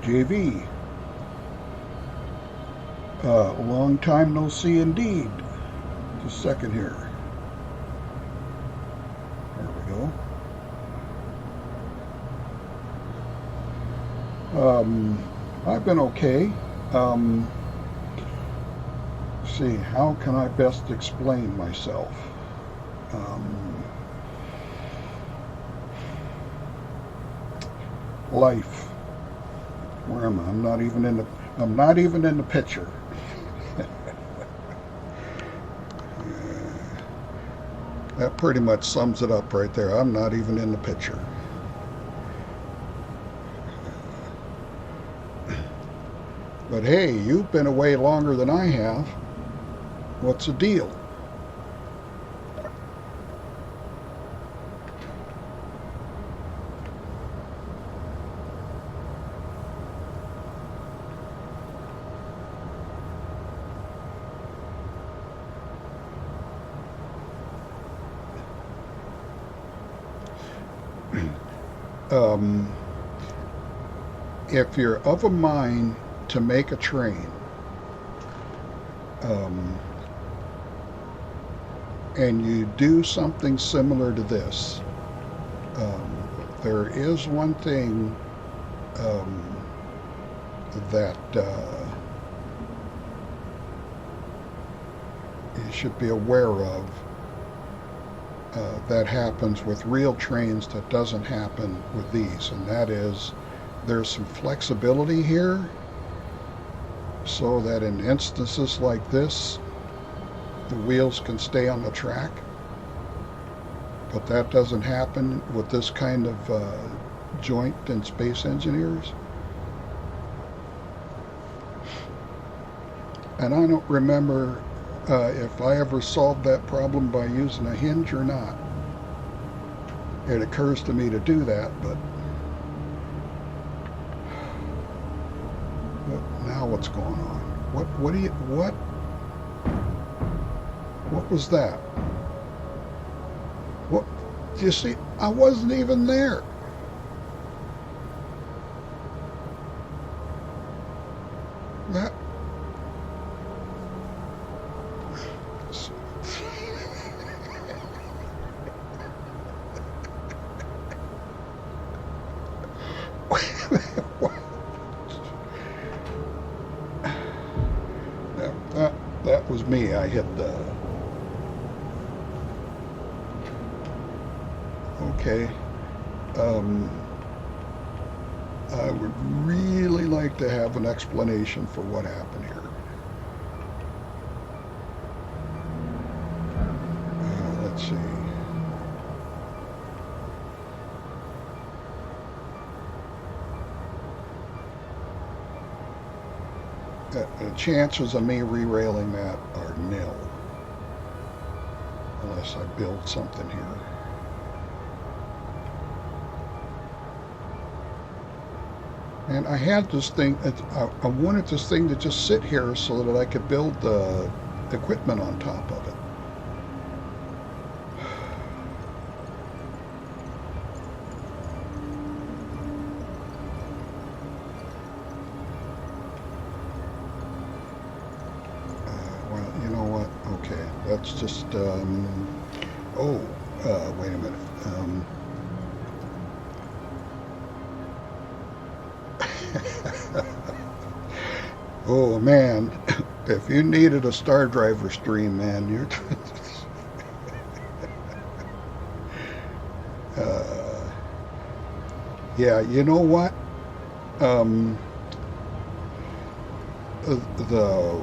JV, long time no see indeed. Just a second here. There we go. I've been okay. Um, see, how can I best explain myself? Um, Life. Where am I? I'm not even in the picture. That pretty much sums it up right there. I'm not even in the picture. But hey, you've been away longer than I have. What's the deal? Um, if you're of a mind to make a train, um, and you do something similar to this, there is one thing um, that you should be aware of that happens with real trains that doesn't happen with these, and that is there's some flexibility here so that in instances like this, the wheels can stay on the track. But that doesn't happen with this kind of joint in Space Engineers. And I don't remember if I ever solved that problem by using a hinge or not. It occurs to me to do that, but now what's going on? What was that? What? You see, I wasn't even there. That. That was me. I hit the. Okay. Um, I would really like to have an explanation for what happened here. Let's see. The chances of me re-railing that are nil, unless I build something here. And I had this thing, I wanted this thing to just sit here so that I could build the equipment on top of it. Well, you know what? Okay, let's just, wait a minute. Oh man, if you needed a Star Driver stream, man, you're. uh, yeah, you know what? Um, the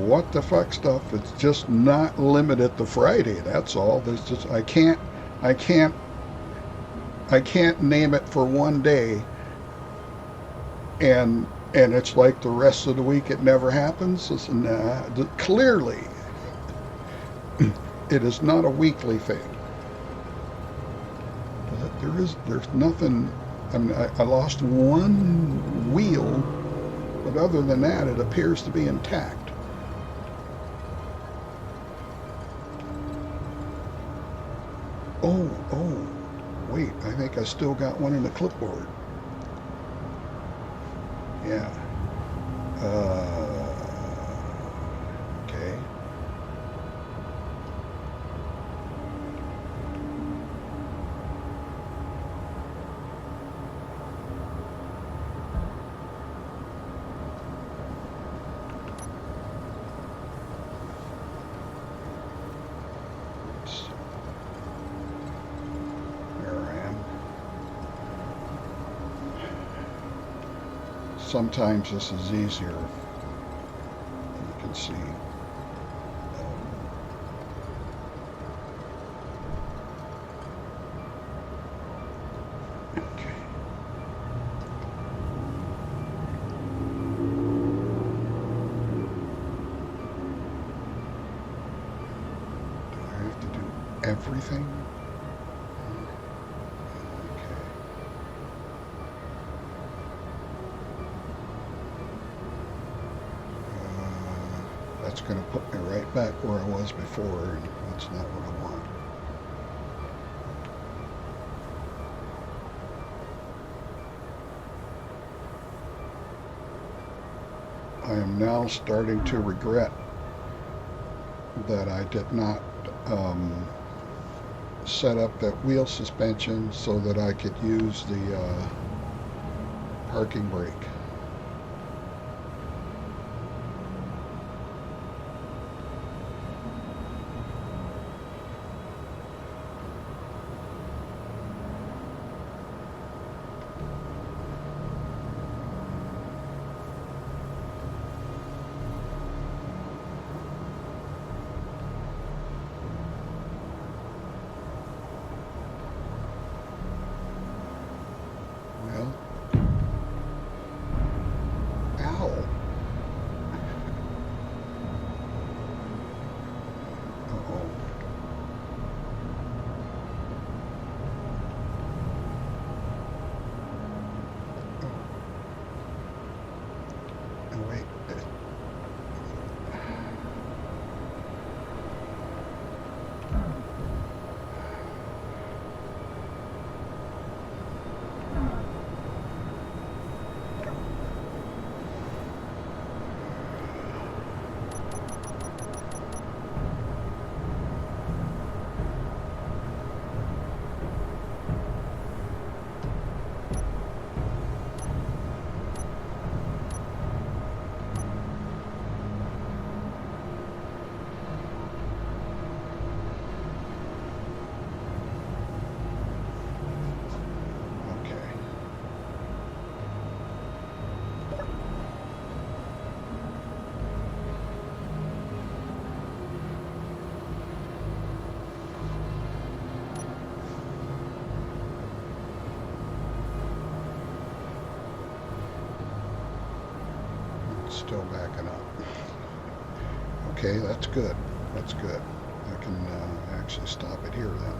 what the fuck stuff is just not limited to Friday. That's all. There's just I can't, I can't name it for one day, and it's like the rest of the week it never happens. It's, nah, clearly, it is not a weekly thing. There's nothing. I mean, I lost one wheel, but other than that, it appears to be intact. Oh, wait, I think I still got one in the clipboard. Yeah. Okay. Oops. There I am. Sometimes this is easier. You can see. Okay. Do I have to do everything? Okay. That's going to put me right back where I was before, and that's not what I want. I am now starting to regret that I did not set up that wheel suspension so that I could use the parking brake. Well, ow. Uh-oh. Oh, wait. Okay. It's still backing up. Okay, that's good. That's good. I can actually stop it here then.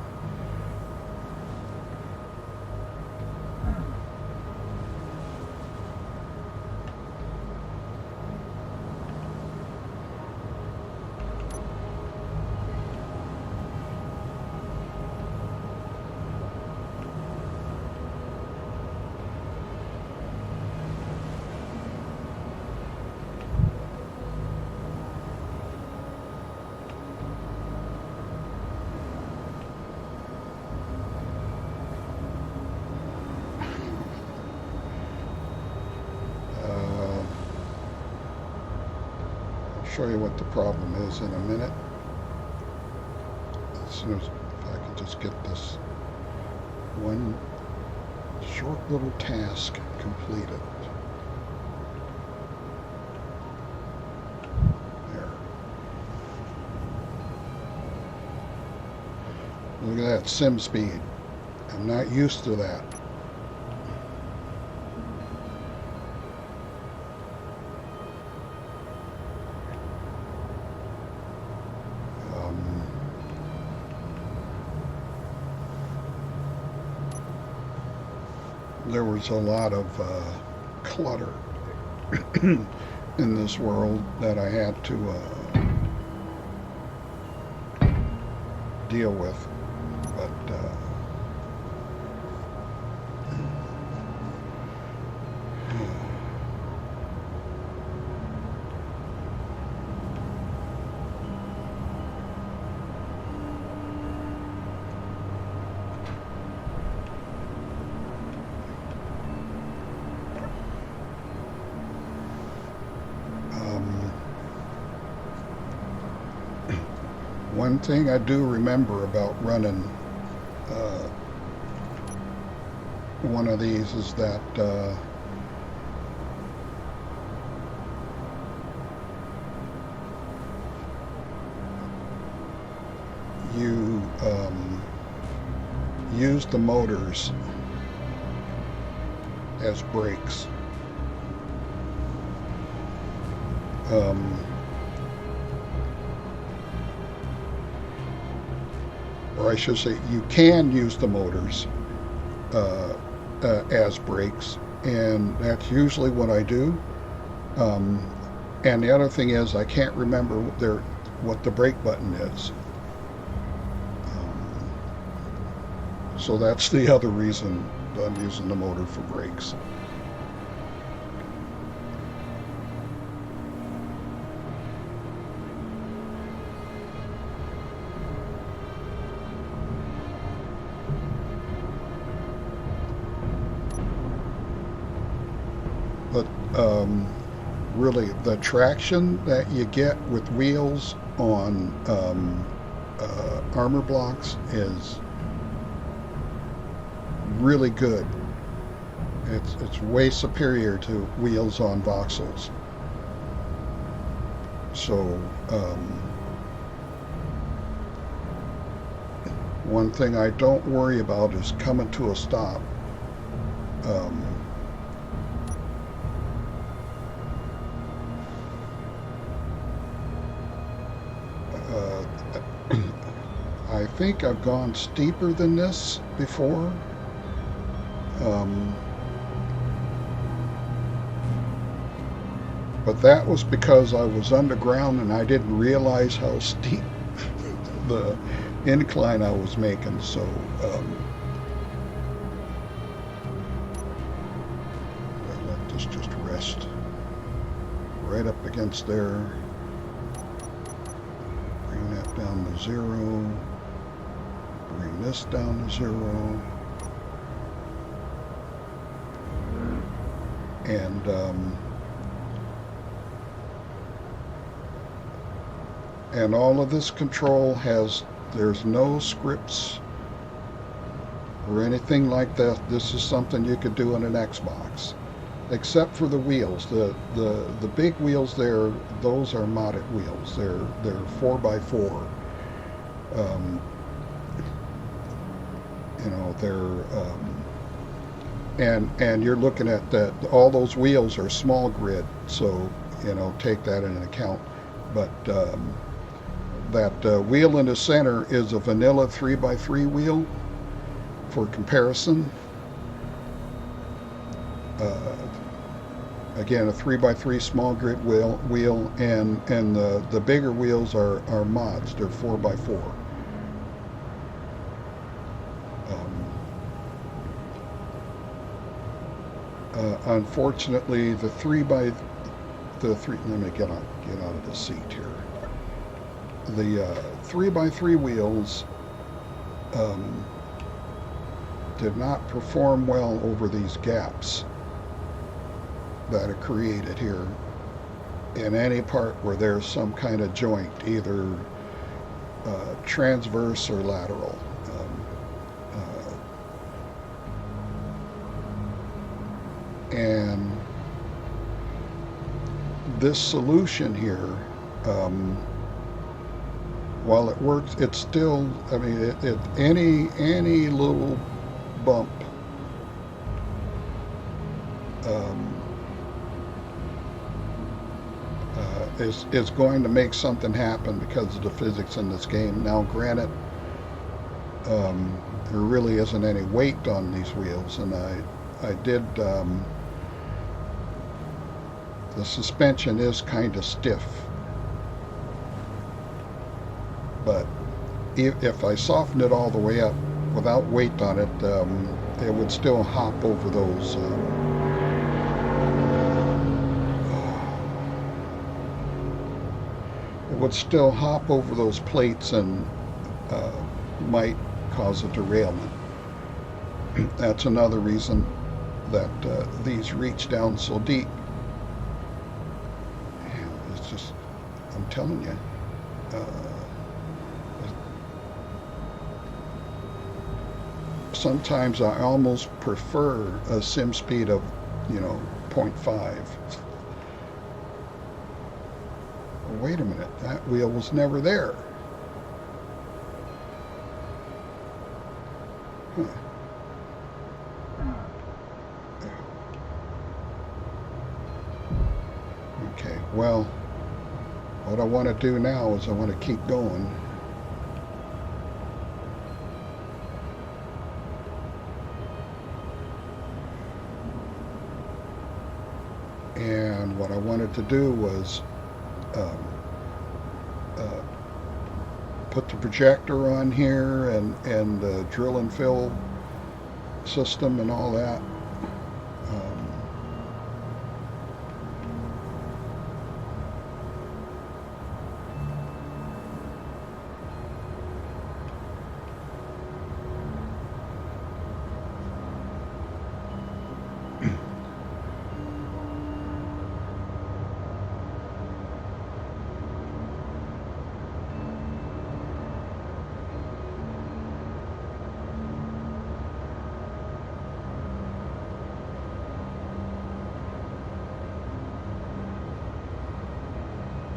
I'll show you what the problem is in a minute. As soon as if I can just get this one short little task completed. There. Look at that sim speed. I'm not used to that. There was a lot of clutter in this world that I had to deal with, but One thing I do remember about running one of these is that you use the motors as brakes. Or I should say, you can use the motors as brakes, and that's usually what I do. And the other thing is, I can't remember what the brake button is. So that's the other reason I'm using the motor for brakes. But really, the traction that you get with wheels on armor blocks is really good. It's way superior to wheels on voxels. So one thing I don't worry about is coming to a stop. I think I've gone steeper than this before. But that was because I was underground and I didn't realize how steep the incline I was making. So I'll let this just rest right up against there. Bring that down to 0. Bring this down to 0. And all of this control there's no scripts or anything like that. This is something you could do on an Xbox, except for the wheels. The big wheels there, those are modded wheels. They're 4x4. And you're looking at that. All those wheels are small grid, so take that into account. But that wheel in the center is a vanilla 3x3 wheel. For comparison, again, a 3x3 small grid wheel, and the bigger wheels are mods. They're 4x4. Unfortunately, let me get out of the seat here. The 3x3 wheels did not perform well over these gaps that are created here in any part where there's some kind of joint, either transverse or lateral. And this solution here, while it works, it's still, I mean, any little bump is going to make something happen because of the physics in this game. Now, granted, there really isn't any weight on these wheels, and I did, the suspension is kind of stiff, but if I soften it all the way up without weight on it, it would still hop over those plates and might cause a derailment. That's another reason that these reach down so deep. It's just, I'm telling you, sometimes I almost prefer a sim speed of, you know, 0.5. Wait a minute, that wheel was never there. Huh. Okay, well, what I want to do now is I want to keep going. And what I wanted to do was um, uh, put the projector on here and the drill and fill system and all that. Um,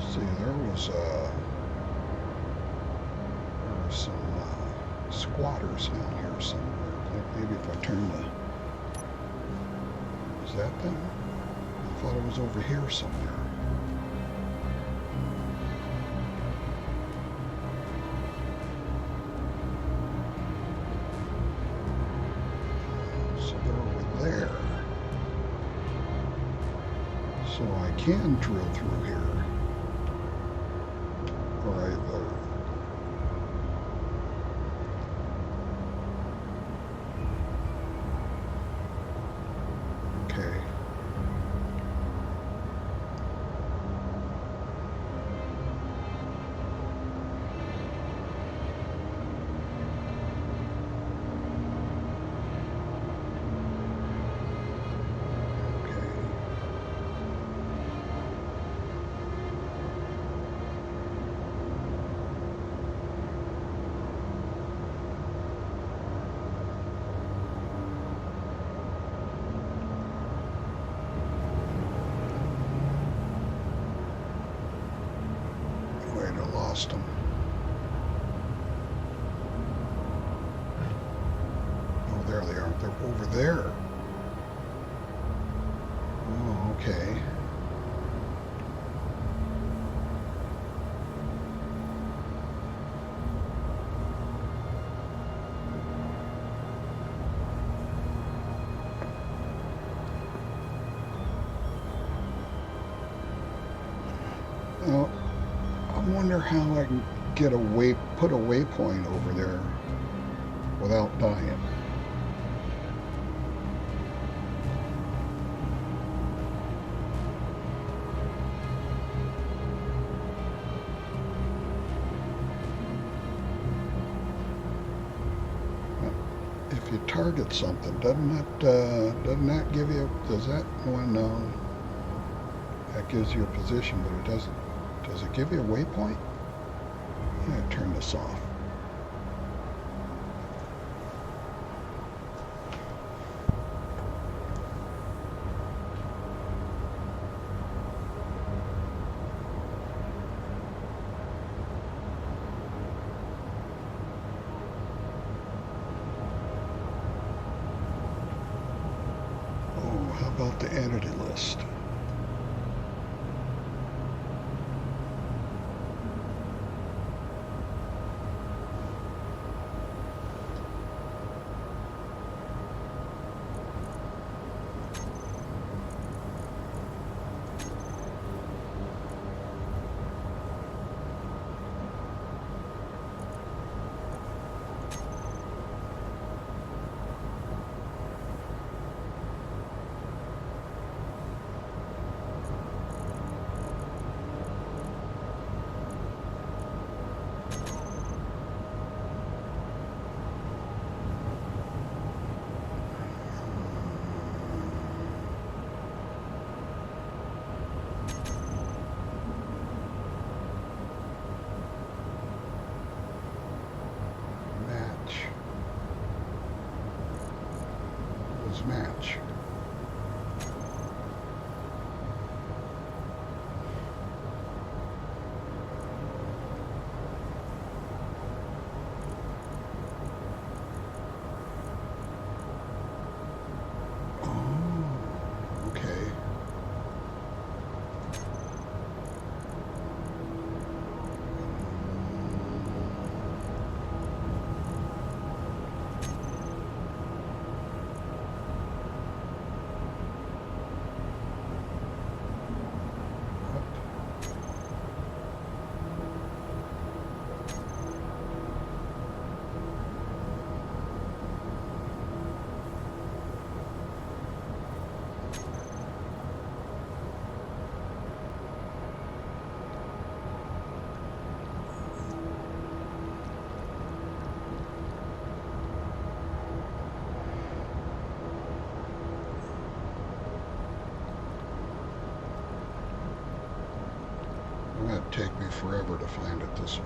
see, there were some squatters down here somewhere. Maybe if I turn the, is that them? I thought it was over here somewhere. So they're over there. So I can drill through here. All right. Okay. Wait, I lost them. Oh, there they are. They're over there. Oh, okay. Well, I wonder how I can get put a waypoint over there without dying. If you target something, doesn't that give you? Does that one? No, that gives you a position, but it doesn't. Does it give you a waypoint? I'm gonna turn this off. Oh, how about the entity list? That'd take me forever to find it this way.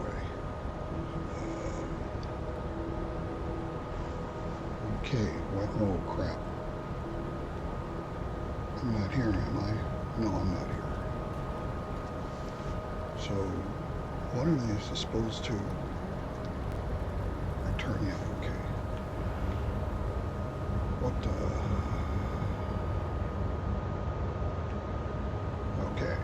Okay, what? Oh crap. I'm not here, am I? No, I'm not here. So, what are they supposed to return? Yeah, okay. What the? Okay.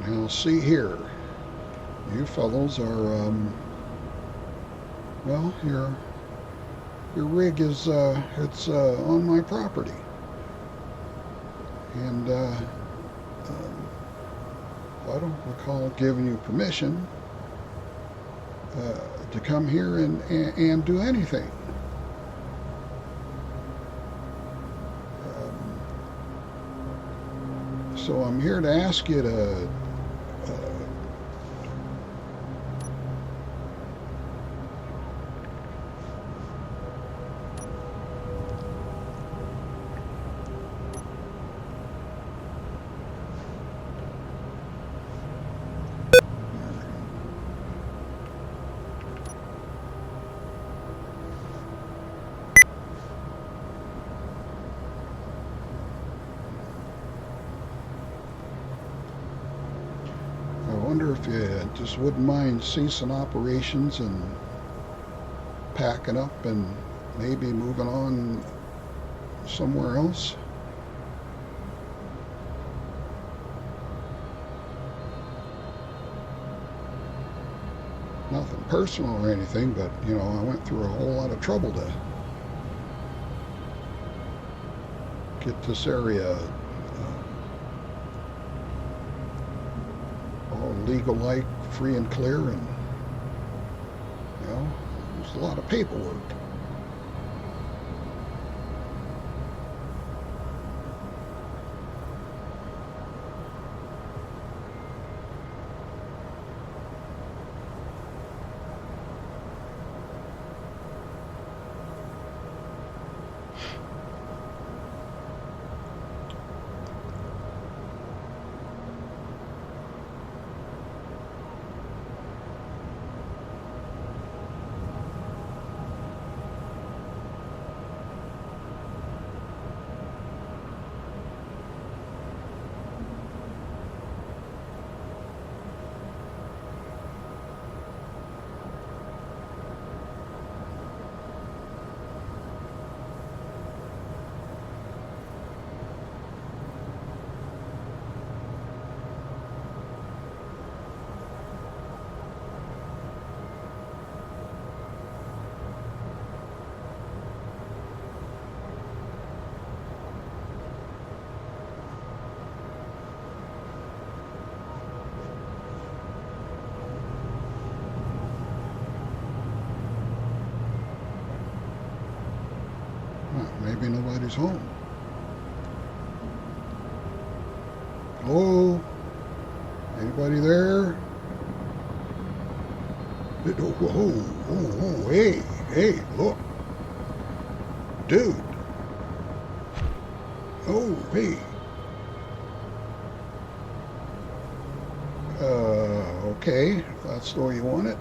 Now see here, you fellows are, well, your rig is, it's on my property, and I don't recall giving you permission to come here and do anything. So I'm here to ask you to I wonder if you just wouldn't mind ceasing operations and packing up and maybe moving on somewhere else. Nothing personal or anything, but you know, I went through a whole lot of trouble to get this area all legal-like, free and clear, and you know, there's a lot of paperwork. Nobody's home. Hello? Anybody there? Oh, hey, look. Dude. Oh, hey. Okay, if that's the way you want it.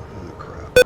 Oh, crap.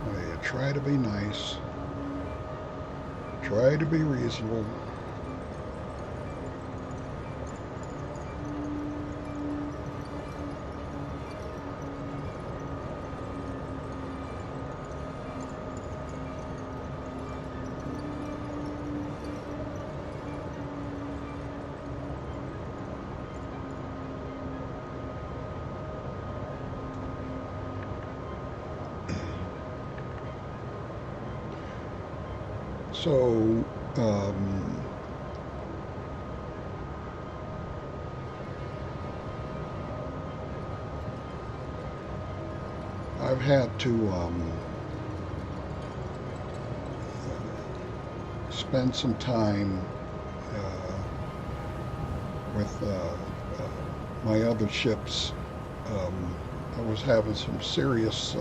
You try to be nice. Try to be reasonable. So, I've had to spend some time with my other ships. I was having some serious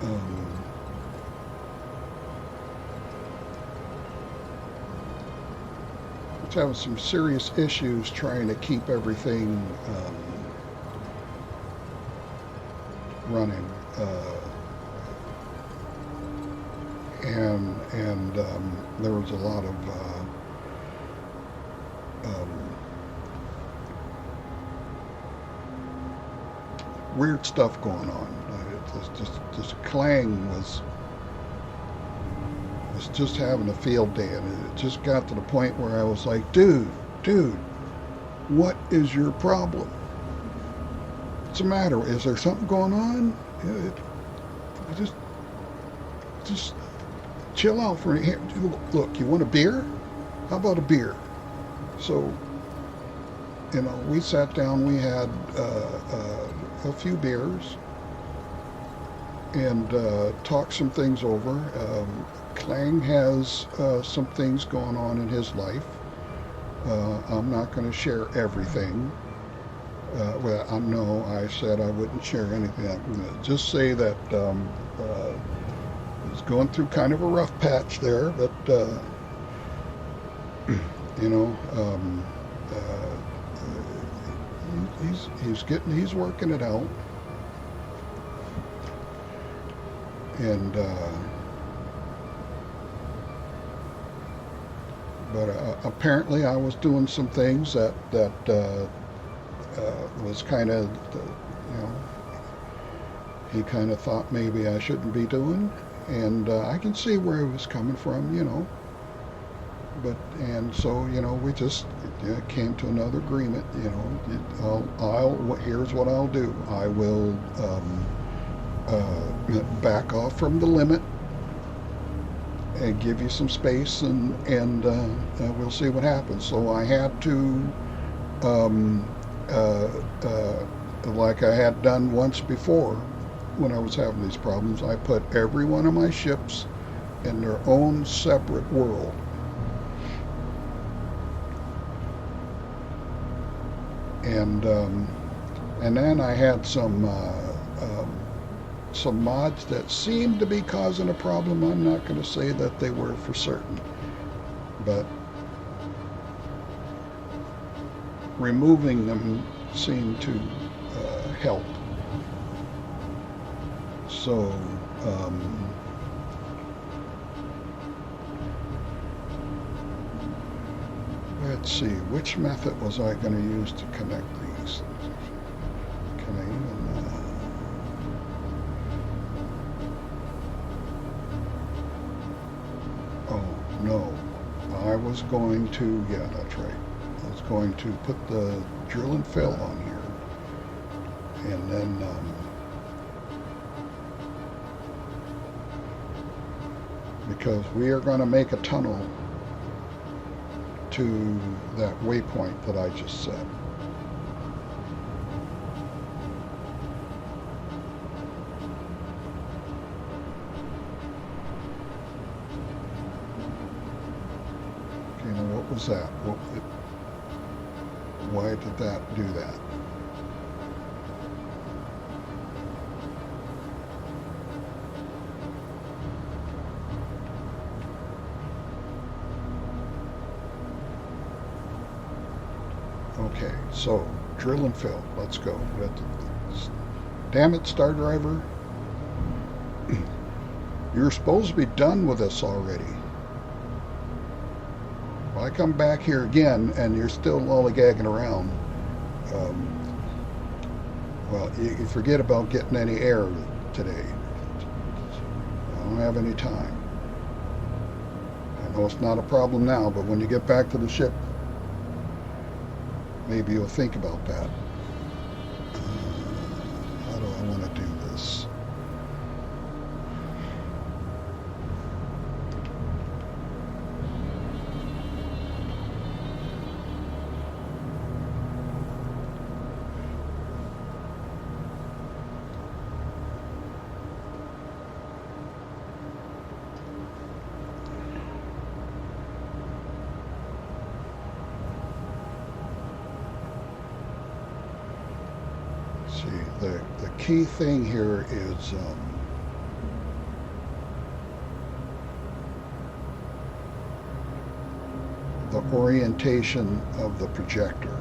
um, having some serious issues trying to keep everything running, and there was a lot of weird stuff going on. This Clang was just having a field day, and it just got to the point where I was like, dude, what is your problem? What's the matter? Is there something going on? Just chill out for here. Look, you want a beer? How about a beer? So, we sat down. We had a few beers and talked some things over. Clang has some things going on in his life. I'm not going to share everything. Well, I know I said I wouldn't share anything. I'm going to just say that he's going through kind of a rough patch there, but he's working it out, and but apparently I was doing some things that was kind of, he kind of thought maybe I shouldn't be doing, and I can see where he was coming from, But so we just came to another agreement. Here's what I'll do. I will back off from the limit. and give you some space, and we'll see what happens. So I had to, um, uh, like I had done once before when I was having these problems, I put every one of my ships in their own separate world. And and then I had some mods that seemed to be causing a problem. I'm not going to say that they were for certain, but removing them seemed to help. So let's see, which method was I going to use to connect these? Can I even? Oh no, I was going to. Yeah, that's right. I was going to put the drill and fill on here, and then. Because we are going to make a tunnel to that waypoint that I just said. Okay, now what was that? Why did that do that? Okay, so drill and fill. Let's go. Damn it, Star Driver. You're supposed to be done with this already. If I come back here again and you're still lollygagging around, well, you forget about getting any air today. I don't have any time. I know it's not a problem now, but when you get back to the ship, maybe you'll think about that. How do I want to do this? See, the key thing here is the orientation of the projector.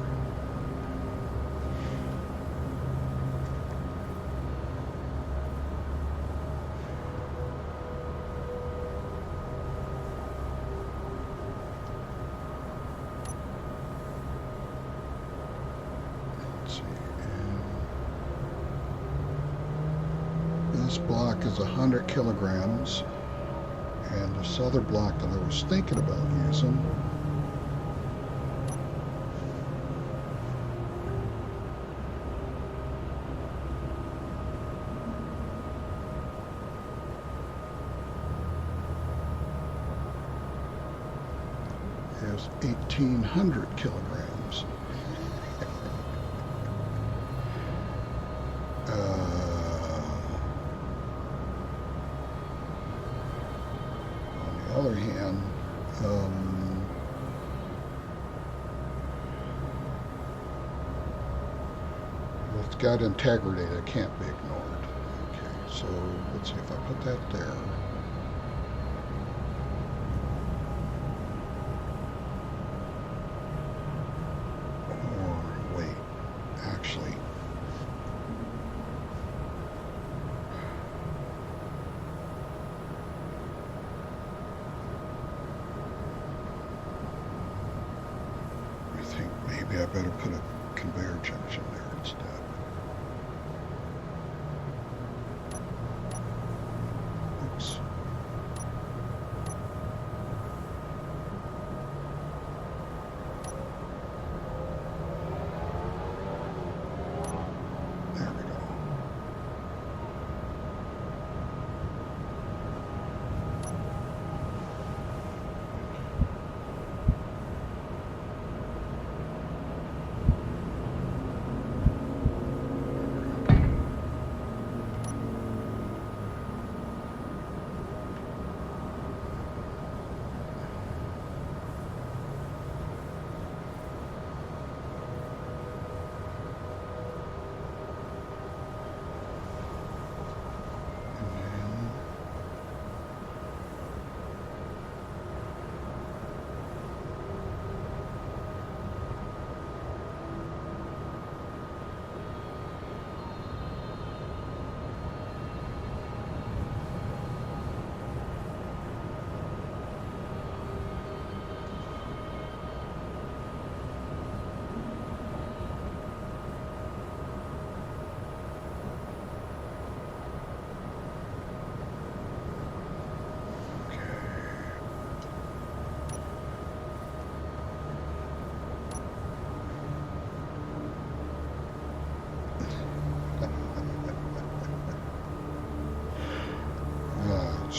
This block is 100 kilograms, and this other block that I was thinking about using is 1,800 kilograms. On the other hand, it's got integrity that can't be ignored. Okay, so let's see if I put that there. Or wait, actually, I think maybe I better put a conveyor junction there instead. Oops. There we go.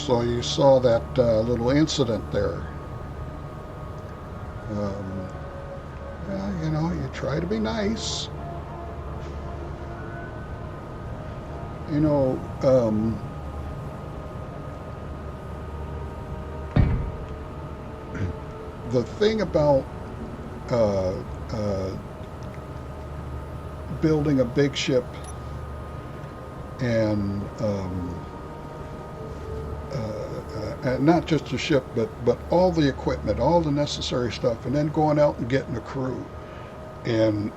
So you saw that little incident there. Um, you know, you try to be nice. You know, the thing about uh, uh, building a big ship and not just a ship, but all the equipment, all the necessary stuff, and then going out and getting a crew and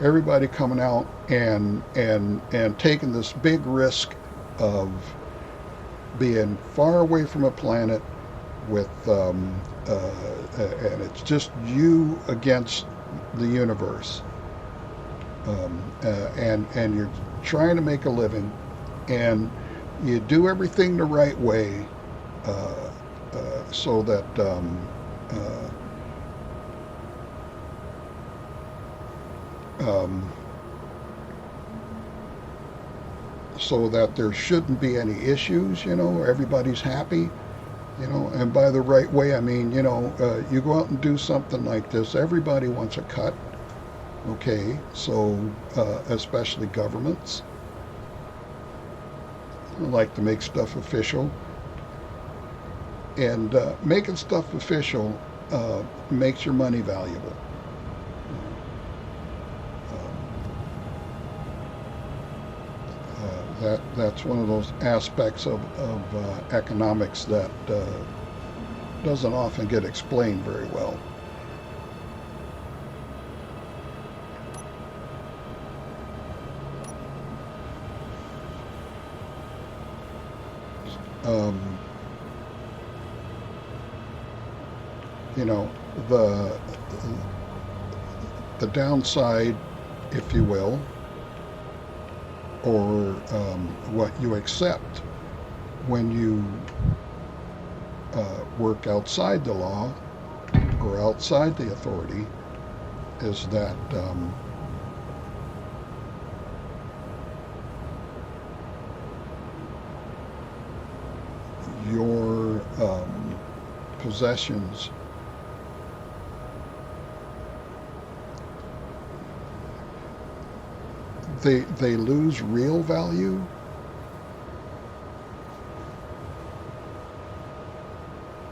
everybody coming out and taking this big risk of being far away from a planet with and it's just you against the universe, and you're trying to make a living, and you do everything the right way, uh, so that um, so that there shouldn't be any issues. You know, everybody's happy. You know, and by the right way, I mean, you know, you go out and do something like this, everybody wants a cut. Okay, so especially governments like to make stuff official, and making stuff official makes your money valuable. That's one of those aspects of economics that doesn't often get explained very well. Um, you know, the the downside, if you will, or what you accept when you work outside the law or outside the authority, is that your possessions they lose real value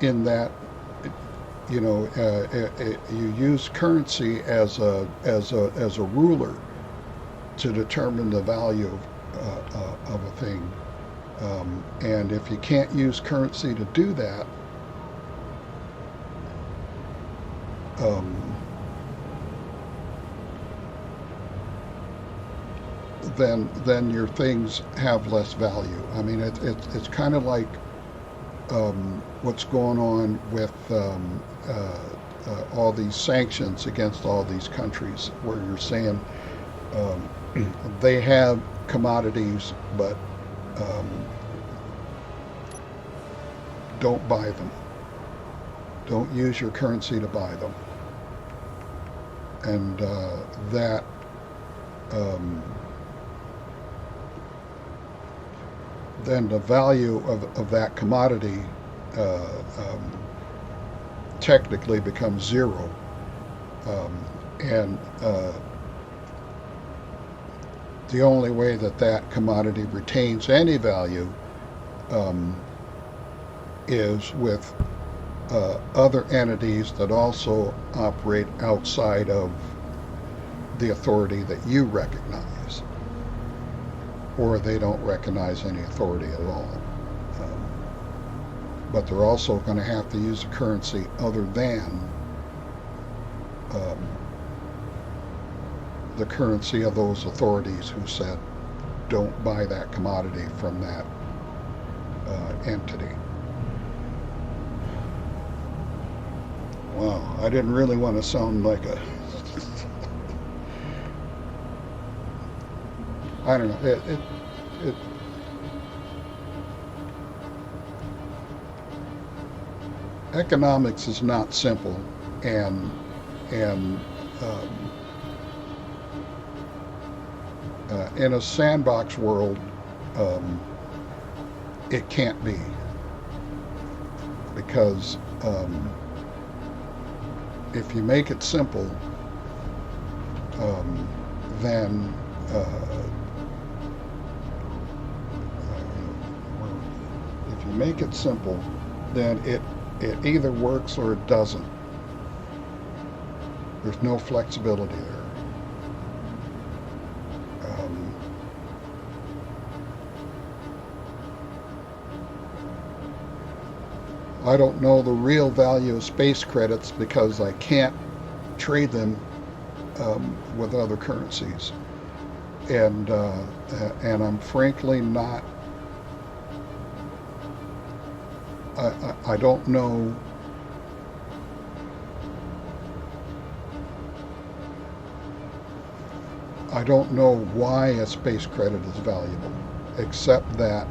in that, you know, you use currency as a ruler to determine the value of a thing, and if you can't use currency to do that, um, then your things have less value. I mean, it's kind of like what's going on with all these sanctions against all these countries, where you're saying um, they have commodities, but um, don't buy them. Don't use your currency to buy them, and that. Um, then the value of that commodity uh, um, technically becomes zero. And the only way that that commodity retains any value um, is with other entities that also operate outside of the authority that you recognize, or they don't recognize any authority at all. Um, but they're also going to have to use a currency other than um, the currency of those authorities who said don't buy that commodity from that entity. Wow, I didn't really want to sound like a I don't know. It economics is not simple, and um, in a sandbox world, um, it can't be. because if you make it simple, then if you make it simple, then it either works or it doesn't. There's no flexibility there. I don't know the real value of space credits because I can't trade them with other currencies, and I'm frankly not. I don't know. I don't know why a space credit is valuable, except that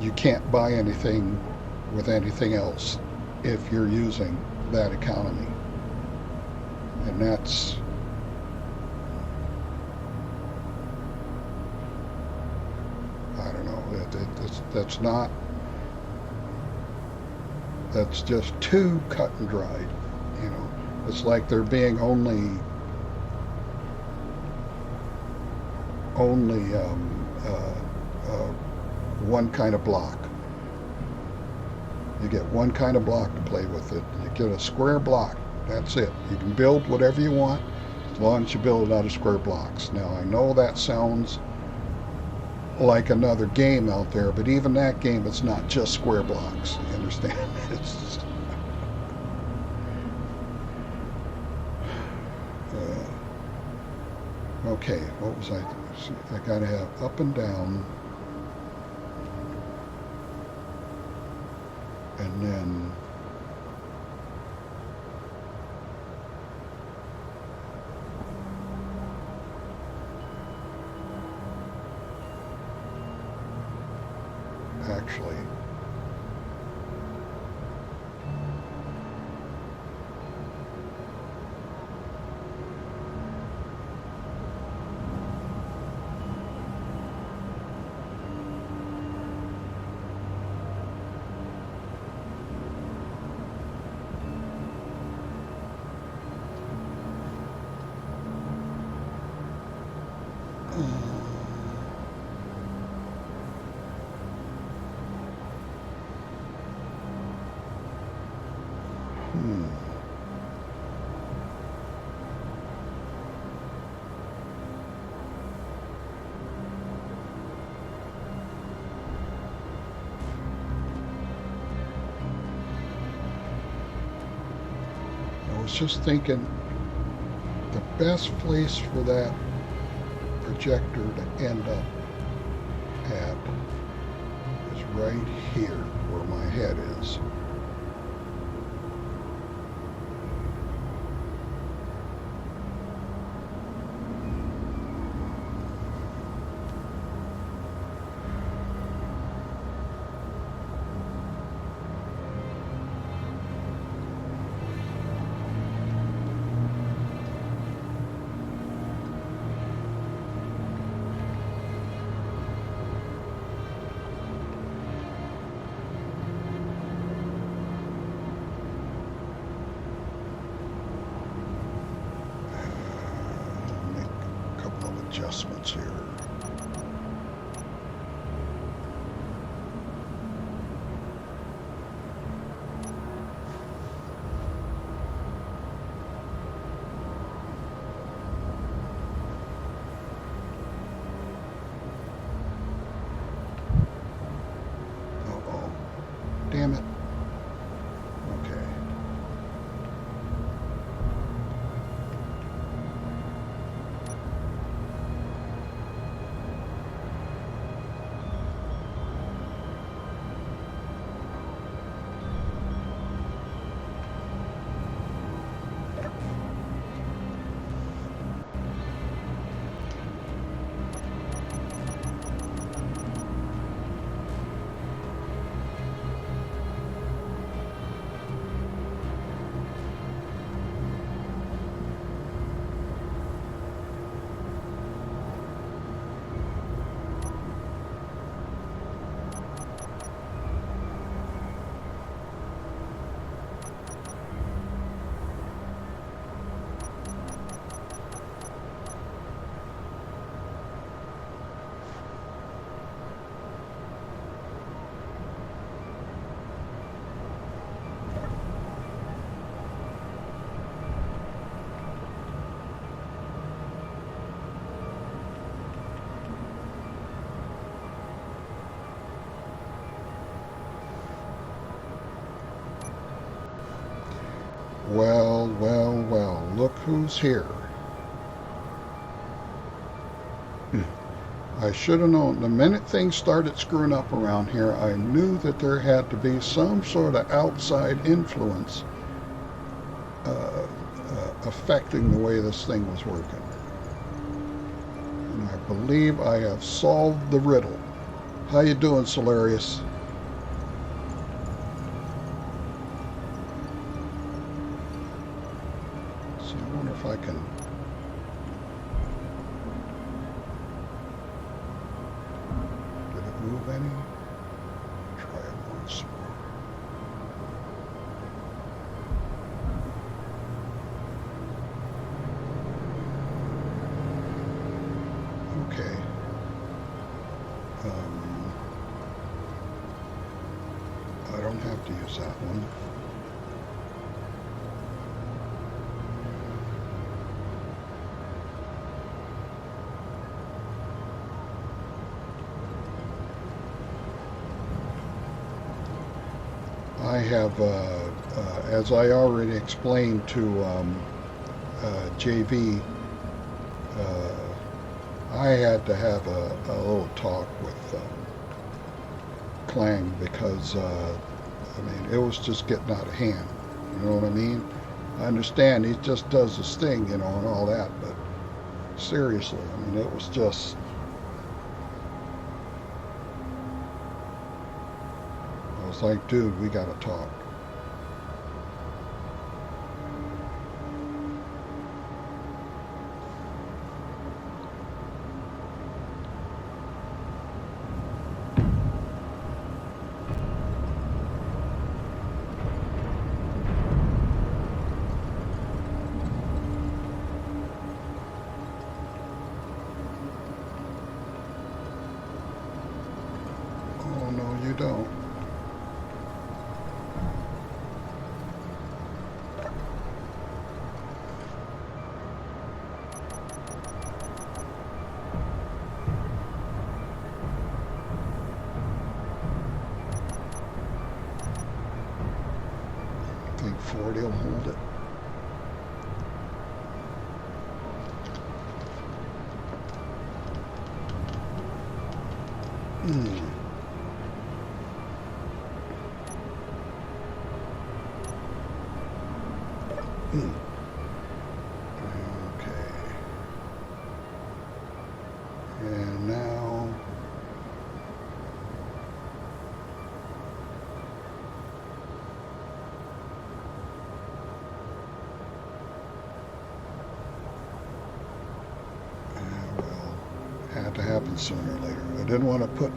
you can't buy anything with anything else if you're using that economy. And that's I don't know. That's not. That's just too cut and dried. You know, it's like there being only one kind of block. You get one kind of block to play with it. You get a square block. That's it. You can build whatever you want as long as you build it out of square blocks. Now, I know that sounds like another game out there, but even that game, it's not just square blocks. You understand? It's, okay, what was I got to have up and down, and then actually I was just thinking the best place for that projector to end up at is right here where my head is. Adjustments here. Uh-oh. Damn it. Okay. Well, well, well, look who's here. I should have known. The minute things started screwing up around here, I knew that there had to be some sort of outside influence affecting the way this thing was working. And I believe I have solved the riddle. How you doing, Solarius? So I wonder if I can... Did it move any? Try it once more. Okay. I don't have to use that one. I have, as I already explained to JV, I had to have a little talk with Clang because, I mean, it was just getting out of hand. You know what I mean? I understand he just does his thing, you know, and all that, but seriously, I mean, it was just... I was like, dude, we gotta talk. Oh, no, you don't. I think 40 will hold it. Okay. And now... well, had to happen sooner or later. I didn't want to put...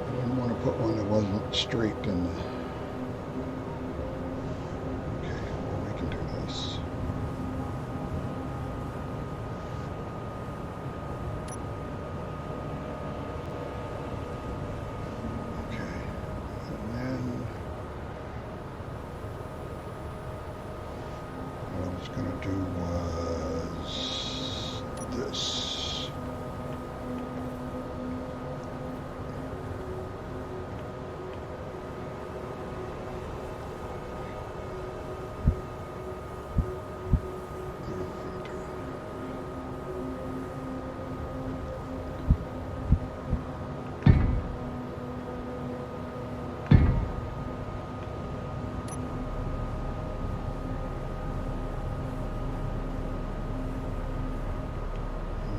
I didn't want to put one that wasn't straight in the... Okay, well, we can do this. Okay, and then what I was going to do was this.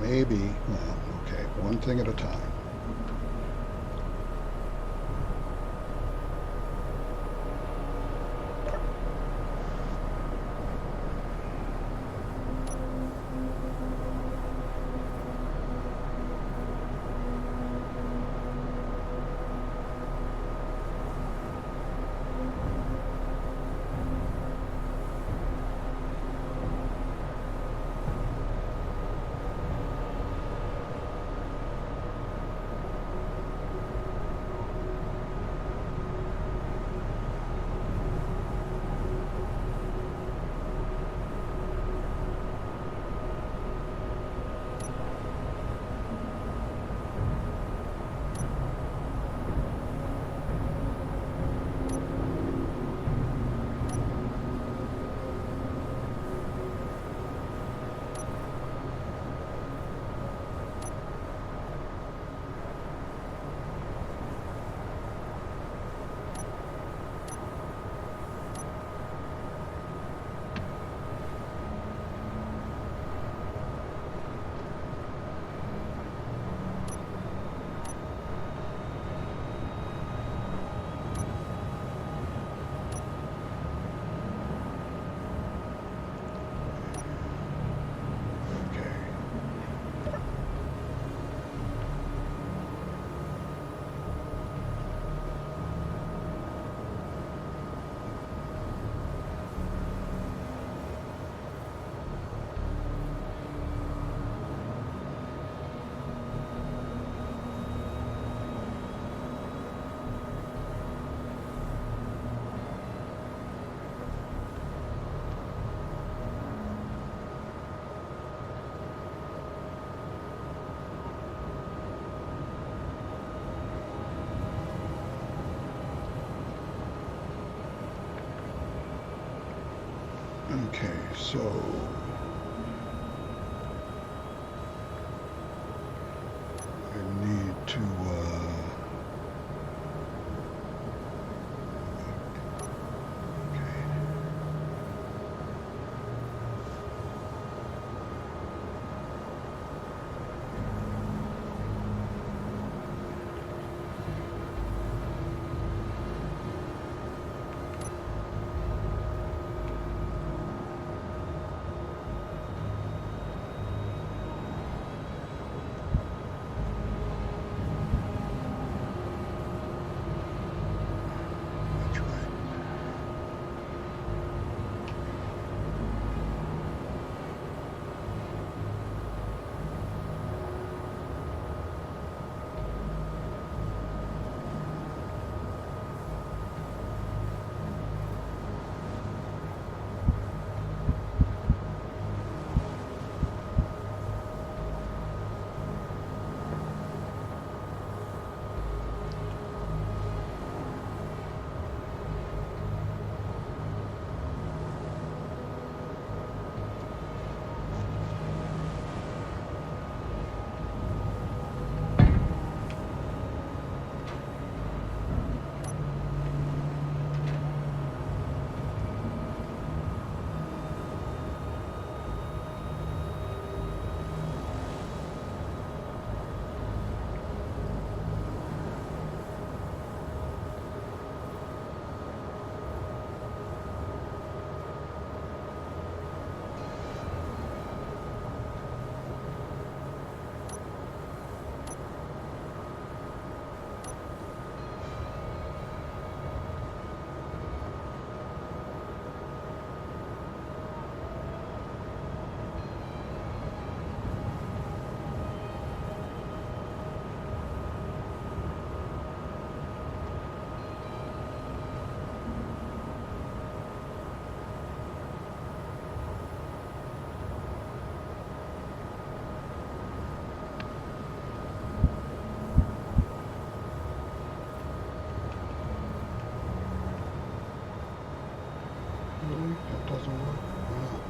Maybe, well, okay, one thing at a time. Okay, so I need to that's right. Really? That doesn't work? Why not?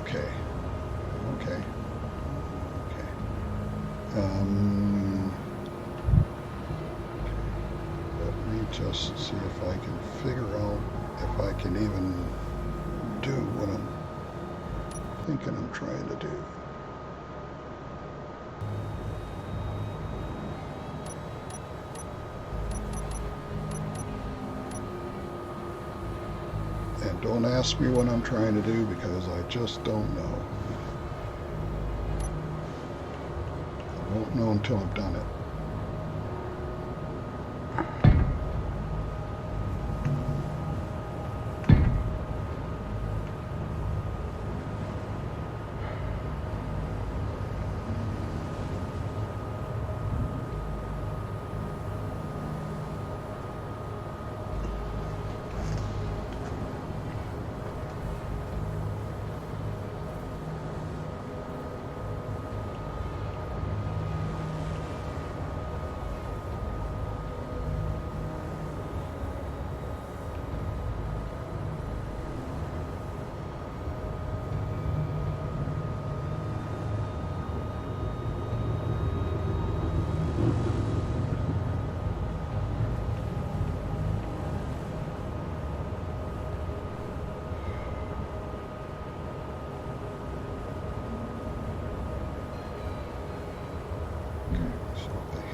Okay. Okay. Okay. Let me just see if I can figure out if I can even do what I'm thinking I'm trying to do. And don't ask me what I'm trying to do because I just don't know. I won't know until I've done it.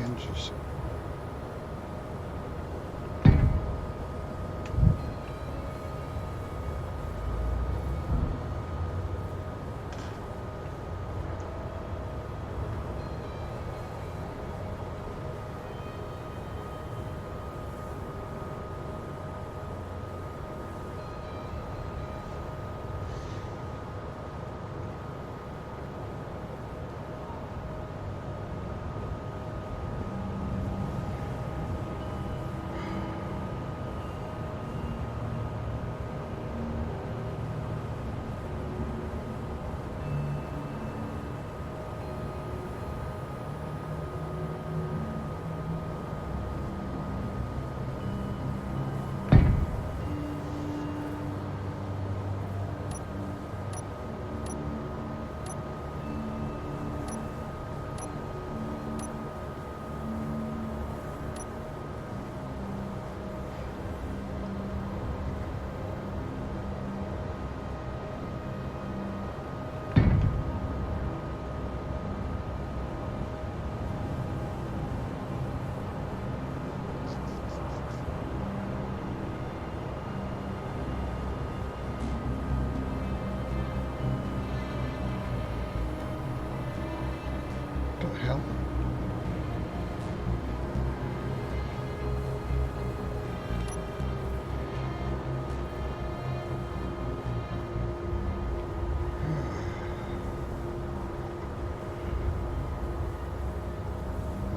hinges. What the hell?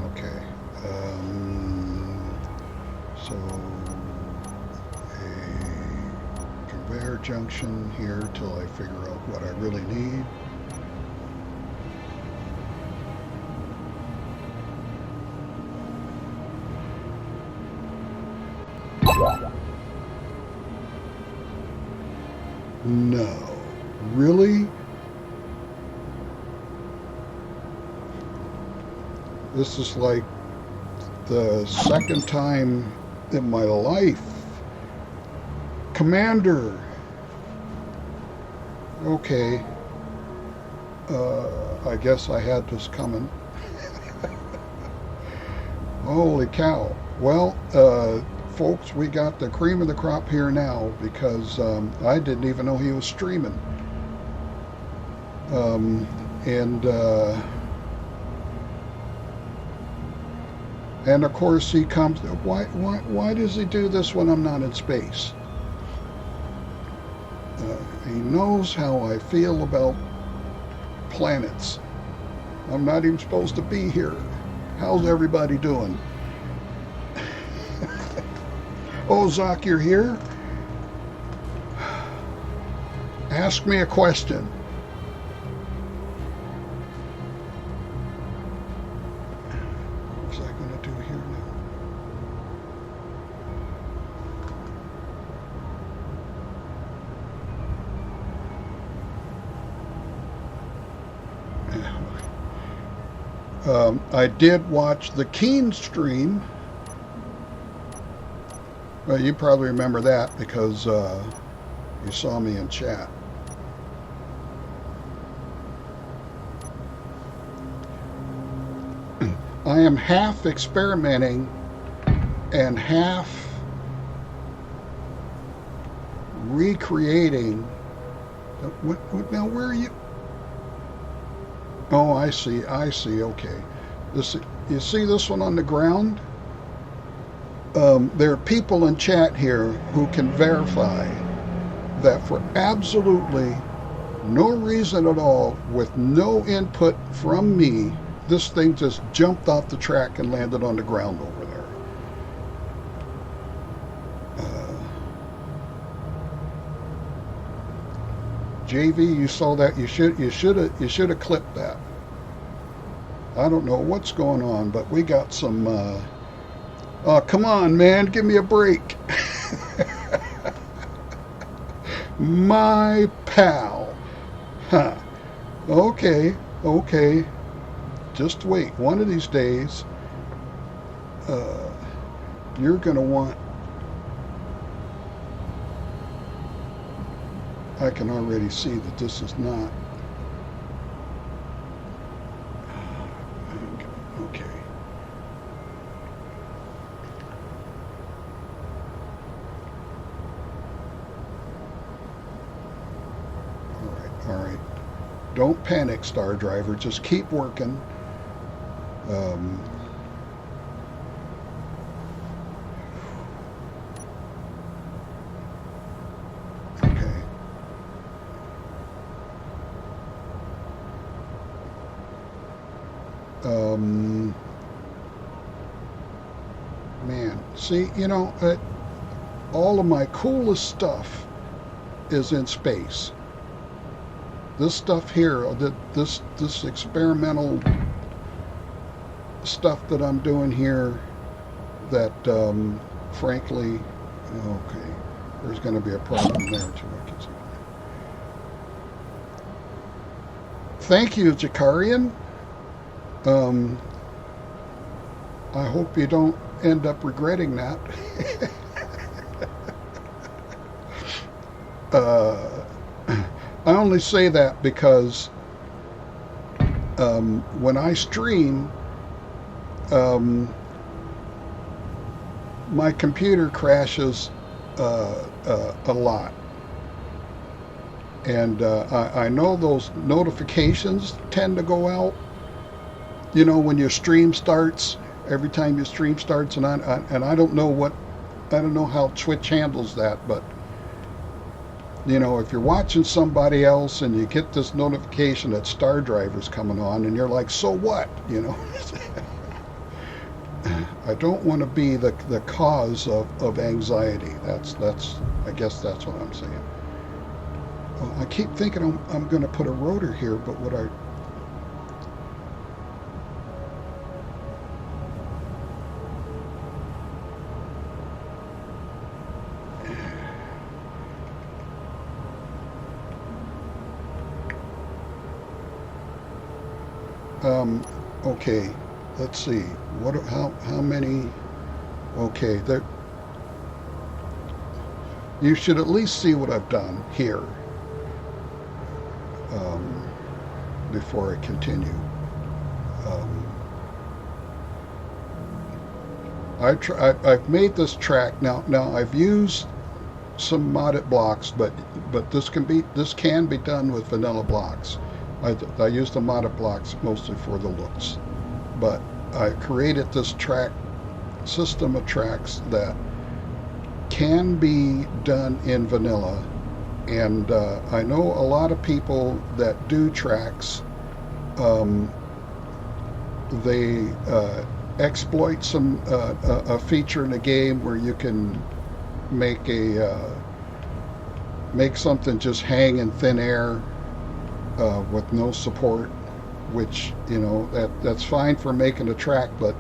Okay. So a conveyor junction here till I figure out what I really need. No. Really? This is like the second time in my life. Commander! Okay. I guess I had this coming. Holy cow. Well, folks, we got the cream of the crop here now because I didn't even know he was streaming. And of course he comes. Why does he do this when I'm not in space? He knows how I feel about planets. I'm not even supposed to be here. How's everybody doing? Oh, Zoc, you're here? Ask me a question. What's I going to do here now? I did watch the Keen stream. Well, you probably remember that because you saw me in chat. I am half experimenting and half recreating. Now, where are you? Oh, I see. Okay. You see this one on the ground? There are people in chat here who can verify that for absolutely no reason at all, with no input from me, this thing just jumped off the track and landed on the ground over there. JV, you saw that? You should have clipped that. I don't know what's going on, but we got some. Oh, come on, man, give me a break. My pal. Huh. Okay. Just wait. One of these days, you're going to want... I can already see that this is not... Okay. don't panic, Star Driver. Just keep working. Um, okay. Man, see, all of my coolest stuff is in space. This stuff here, this experimental stuff that I'm doing here, that frankly, okay, there's going to be a problem there too. I can see. Thank you, Jakarian. Um, I hope you don't end up regretting that. uh, I only say that because when I stream, my computer crashes a lot. And I know those notifications tend to go out, when your stream starts, every time your stream starts, and I don't know how Twitch handles that, but if you're watching somebody else and you get this notification that Star Driver's coming on, and you're like, so what, I don't want to be the cause of anxiety. That's I guess that's what I'm saying. Well, I keep thinking I'm going to put a rotor here, but what I okay, let's see. How many? Okay, there. You should at least see what I've done here before I continue. Um, I've made this track now. Now I've used some modded blocks, but this can be done with vanilla blocks. I use the modded blocks mostly for the looks, but I created this track system of tracks that can be done in vanilla, and I know a lot of people that do tracks. They exploit a feature in a game where you can make make something just hang in thin air with no support, which that's fine for making a track, but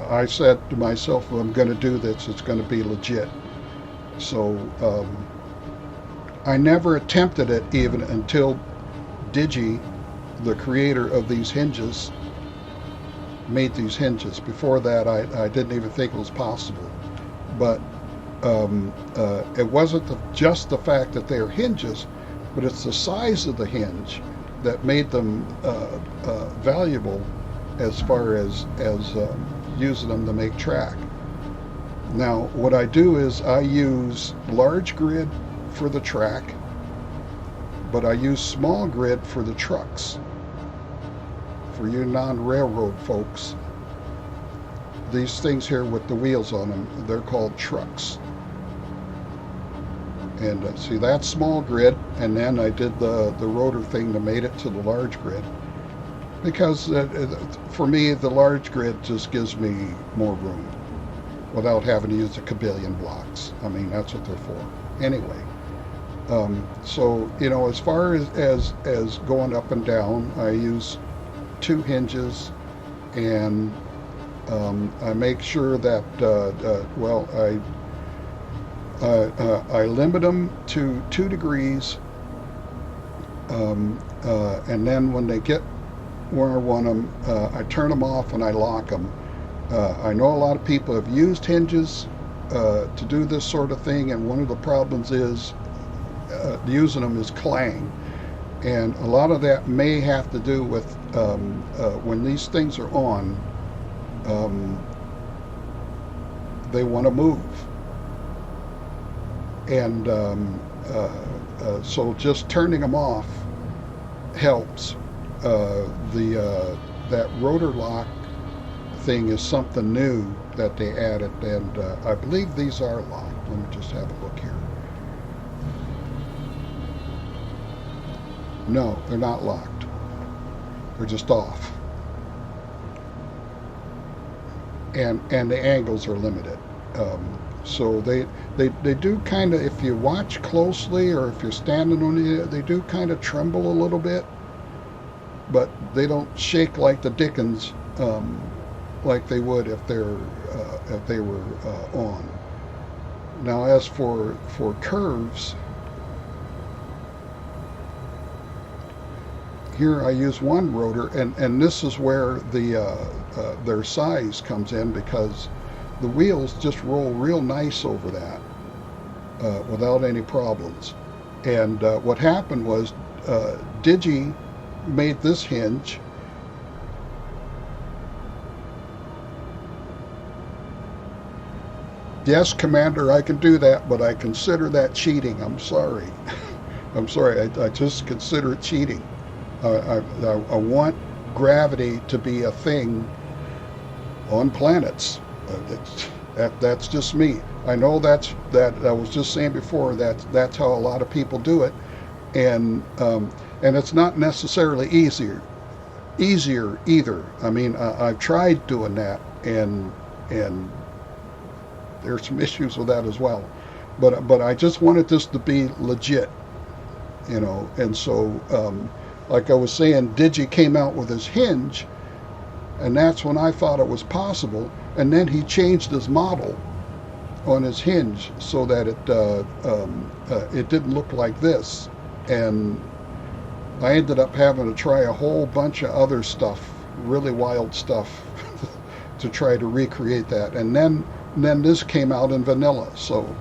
I said to myself, if I'm going to do this, it's going to be legit. So I never attempted it even until Digi, the creator of these hinges, made these hinges. Before that, I didn't even think it was possible. But it wasn't just the fact that they're hinges, but it's the size of the hinge that made them valuable as far as using them to make track. Now, what I do is I use large grid for the track, but I use small grid for the trucks. For you non-railroad folks, these things here with the wheels on them, they're called trucks. And see, that's small grid, and then I did the rotor thing that made it to the large grid. Because for me, the large grid just gives me more room without having to use a kabillion blocks. I mean, that's what they're for. Anyway, so, as far as going up and down, I use 2 hinges, and I make sure that, I limit them to 2 degrees, and then when they get where I want them, I turn them off and I lock them. I know a lot of people have used hinges to do this sort of thing, and one of the problems is using them is clang. And a lot of that may have to do with when these things are on, they want to move. And So just turning them off helps. That rotor lock thing is something new that they added, and I believe these are locked. Let me just have a look here. No, they're not locked. They're just off. And the angles are limited. So they do kind of, if you watch closely or if you're standing on it, they do kind of tremble a little bit, but they don't shake like the Dickens, like they would if they were on. Now, as for curves, here I use one rotor, and this is where their size comes in, because the wheels just roll real nice over that without any problems. And what happened was Digi made this hinge. Yes, Commander, I can do that, but I consider that cheating. I'm sorry. I'm sorry. I just consider it cheating. I want gravity to be a thing on planets. That's just me. I know that I was just saying before that's how a lot of people do it, and it's not necessarily easier either. I mean, I've tried doing that, and there's some issues with that as well. But I just wanted this to be legit, and so like I was saying, Digi came out with his hinge, and that's when I thought it was possible. And then he changed his model on his hinge so that it didn't look like this. And I ended up having to try a whole bunch of other stuff, really wild stuff, to try to recreate that. And then this came out in vanilla. So,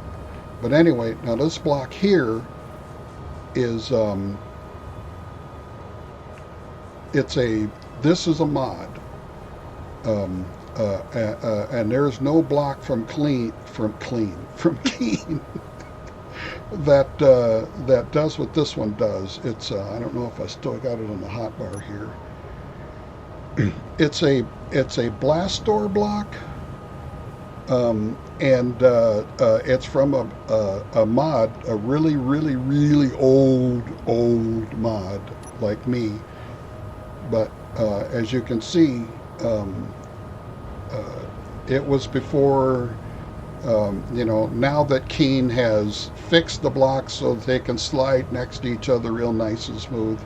but anyway, now this block here is this is a mod. And there's no block from Keen that does what this one does. It's I don't know if I still got it on the hotbar here. It's a Blastor block, and it's from a mod, a really really really old mod like me. But as you can see, it was before, now that Keen has fixed the blocks so that they can slide next to each other real nice and smooth.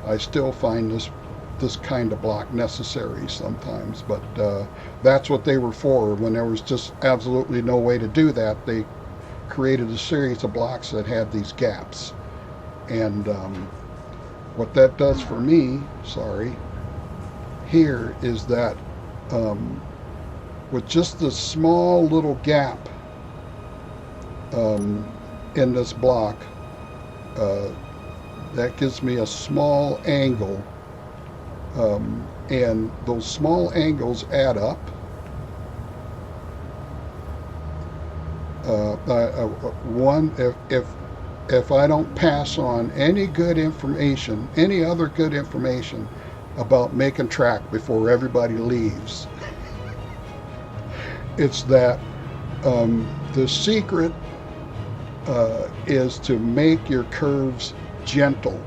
I still find this kind of block necessary sometimes, but that's what they were for. When there was just absolutely no way to do that, they created a series of blocks that had these gaps. And what that does for me, here is that with just this small little gap in this block, that gives me a small angle, and those small angles add up. If I don't pass on any good information, any other good information about making track before everybody leaves, it's that the secret is to make your curves gentle.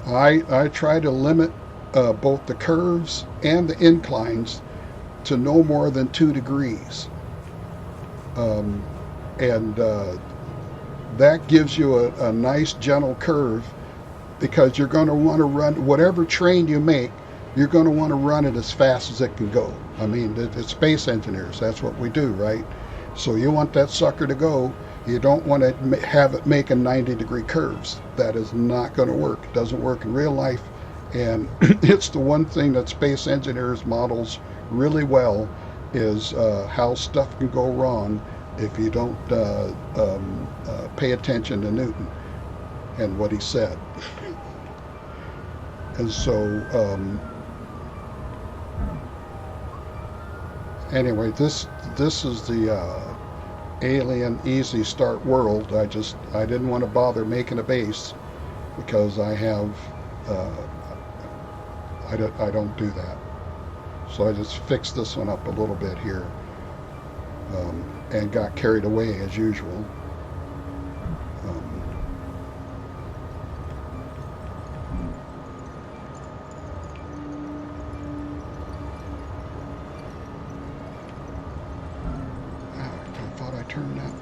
I try to limit both the curves and the inclines to no more than 2 degrees. And that gives you a nice gentle curve, because you're going to want to run whatever train you make, you're going to want to run it as fast as it can go. I mean, it's space engineers, that's what we do, right? So you want that sucker to go. You don't want to have it making 90-degree curves. That is not going to work. It doesn't work in real life, and it's the one thing that space engineers models really well, is how stuff can go wrong if you don't pay attention to Newton and what he said. And so Anyway, this is the Alien Easy Start World. I didn't want to bother making a base because I have I don't do that. So I just fixed this one up a little bit here, and got carried away as usual. Um, I thought I turned that.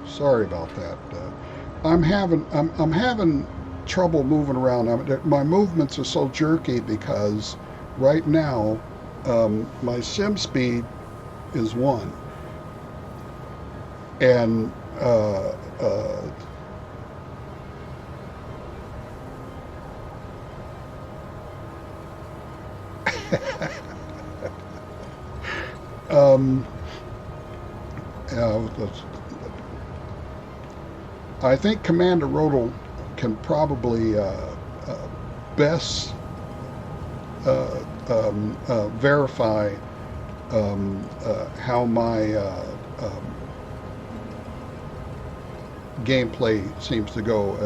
Sorry about that. I'm having trouble moving around. My movements are so jerky because right now my sim speed is 1, and um, uh, I think Commander Rodel can probably best verify how my gameplay seems to go.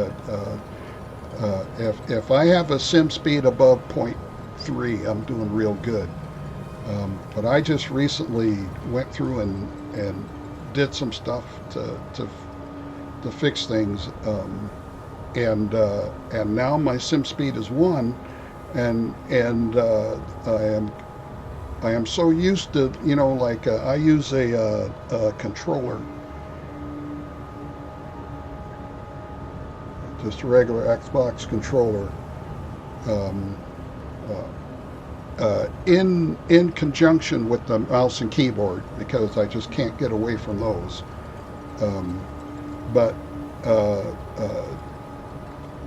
If I have a sim speed above point 0.3, I'm doing real good. But I just recently went through and did some stuff to fix things, and now my sim speed is 1, and I am so used to, like I use a controller, just a regular Xbox controller, um, in conjunction with the mouse and keyboard, because I just can't get away from those. Um, but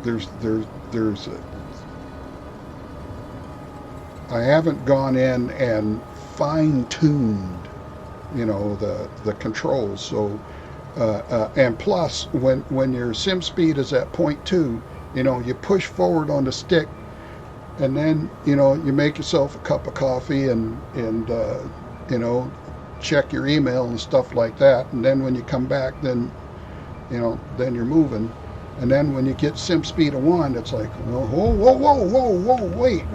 there's I haven't gone in and fine-tuned, the controls. So and plus, when your sim speed is at point 0.2, you push forward on the stick, and then you make yourself a cup of coffee and check your email and stuff like that. And then when you come back, then then you're moving. And then when you get sim speed of 1, it's like, whoa, whoa, whoa, whoa, whoa, wait,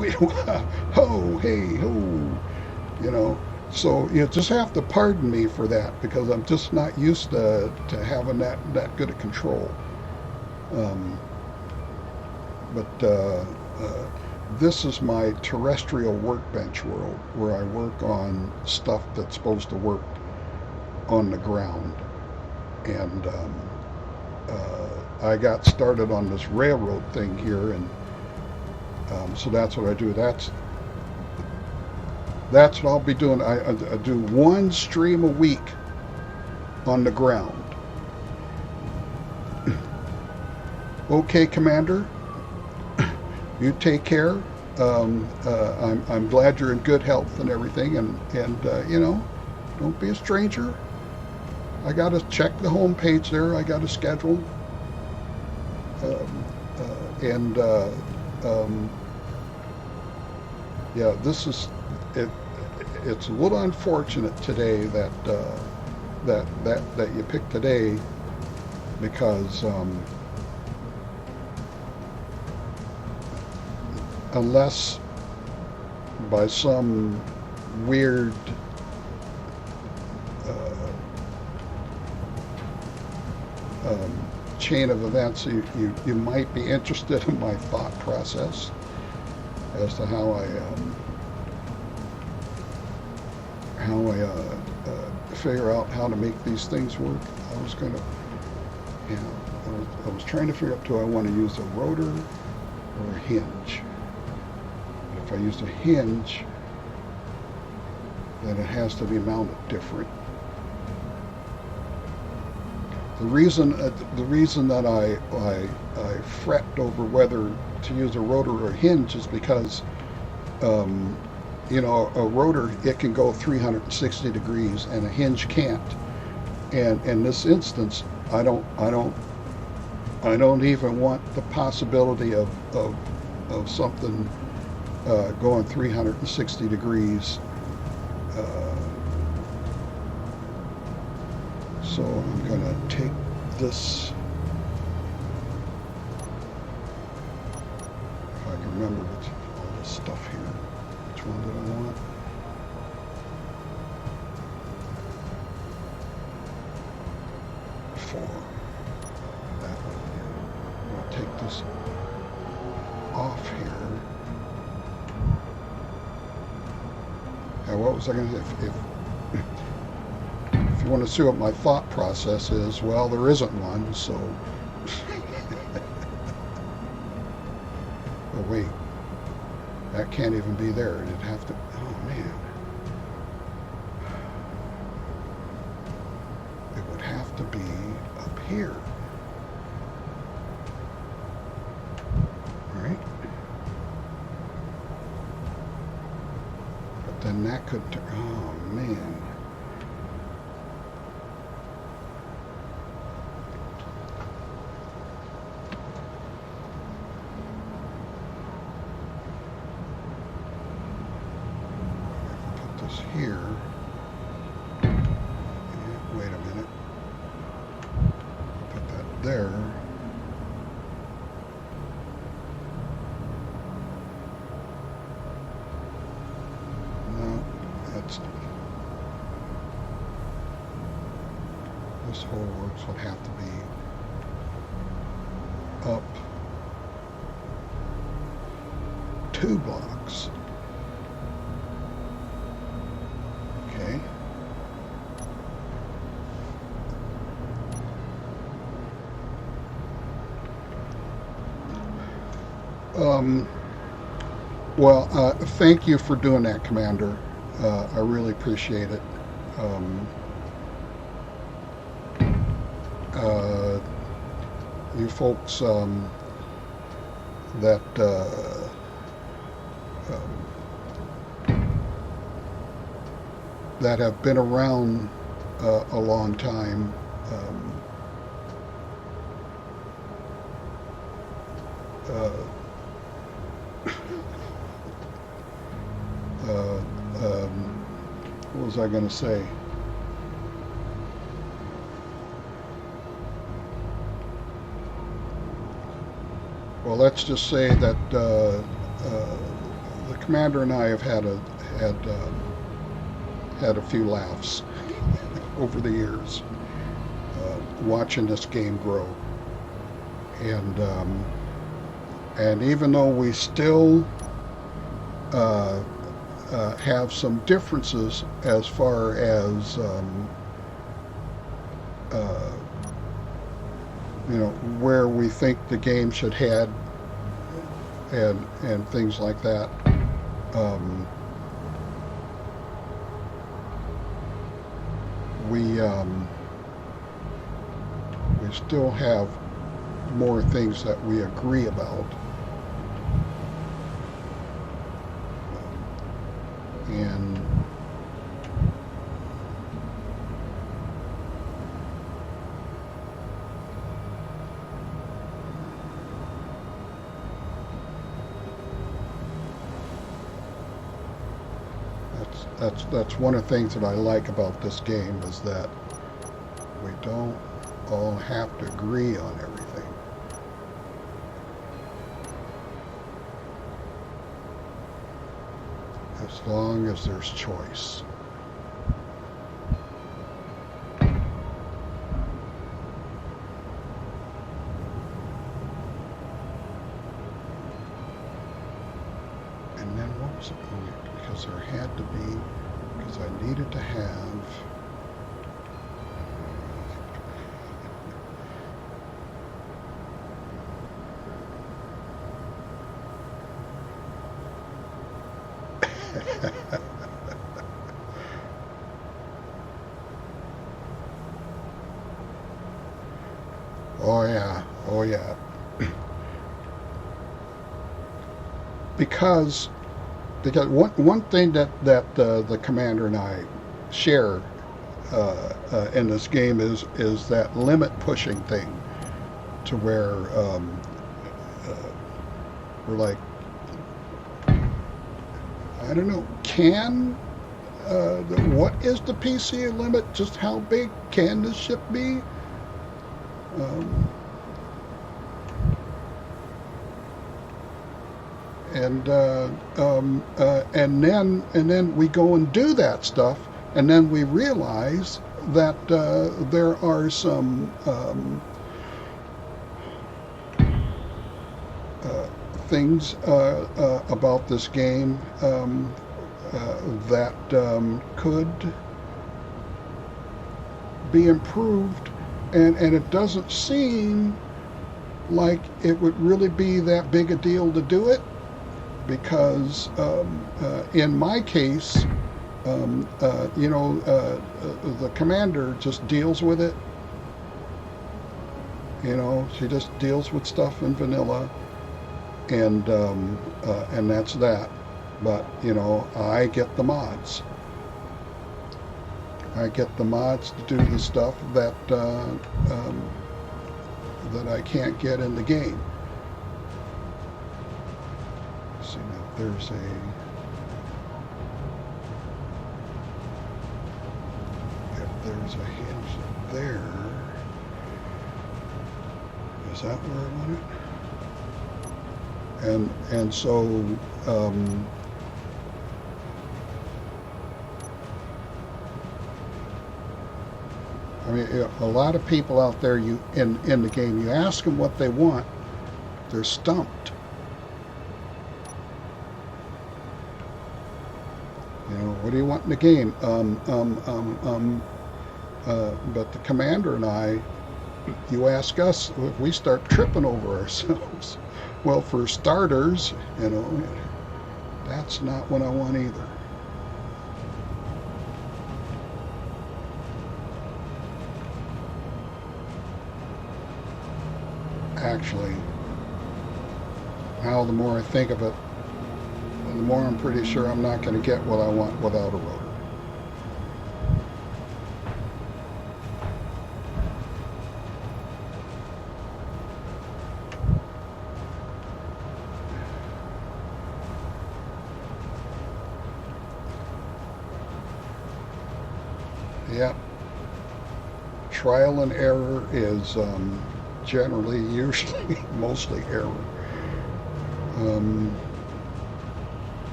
oh, hey, oh, So you just have to pardon me for that, because I'm just not used to having that good a control. Um, but this is my terrestrial workbench world, where I work on stuff that's supposed to work on the ground. And I got started on this railroad thing here, and so that's what I do. That's what I'll be doing. I do 1 stream a week on the ground. Okay, Commander, you take care. I'm glad you're in good health and everything, and don't be a stranger. I got to check the home page there. I got a schedule, and yeah, this is it. It's a little unfortunate today that you picked today, because unless by some weird chain of events, you might be interested in my thought process as to how I figure out how to make these things work. I was going to, I was trying to figure out, do I want to use a rotor or a hinge? If I use a hinge, then it has to be mounted different. The reason that I fret over whether to use a rotor or a hinge is because a rotor, it can go 360 degrees and a hinge can't. And in this instance, I don't even want the possibility of something going 360 degrees. So I'm going to take this, if I can remember all this stuff here. Which one did I want? Four. That one. I'll take this off here. And what was I going to say? If you want to see what my thought process is, well, there isn't one, so. Oh, wait. That can't even be there. It'd have to. Oh, man. It would have to be up here. All right. But then that could. Oh, man. Here. Wait a minute. Put that there. No, that's this whole works would have to be up 2 blocks. Okay. Well, thank you for doing that, Commander. I really appreciate it. You folks that that have been around a long time. What was I going to say? Well, let's just say that the commander and I have had a few laughs over the years watching this game grow, and even though we still have some differences as far as where we think the game should head and things like that. We still have more things that we agree about, and that's one of the things that I like about this game, is that we don't all have to agree on everything. As long as there's choice. And then what was it? Because there had to be, because I needed to have oh yeah, oh yeah. because one thing that the commander and I share in this game is that limit pushing thing, to where we're like, I don't know, what is the PCA limit? Just how big can this ship be? Um, and then we go and do that stuff, and then we realize that there are some things about this game that could be improved, and it doesn't seem like it would really be that big a deal to do it, because in my case, the commander just deals with it. She just deals with stuff in vanilla, and that's that. But I get the mods. I get the mods to do the stuff that that I can't get in the game. Let's see now, there's a hinge there. Is that where I want it? And so I mean, a lot of people out there, in the game, you ask them what they want, they're stumped. What do you want in the game? But the commander and I, you ask us, we start tripping over ourselves. Well, for starters, that's not what I want either. Actually, now the more I think of it, the more I'm pretty sure I'm not going to get what I want without a rotor. Yep. Trial and error is generally, usually, mostly error.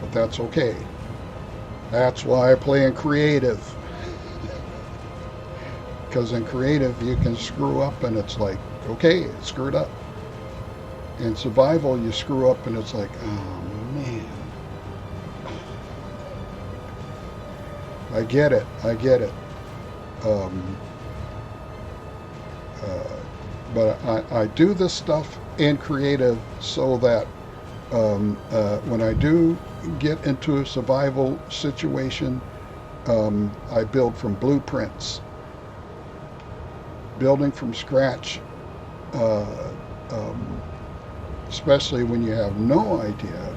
But that's okay. That's why I play in creative. Because in creative you can screw up and it's like, okay, it screwed up. In survival you screw up and it's like, oh man. I get it. But I do this stuff in creative so that when I do get into a survival situation, I build from blueprints. Building from scratch, especially when you have no idea,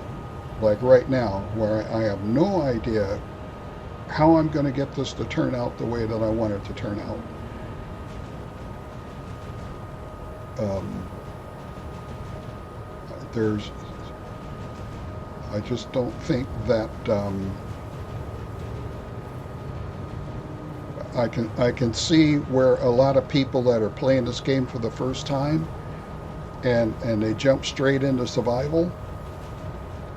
like right now, where I have no idea how I'm going to get this to turn out the way that I want it to turn out. I just don't think that I can see where a lot of people that are playing this game for the first time and they jump straight into survival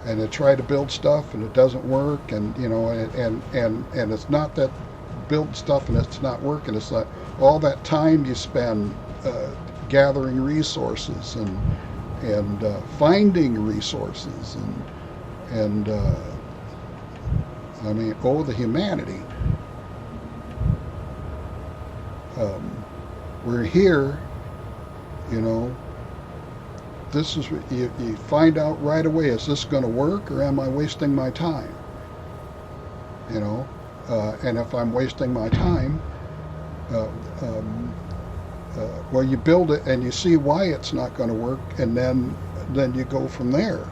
and they try to build stuff and it doesn't work, and and it's not that build stuff and it's not working, it's like all that time you spend gathering resources and finding resources and I mean, oh, the humanity. We're here, this is, you find out right away, is this going to work or am I wasting my time? And if I'm wasting my time, well, you build it and you see why it's not going to work, and then you go from there.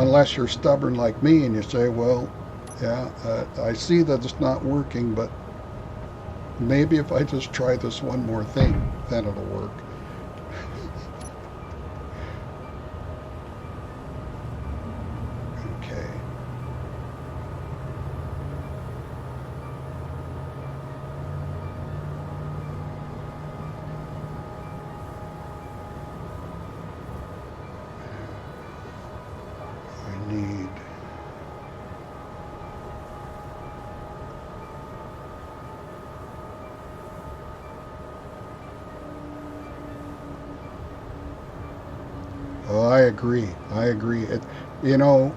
Unless you're stubborn like me and you say, well, yeah, I see that it's not working, but maybe if I just try this one more thing, then it'll work. I agree. I agree. You know,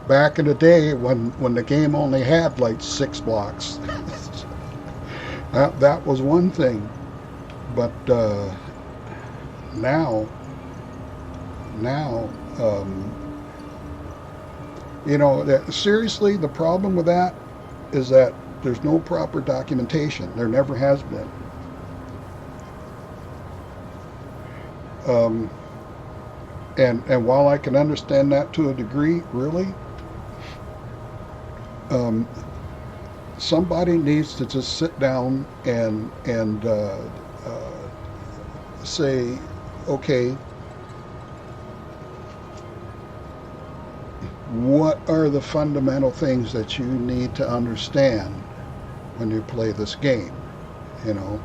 back in the day when the game only had like 6 blocks, that was one thing. But now, now, you know, seriously, the problem with that is that there's no proper documentation. There never has been. Um, and while I can understand that to a degree, really, um, somebody needs to just sit down and say, okay, what are the fundamental things that you need to understand when you play this game? You know,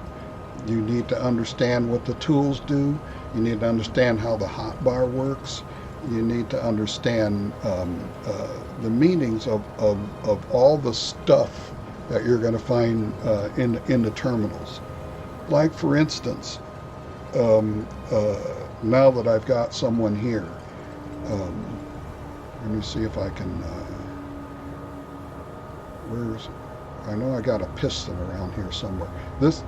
you need to understand what the tools do. You need to understand how the hotbar works. You need to understand the meanings of all the stuff that you're going to find in the terminals. Like, for instance, now that I've got someone here, um, let me see if I can. Where's? I know I got a piston around here somewhere. This.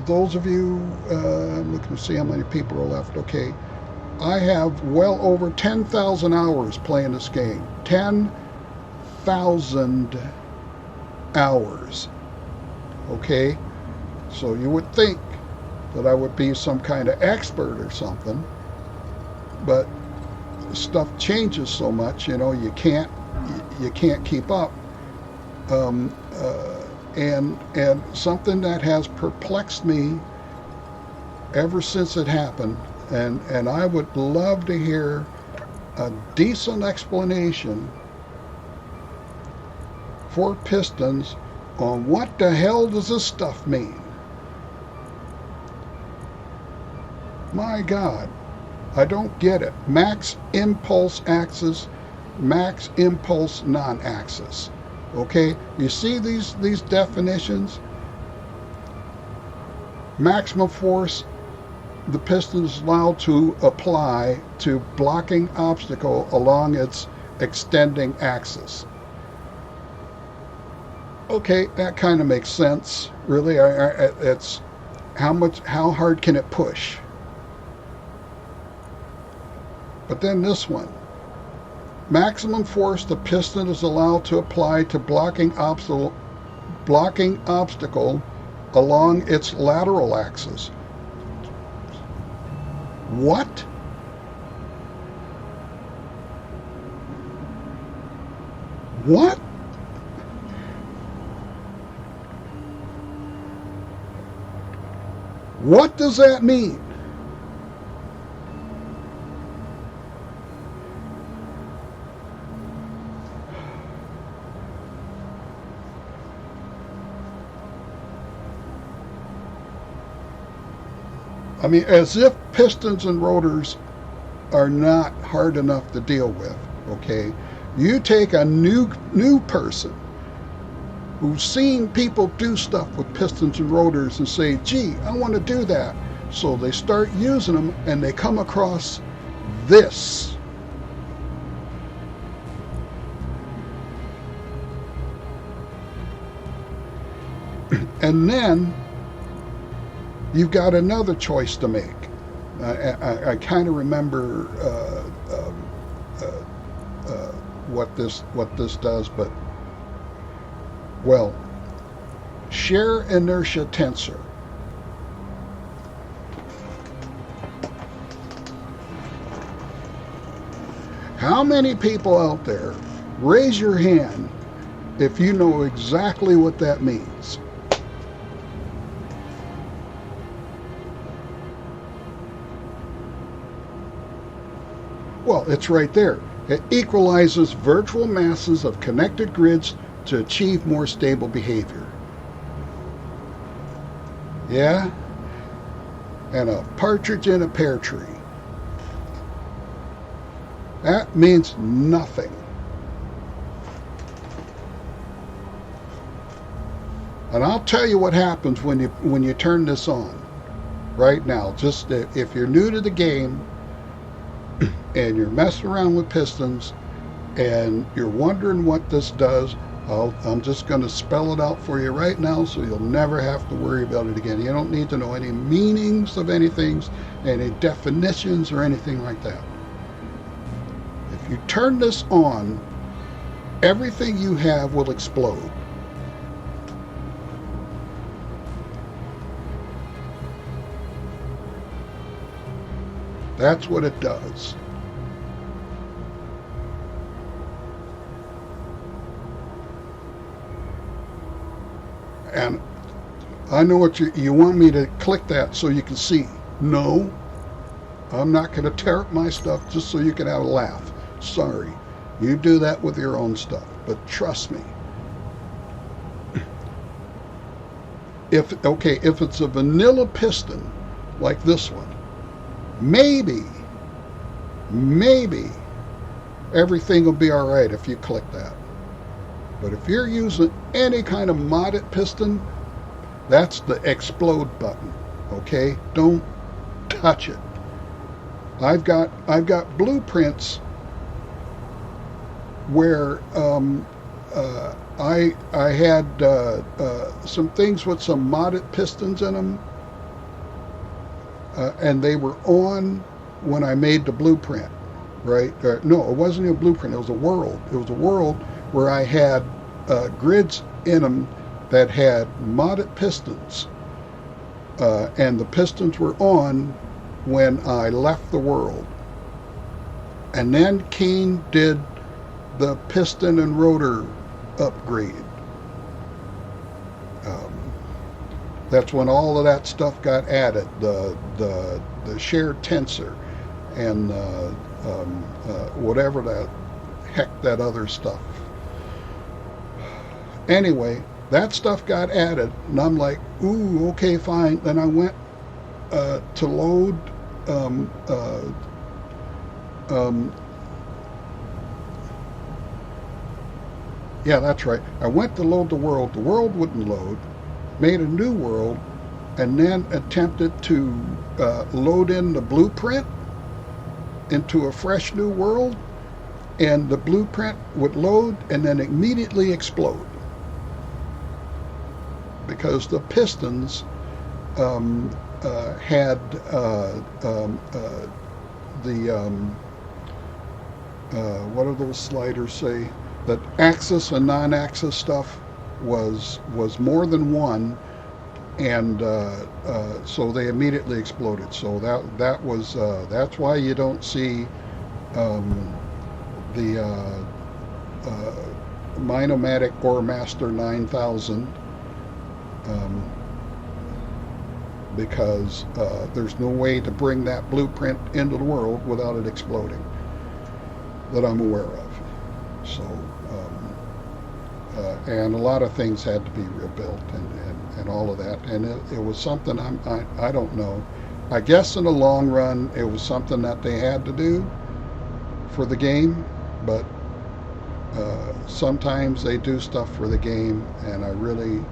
Those of you looking to see how many people are left. Okay, I have well over 10,000 hours playing this game. 10,000 hours. Okay, so you would think that I would be some kind of expert or something, but stuff changes so much, you know, you can't keep up. Um, and something that has perplexed me ever since it happened, and I would love to hear a decent explanation for pistons on what the hell does this stuff mean. My God, I don't get it. Max impulse axis, max impulse non-axis. Okay, you see these definitions? Maximum force the piston is allowed to apply to blocking obstacle along its extending axis. Okay, that kind of makes sense. Really, it's how hard can it push? But then this one. Maximum force the piston is allowed to apply to blocking obstacle along its lateral axis. What? What? What does that mean? I mean, as if pistons and rotors are not hard enough to deal with, okay? You take a new person who's seen people do stuff with pistons and rotors and say, gee, I want to do that. So they start using them and they come across this. And then you've got another choice to make. I kind of remember what this does, but well, shear inertia tensor. How many people out there, raise your hand if you know exactly what that means? Well, it's right there. It equalizes virtual masses of connected grids to achieve more stable behavior. Yeah? And a partridge in a pear tree. That means nothing. And I'll tell you what happens when you turn this on. right now. Just if you're new to the game and you're messing around with pistons and you're wondering what this does, I'm just going to spell it out for you right now so you'll never have to worry about it again. You don't need to know any meanings of anything, any definitions or anything like that. If you turn this on, everything you have will explode. That's what it does. And I know what you want me to click that so you can see. No, I'm not going to tear up my stuff just so you can have a laugh. Sorry. You do that with your own stuff. But trust me. If it's a vanilla piston like this one, maybe everything will be all right if you click that. But if you're using any kind of modded piston, that's the explode button. Okay, don't touch it. I've got blueprints where I had some things with some modded pistons in them, and they were on when I made the blueprint. Right? No, it wasn't a blueprint. It was a world. It was a world where I had grids in them that had modded pistons, and the pistons were on when I left the world. And then Keen did the piston and rotor upgrade. That's when all of that stuff got added, the shared tensor and whatever the heck that other stuff. Anyway, that stuff got added, and I'm like, ooh, okay, fine. Then I went to load yeah, that's right. I went to load the world. The world wouldn't load. Made a new world, and then attempted to load in the blueprint into a fresh new world, and the blueprint would load and then immediately explode because the pistons had what do those sliders say? That axis and non-axis stuff was more than one, and so they immediately exploded. So that was that's why you don't see the Minomatic Goremaster 9000, because there's no way to bring that blueprint into the world without it exploding that I'm aware of. So and a lot of things had to be rebuilt and all of that, and it was something I don't know. I guess in the long run it was something that they had to do for the game, but sometimes they do stuff for the game, and I really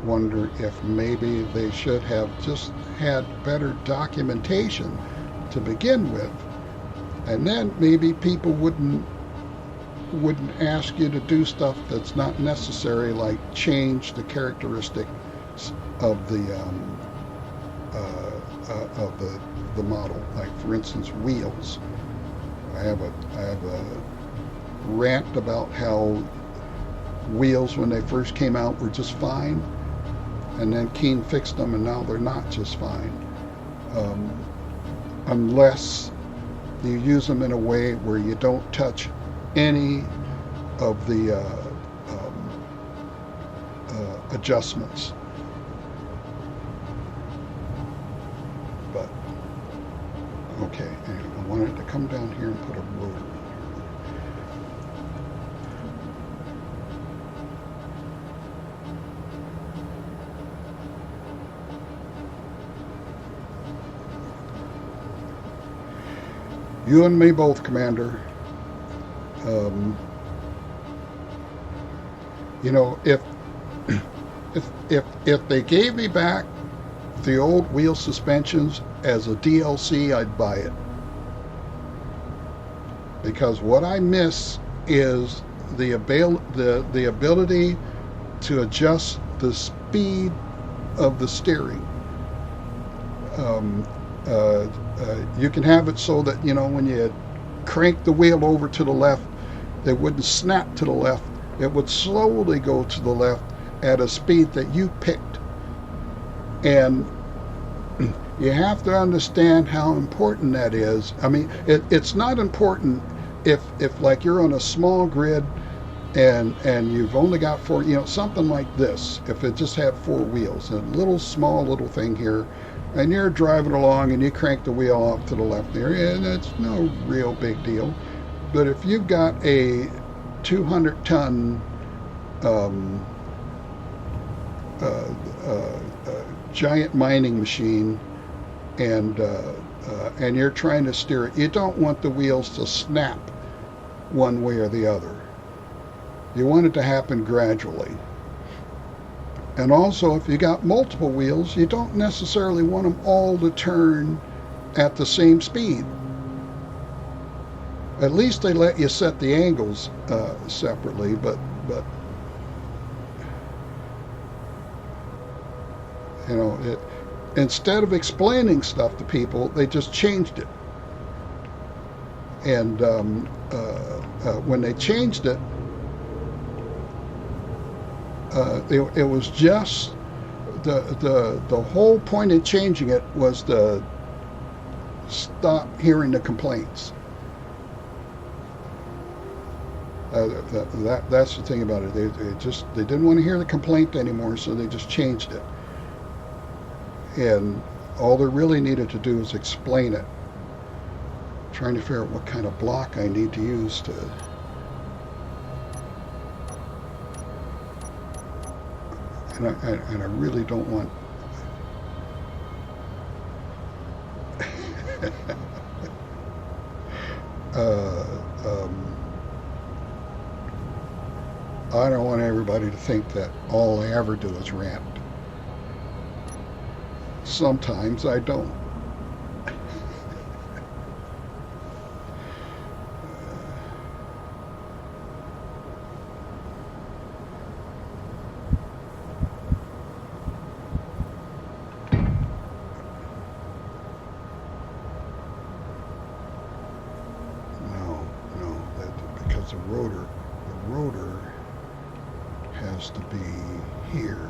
wonder if maybe they should have just had better documentation to begin with, and then maybe people wouldn't ask you to do stuff that's not necessary, like change the characteristics of the model. Like, for instance, wheels. I have a rant about how wheels, when they first came out, were just fine, and then Keen fixed them, and now they're not just fine, unless you use them in a way where you don't touch any of the adjustments. But okay, anyway, I wanted to come down here and put a rotor in here. You and me both, Commander. You know, if they gave me back the old wheel suspensions as a DLC, I'd buy it. Because what I miss is the ability to adjust the speed of the steering. Um, you can have it so that, when you crank the wheel over to the left, it wouldn't snap to the left. It would slowly go to the left at a speed that you picked. And you have to understand how important that is. I mean, it's not important if like you're on a small grid and you've only got four, something like this. If it just had four wheels, a little thing here, and you're driving along and you crank the wheel off to the left there, and it's no real big deal. But if you've got a 200-ton uh, uh, giant mining machine, and you're trying to steer it, you don't want the wheels to snap one way or the other. You want it to happen gradually. And also, if you got multiple wheels, you don't necessarily want them all to turn at the same speed. At least they let you set the angles separately, but instead of explaining stuff to people, they just changed it. And when they changed it, it was just the whole point of changing it was to stop hearing the complaints. That's the thing about it. They didn't want to hear the complaint anymore, so they just changed it. And all they really needed to do is explain it. Trying to figure out what kind of block I need to use to. And I really don't want. I don't want everybody to think that all I ever do is rant. Sometimes I don't. Because the rotor has to be here.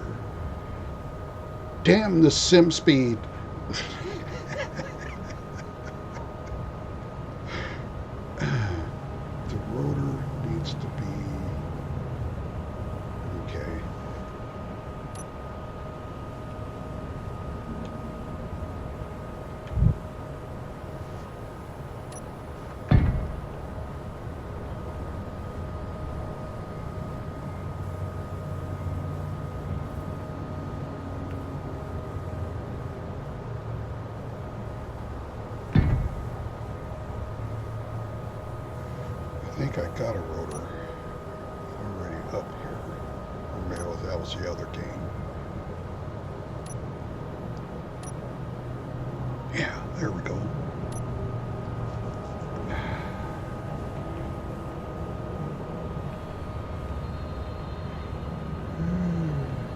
Damn the sim speed. The rotor needs to be okay. I think I got a rotor already up here. Or maybe that was the other game. Yeah, there we go.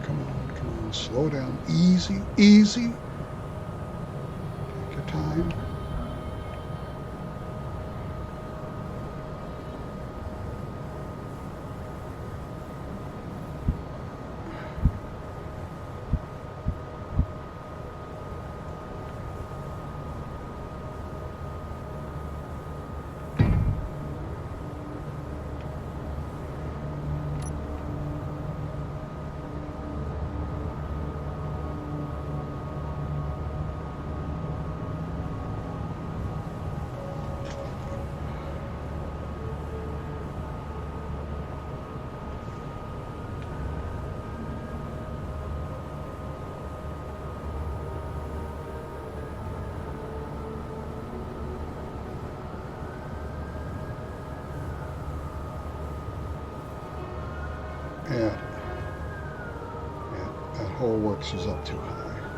Come on, slow down. Easy. Take your time. Yeah, that whole works is up too high.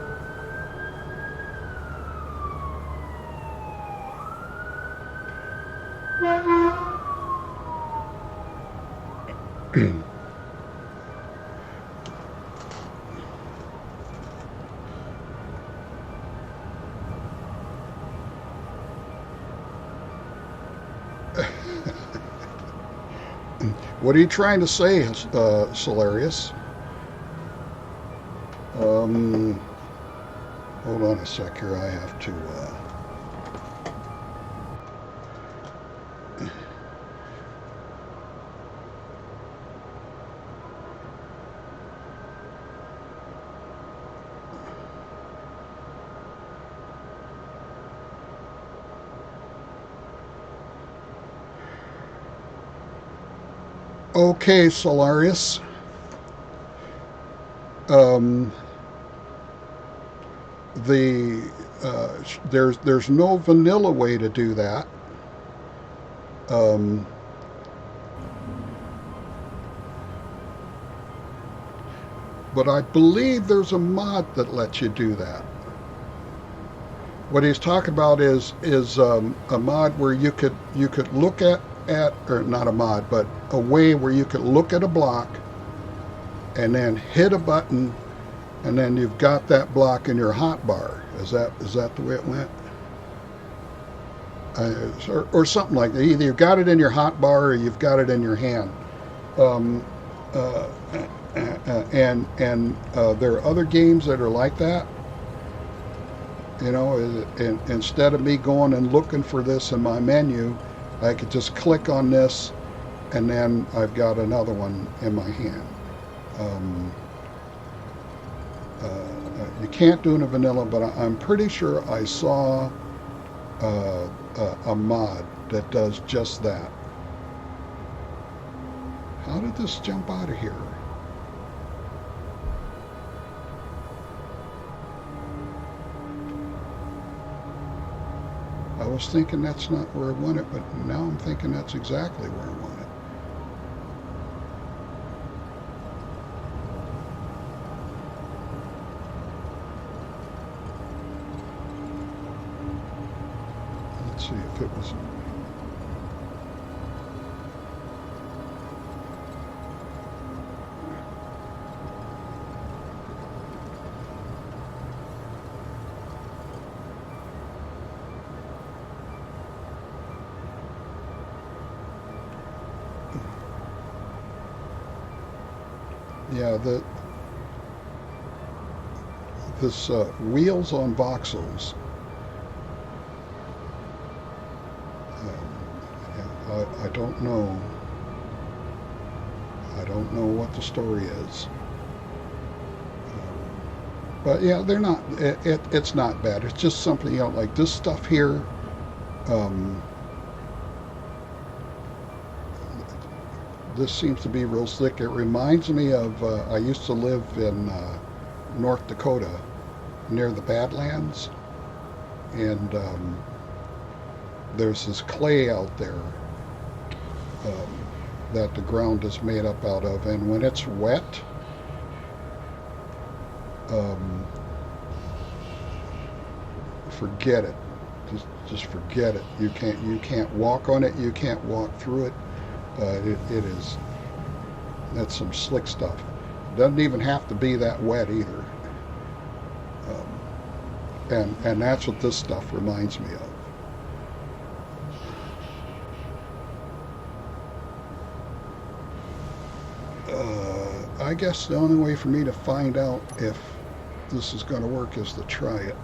What are you trying to say, Solarius? Hold on a sec here. I have to. Okay, Solarius. Um, the there's no vanilla way to do that. Um, but I believe there's a mod that lets you do that. What he's talking about is a mod where you could look at or not a mod, but a way where you could look at a block and then hit a button, and then you've got that block in your hotbar. Is that the way it went? Or something like that. Either you've got it in your hotbar or you've got it in your hand. Um, uh, and there are other games that are like that. You know, and instead of me going and looking for this in my menu, I could just click on this, and then I've got another one in my hand. Um, you can't do it in vanilla, but I'm pretty sure I saw a mod that does just that. How did this jump out of here? I was thinking that's not where I want it, but now I'm thinking that's exactly where I want it. Let's see if it was. Yeah, this Wheels on Voxels. I don't know. I don't know what the story is. But yeah, they're not. It's not bad. It's just something, you know, like this stuff here. Um, this seems to be real slick. It reminds me of I used to live in North Dakota near the Badlands, and there's this clay out there um, that the ground is made up out of, and when it's wet, um, forget it. Just forget it. You can't walk on it. You can't walk through it. It is. That's some slick stuff. Doesn't even have to be that wet either. And that's what this stuff reminds me of. I guess the only way for me to find out if this is going to work is to try it.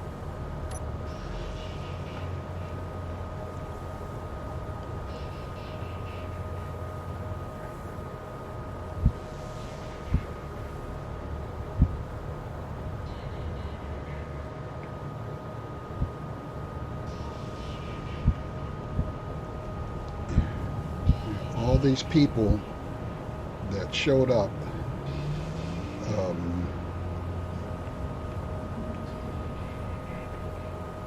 All these people that showed up, um,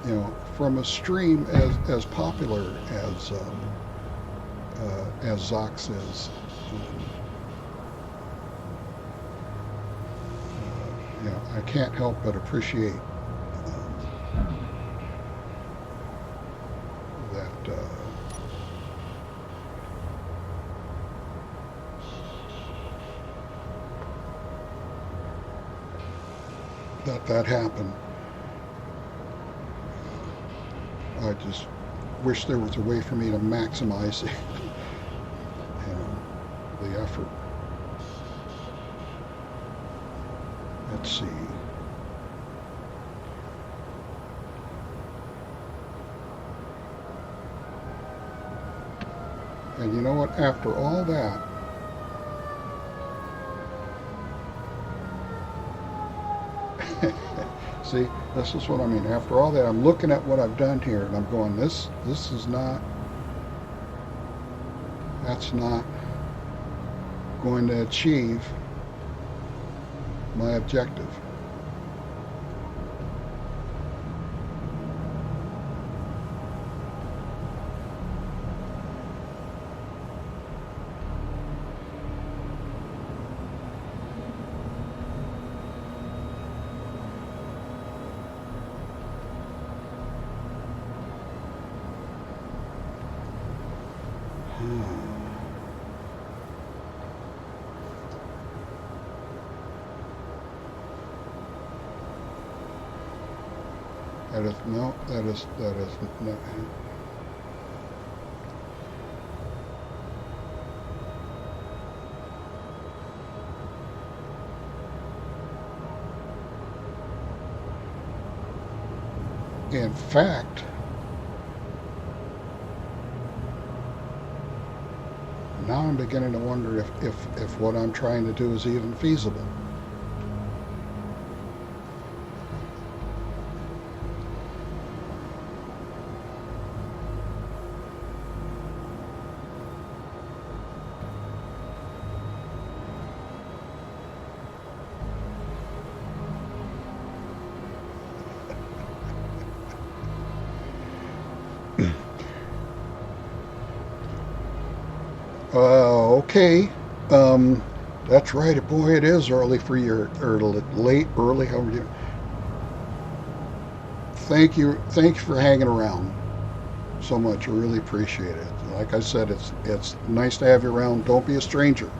you know, from a stream as popular as Zox is. You know, I can't help but appreciate that that happened. I just wish there was a way for me to maximize it, the effort. Let's see. And you know what? After all that, see, this is what I mean. After all that, I'm looking at what I've done here, and I'm going, this is not, that's not going to achieve my objective. That is no. That is no. In fact, now I'm beginning to wonder if what I'm trying to do is even feasible. Okay. That's right. Boy, it is early for your, or late, early, however you. Thank you for hanging around so much. I really appreciate it. Like I said, it's nice to have you around. Don't be a stranger.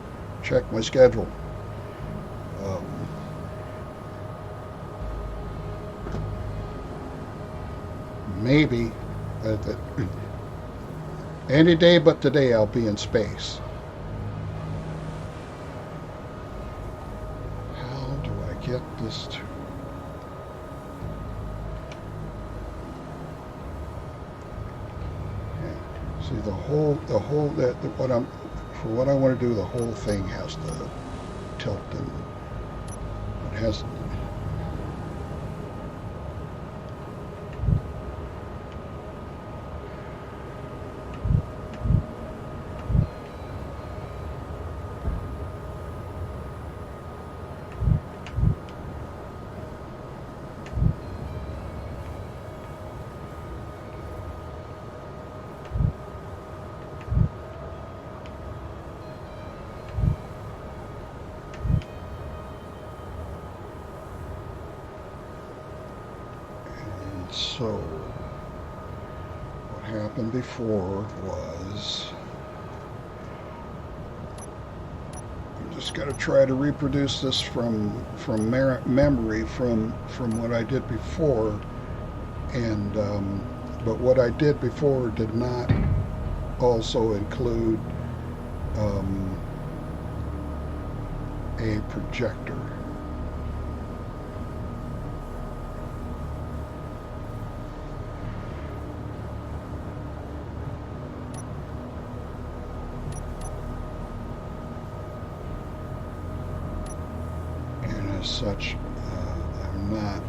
Check my schedule. Um, maybe any day but today I'll be in space. How do I get this to? See, the whole that what I'm for what I want to do, the whole thing has to tilt, and it has. So, what happened before was, I'm just got to try to reproduce this from memory from what I did before, and but what I did before did not also include a projector. As such, I'm not.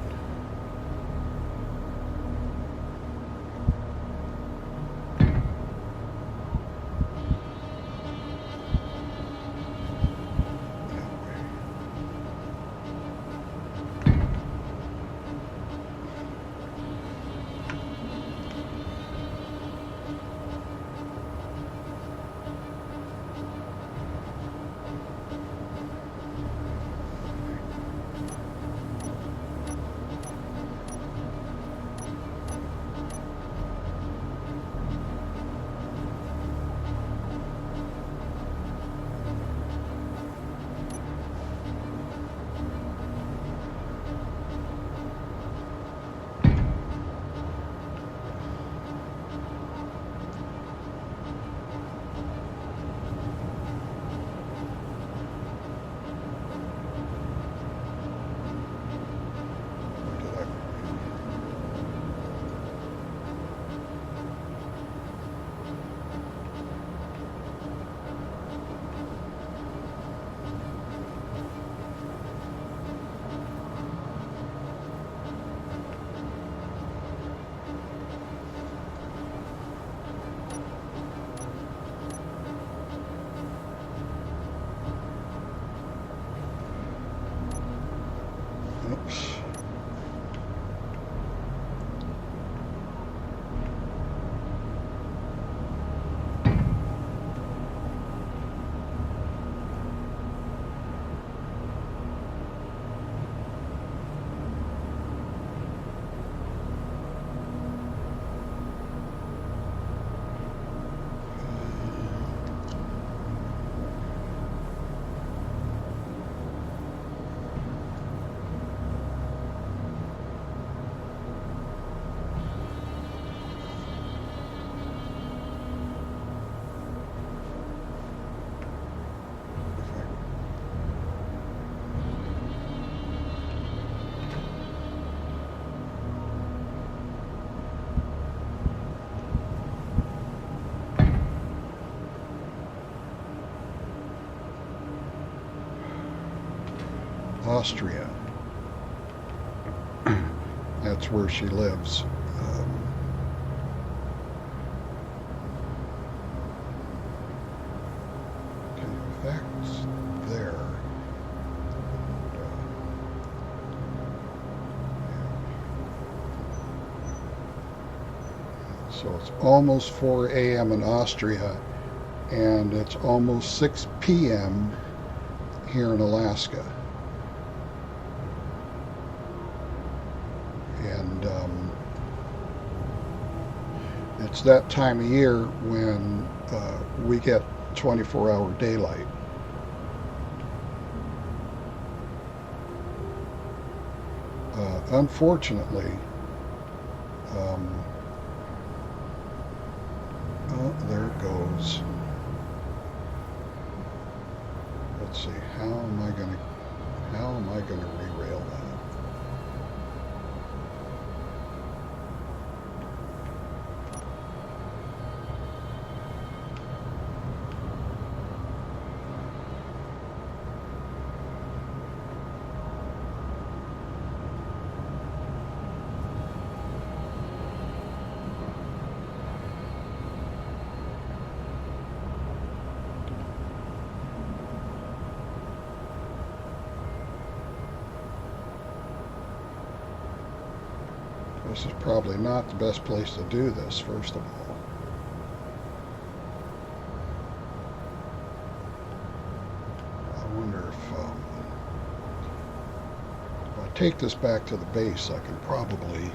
Austria. That's where she lives. Okay, that's there. So it's almost 4 a.m. in Austria, and it's almost 6 p.m. here in Alaska. And it's that time of year when we get 24-hour daylight. Unfortunately, oh, there it goes. Let's see, how am I going to re-rail that? This is probably not the best place to do this, first of all. I wonder if I take this back to the base, I can probably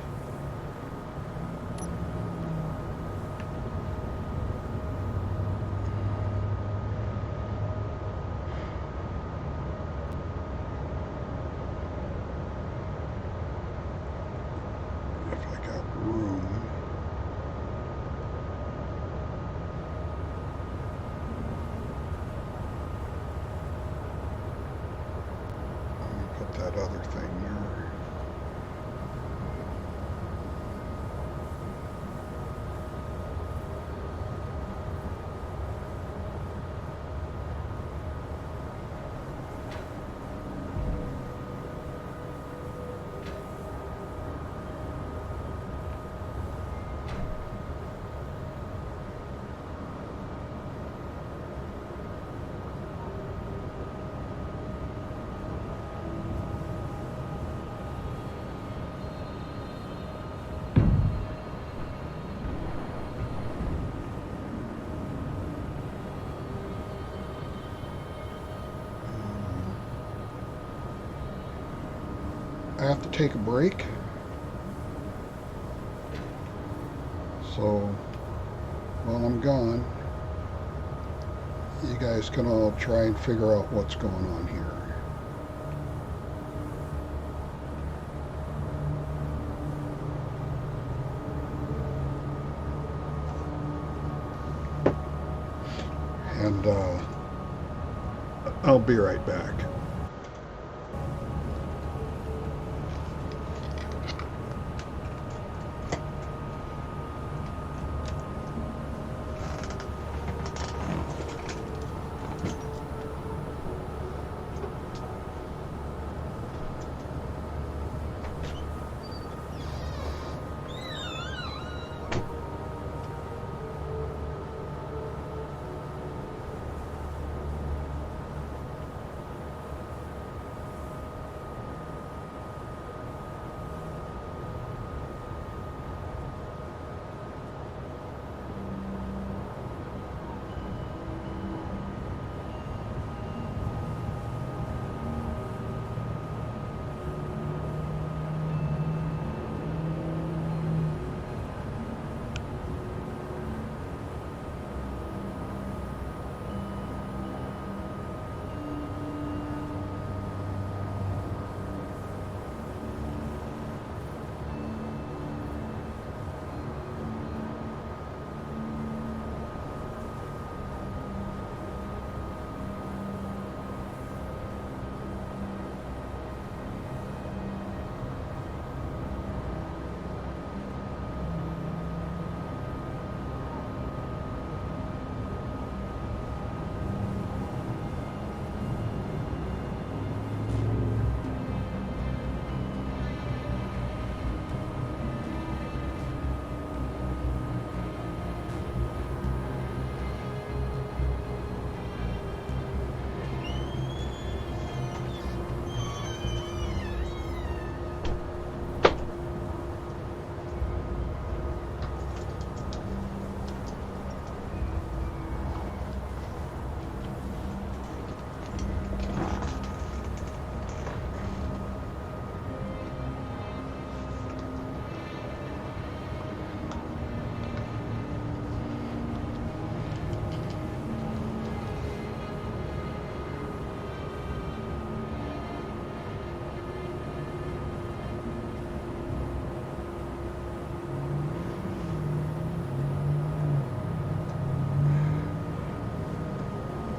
that other thing there. I have to take a break. So while I'm gone, you guys can all try and figure out what's going on here. And I'll be right back.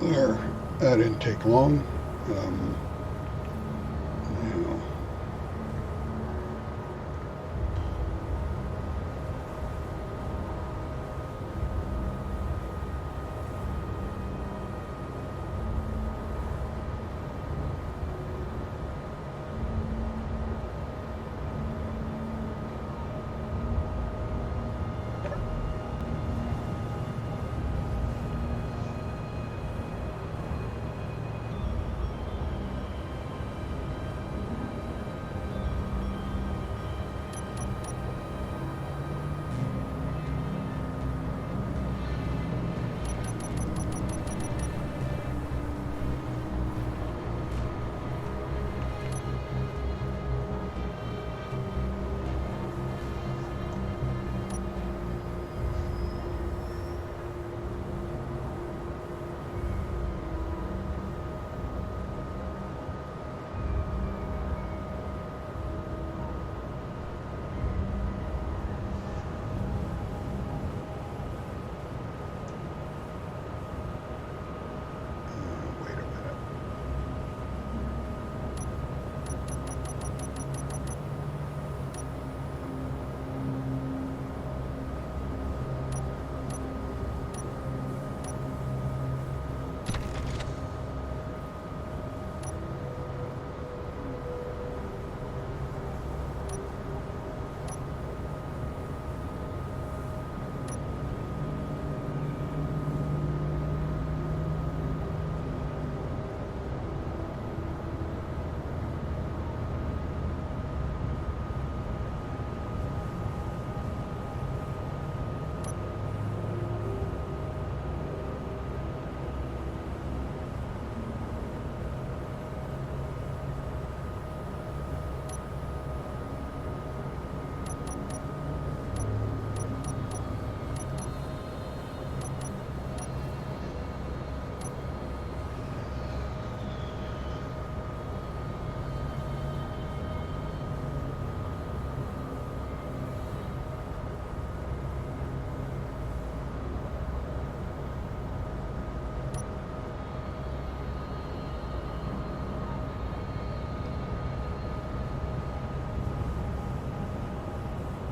There, that didn't take long. Um, you know, wait a minute.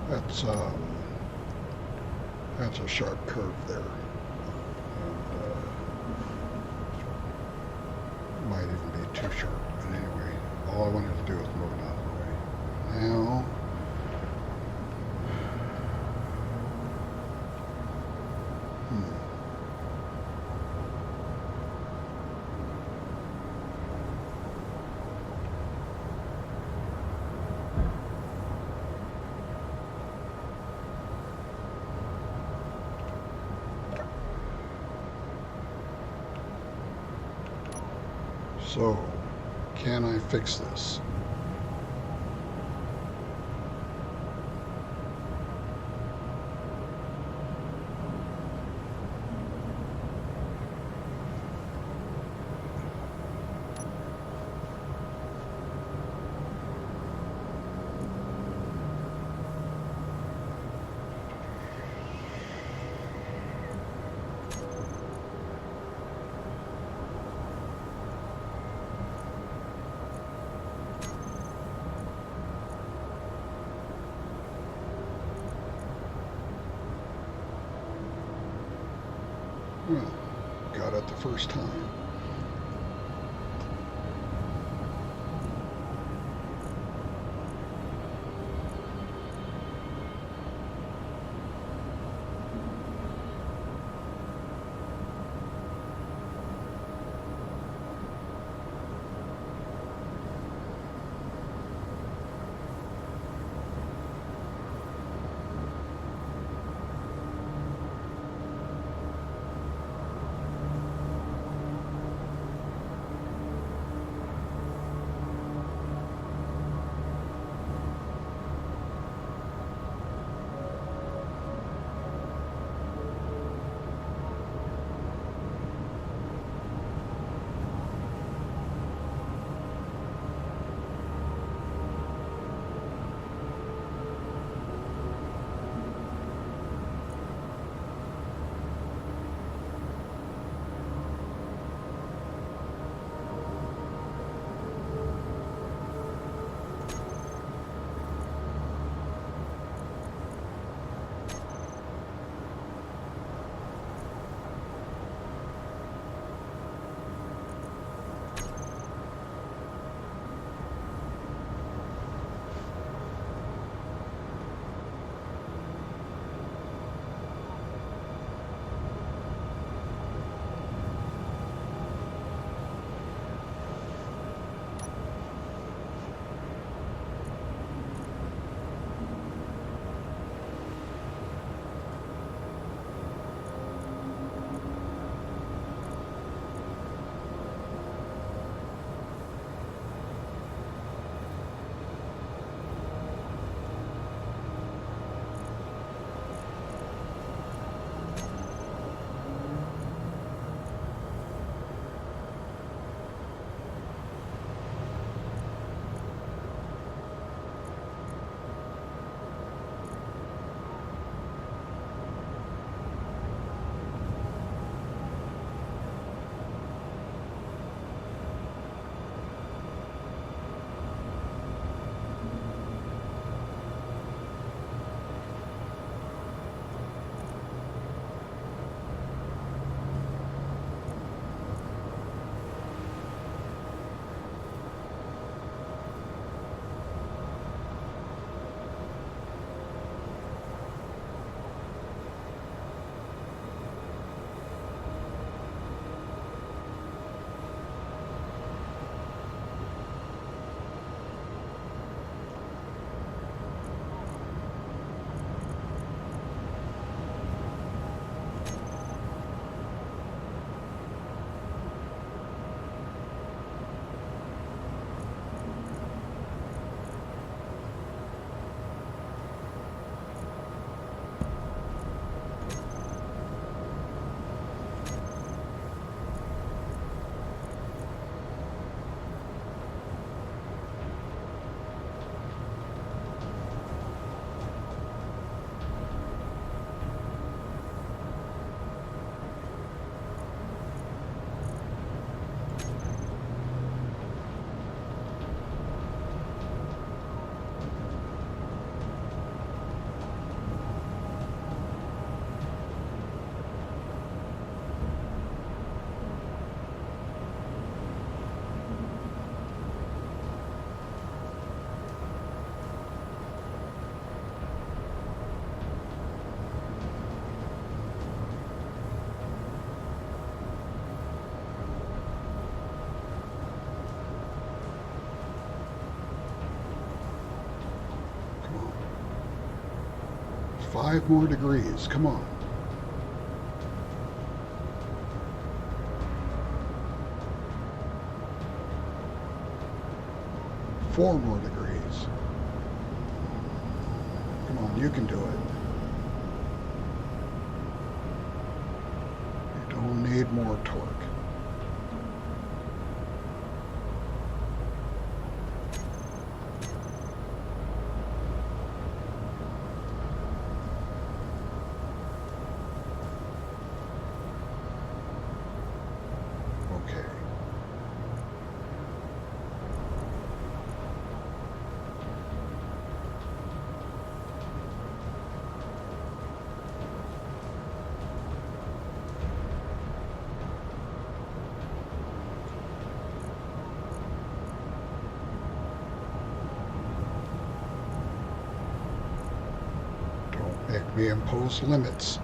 That's that's a sharp curve there. Might even be too sharp. But anyway, all I wanted to do was move it out of the way. Now, so can I fix this? Well, got it the first time. 5 more degrees. Come on. Four more degrees. Come on, you can do it. You don't need more torque. Okay. Don't make me impose limits.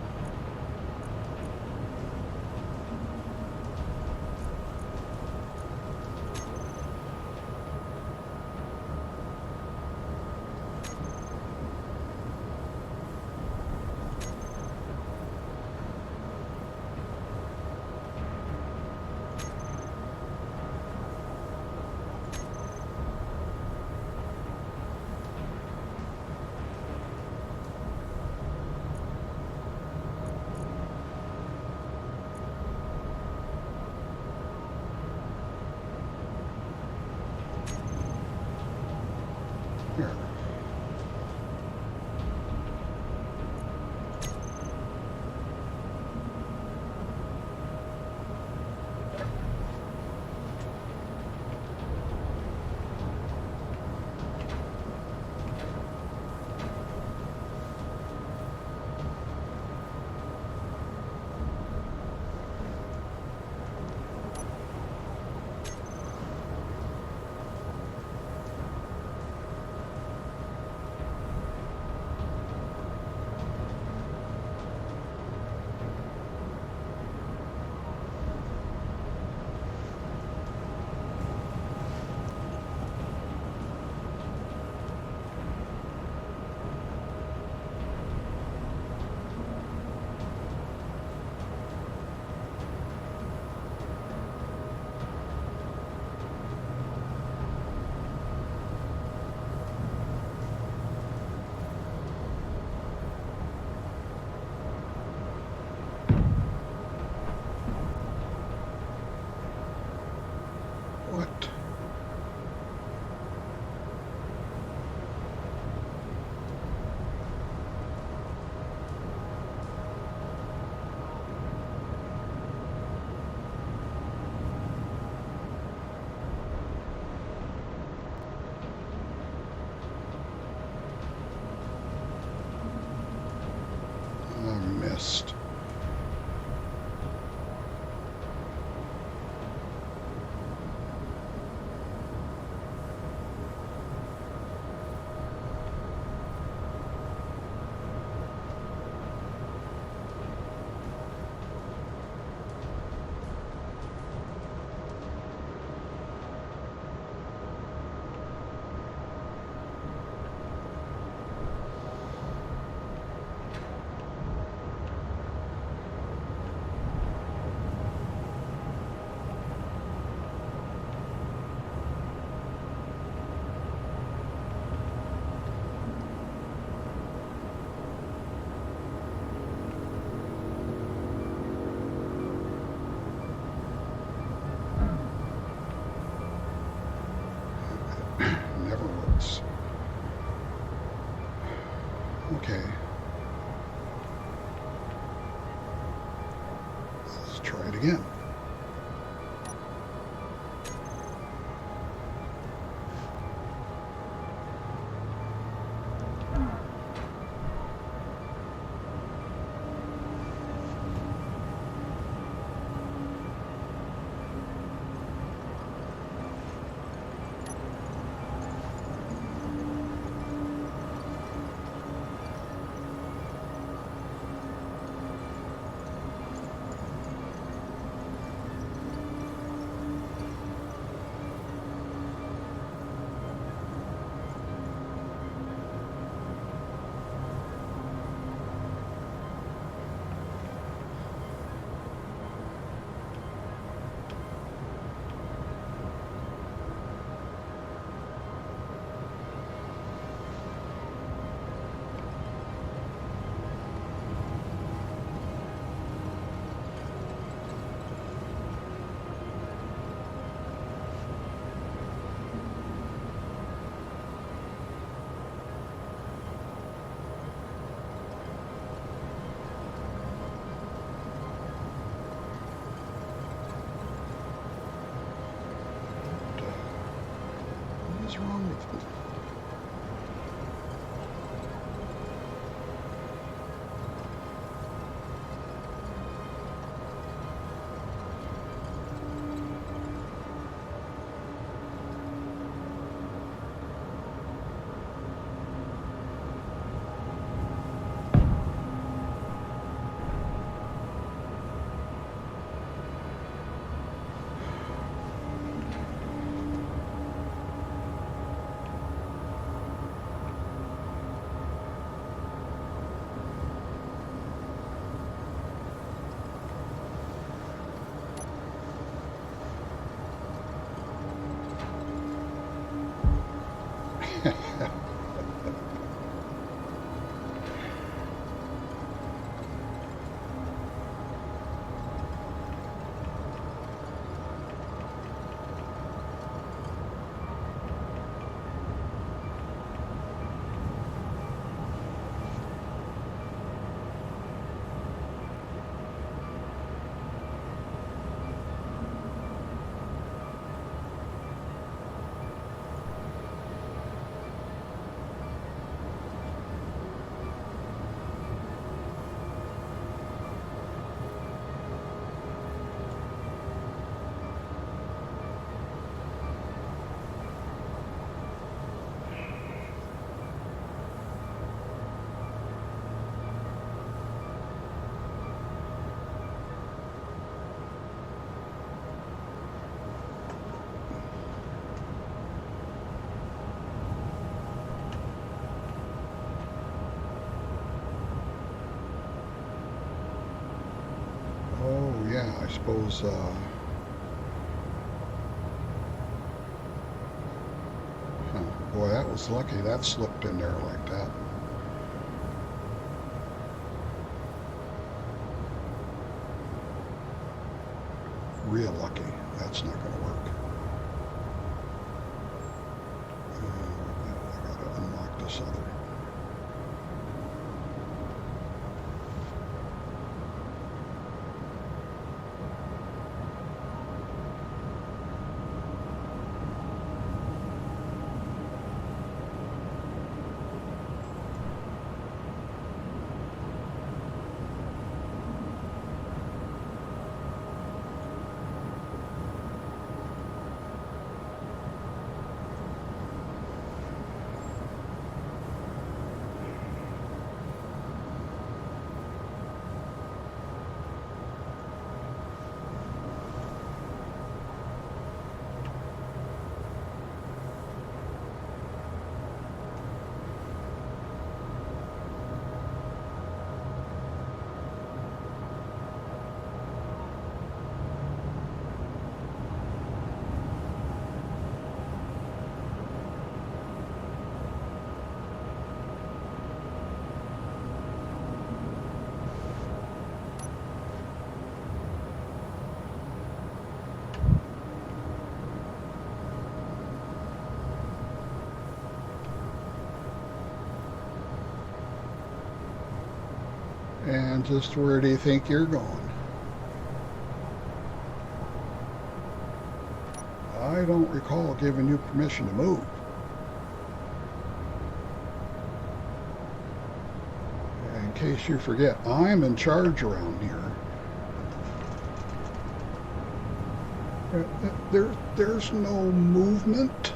is wrong with me? Oh, yeah, I suppose, huh, boy, that was lucky that slipped in there like that. Real lucky. That's not going to work. I got to unlock this other. And just where do you think you're going? I don't recall giving you permission to move. In case you forget, I'm in charge around here. There's no movement.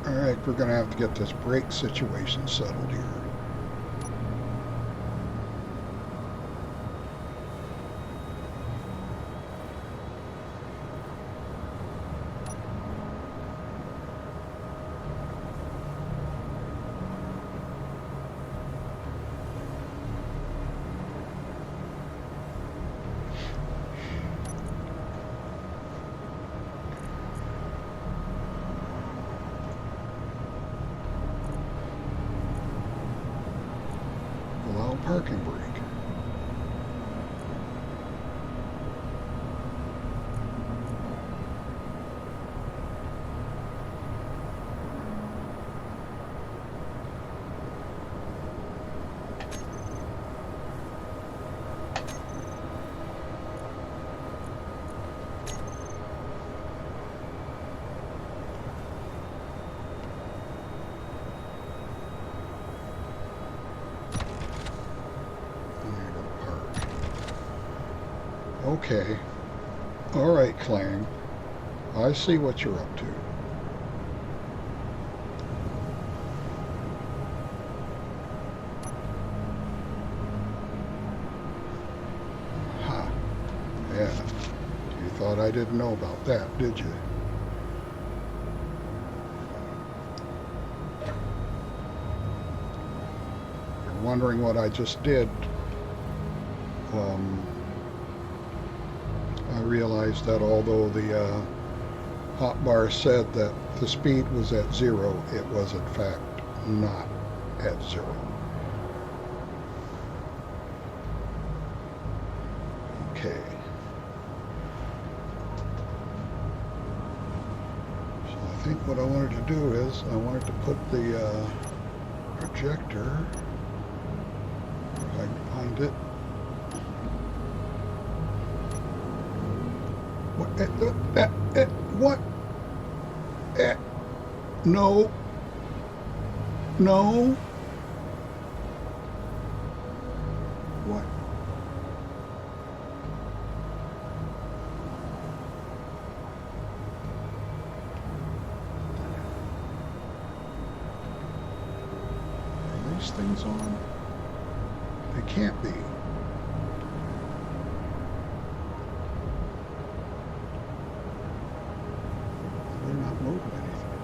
All right, we're going to have to get this brake situation settled here. Allow parking brake. Okay. All right, Clang. I see what you're up to. Ha. Yeah. You thought I didn't know about that, did you? You're wondering what I just did. I realized that although the hotbar said that the speed was at 0, it was in fact not at 0. Okay. So I think what I wanted to do is I wanted to put the projector, if I can find it. What? No. No. What? Are these things on? They can't be. They're not moving anything.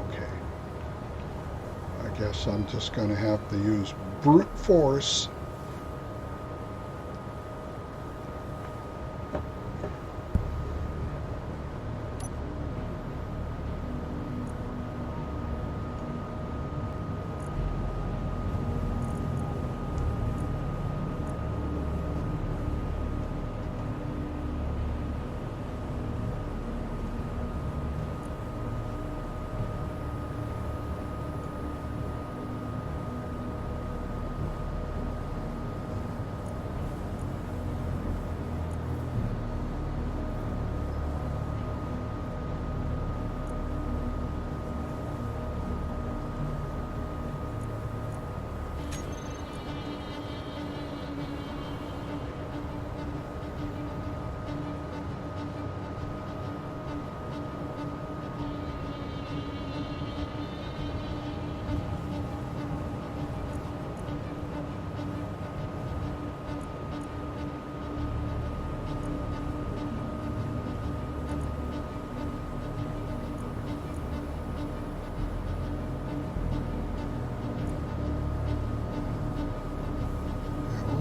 Okay. I guess I'm just going to have to use brute force.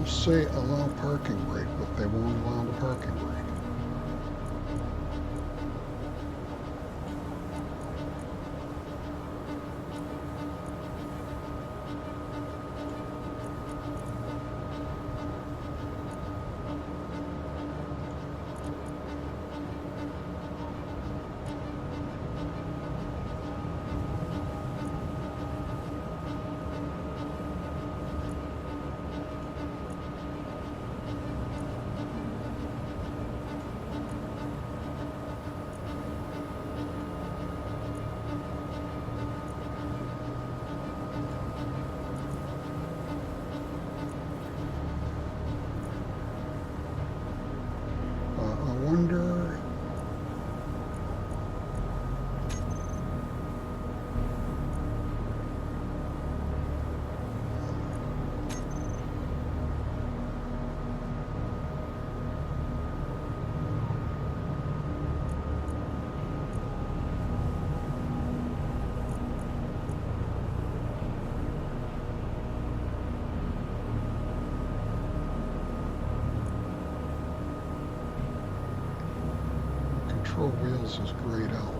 Say allow parking brake, but they won't allow the parking brake. I wonder. Control wheels is grayed out.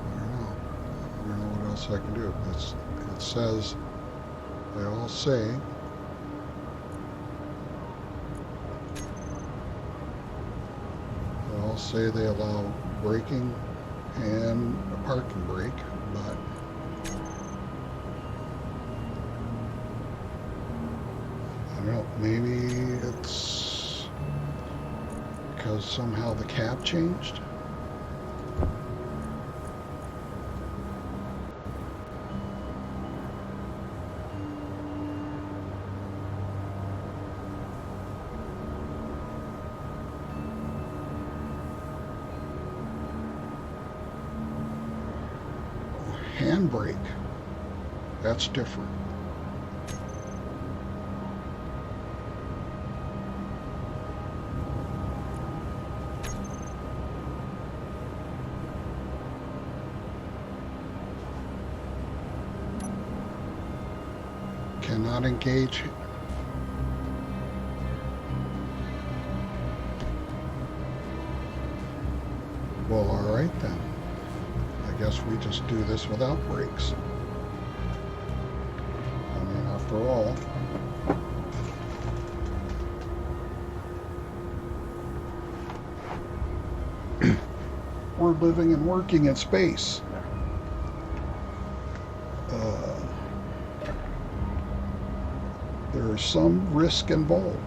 I don't know what else I can do. It says, they all say, they allow braking and a parking brake, but I don't know, maybe it's because somehow the cap changed. Handbrake, that's different. Cannot engage. Well, all right then. I guess we just do this without brakes. I mean, after all, we're living and working in space. There is some risk involved.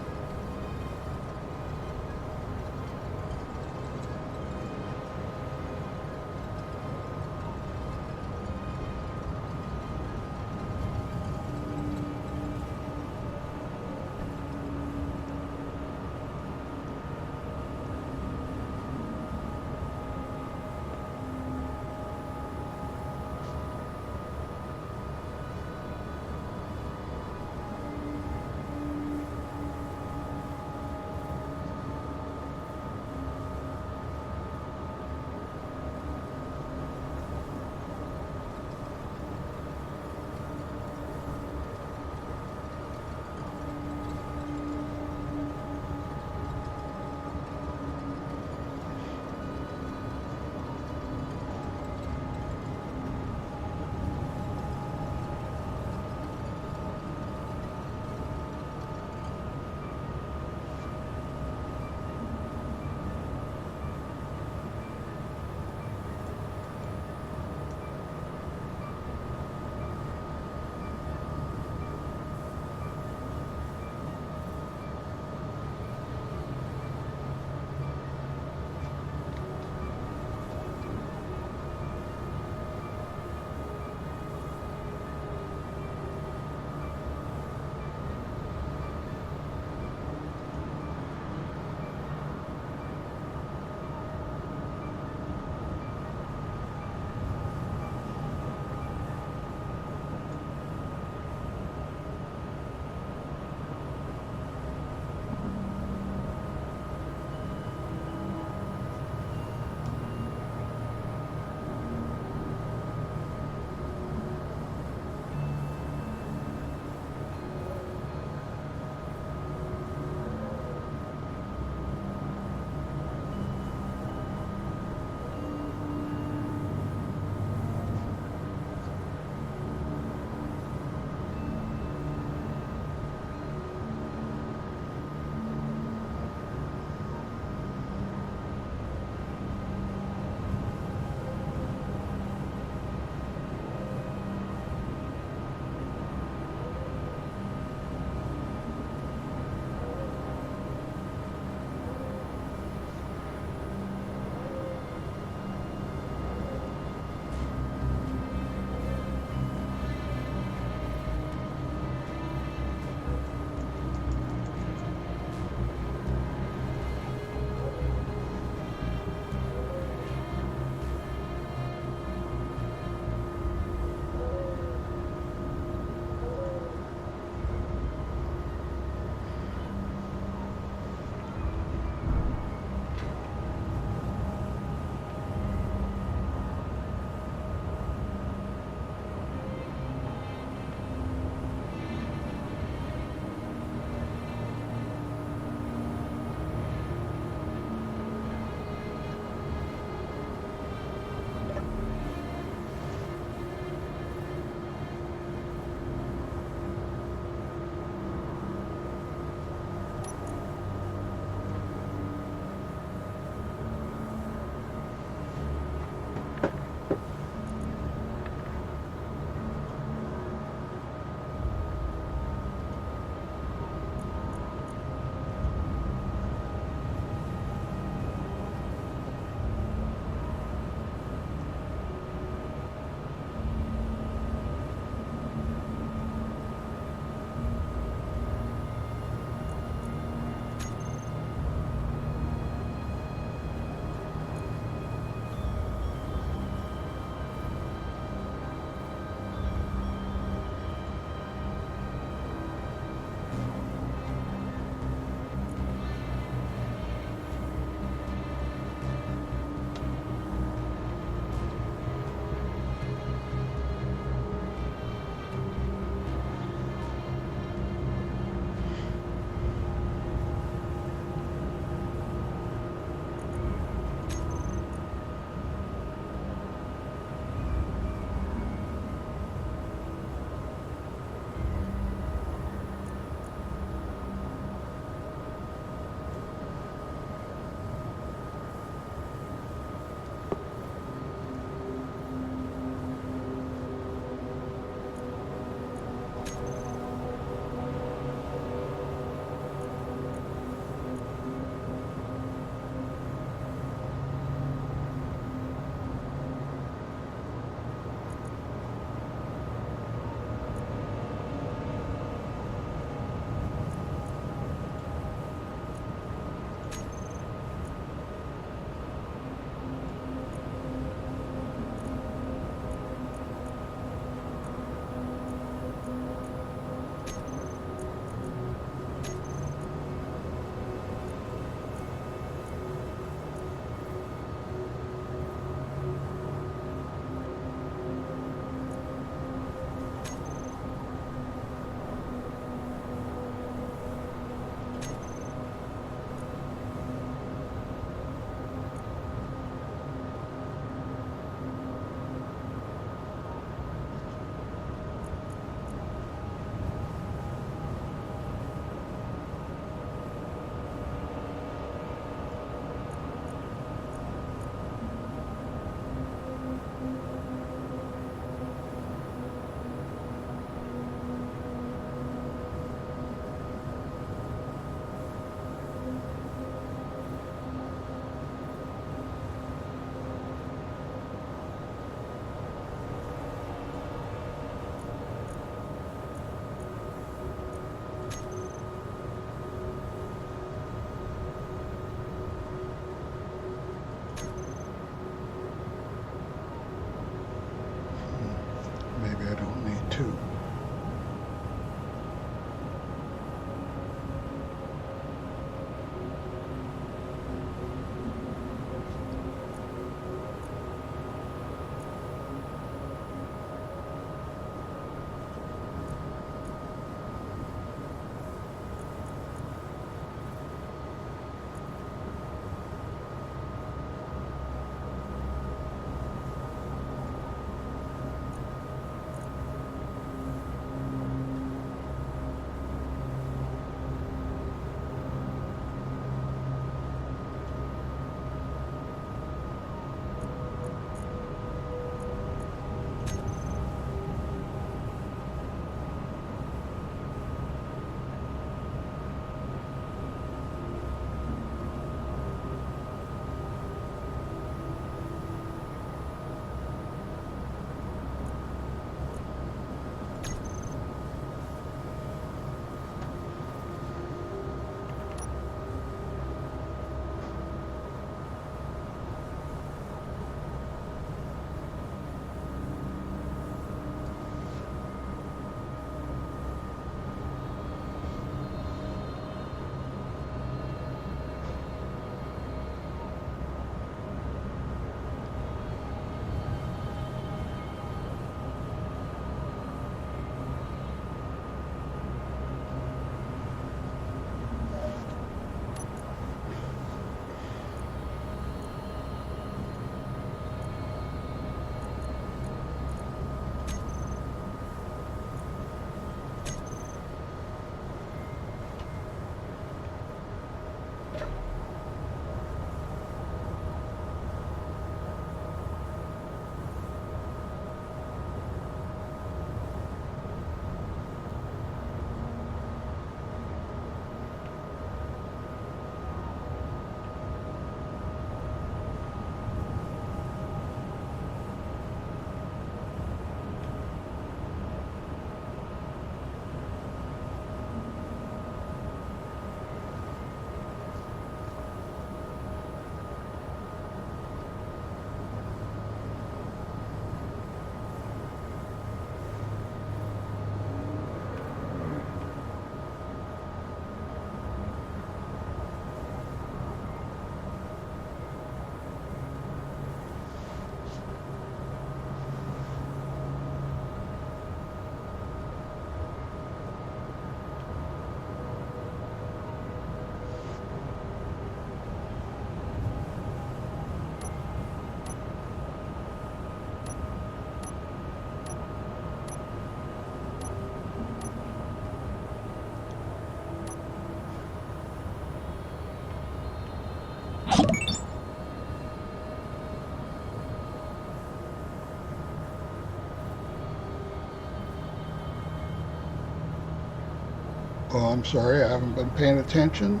Oh, I'm sorry, I haven't been paying attention.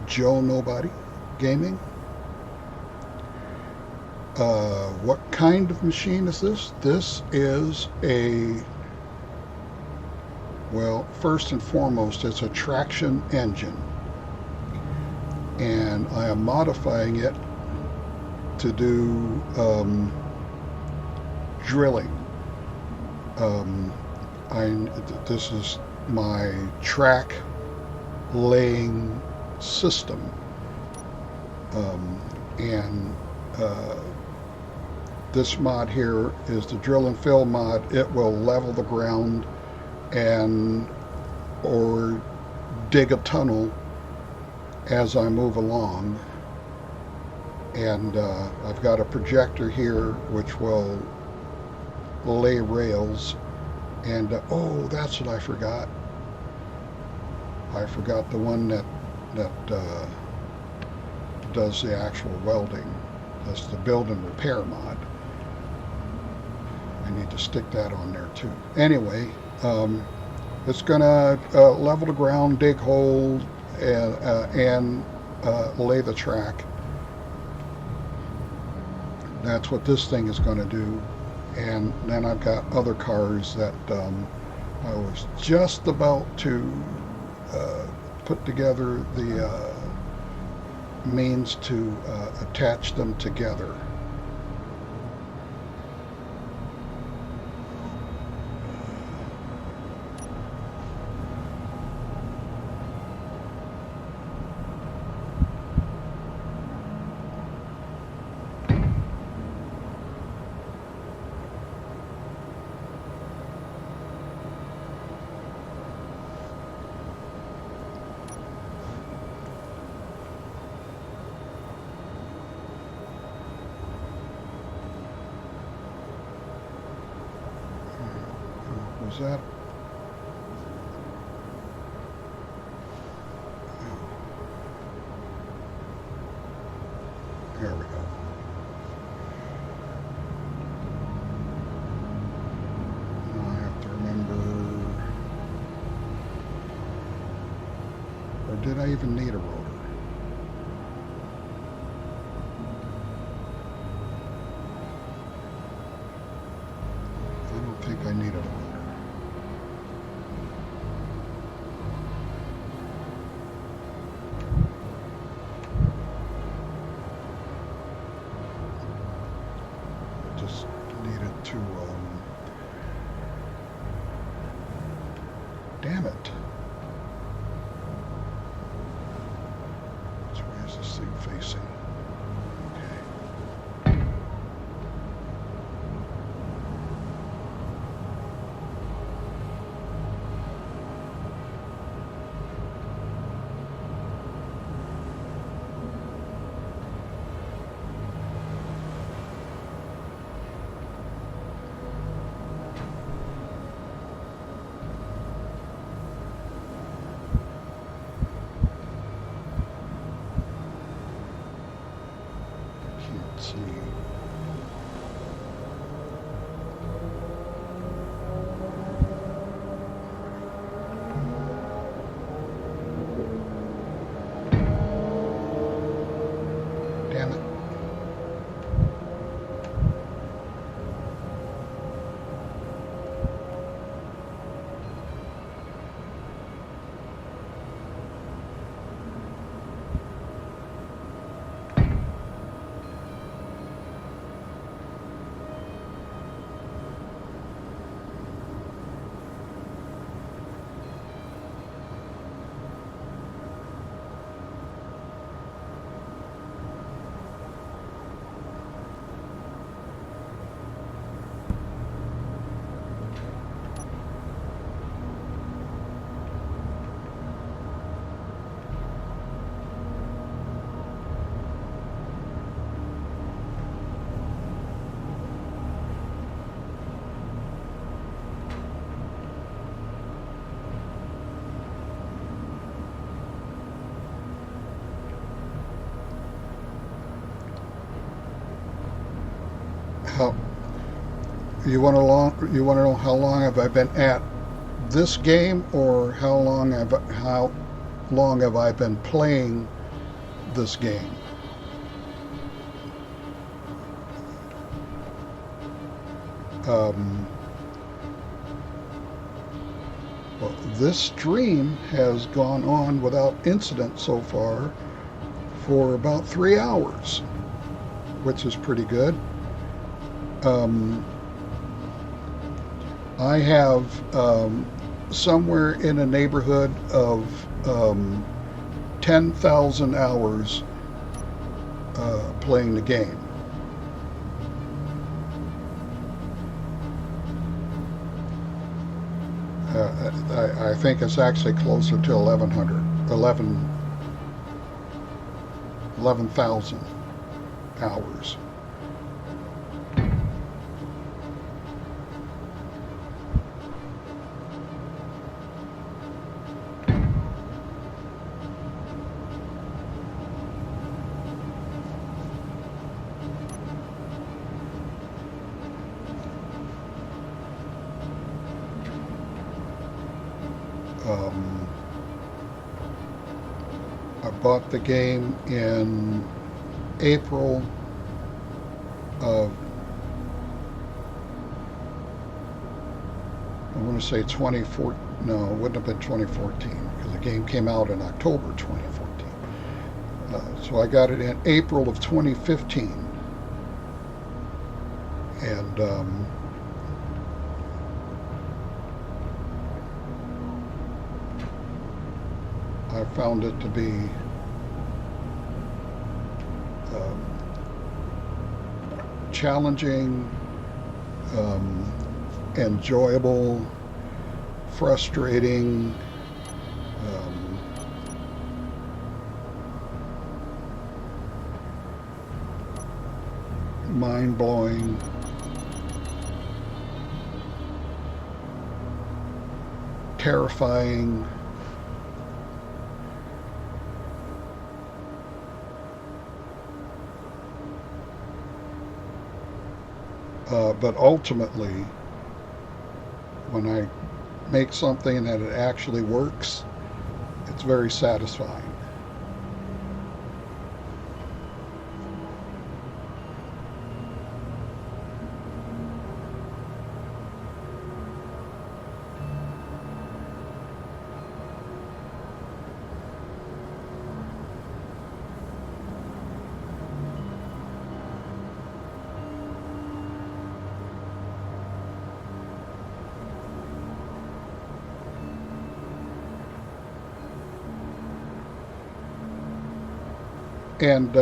Joe Nobody Gaming. What kind of machine is this? This is a, well, first and foremost, it's a traction engine. And I am modifying it to do drilling. Um, this is my track laying system. And this mod here is the drill and fill mod. It will level the ground and or dig a tunnel as I move along. And I've got a projector here which will lay rails. And oh, that's what I forgot. I forgot the one that does the actual welding. That's the build and repair mod. I need to stick that on there too. Anyway, it's gonna level the ground, dig holes, and lay the track. That's what this thing is going to do. And then I've got other cars that I was just about to put together the means to attach them together. Was that? There we go. Now I have to remember, or did I even need a rotor? I don't think I need a rotor. Needed to, damn it. Which way is this thing facing? Okay. Can't see. Damn it. How, you want to know how long have I been at this game, or how long have I been playing this game? Um, well, this stream has gone on without incident so far for about 3 hours, which is pretty good. Um, I have somewhere in a neighborhood of 10,000 hours playing the game. I think it's actually closer to 11,000 hours. I bought the game in April of, I want to say 2014. No, it wouldn't have been 2014 because the game came out in October 2014. So I got it in April of 2015. And I found it to be challenging, enjoyable, frustrating, mind-blowing. Terrifying. But ultimately, when I make something that it actually works, it's very satisfying. And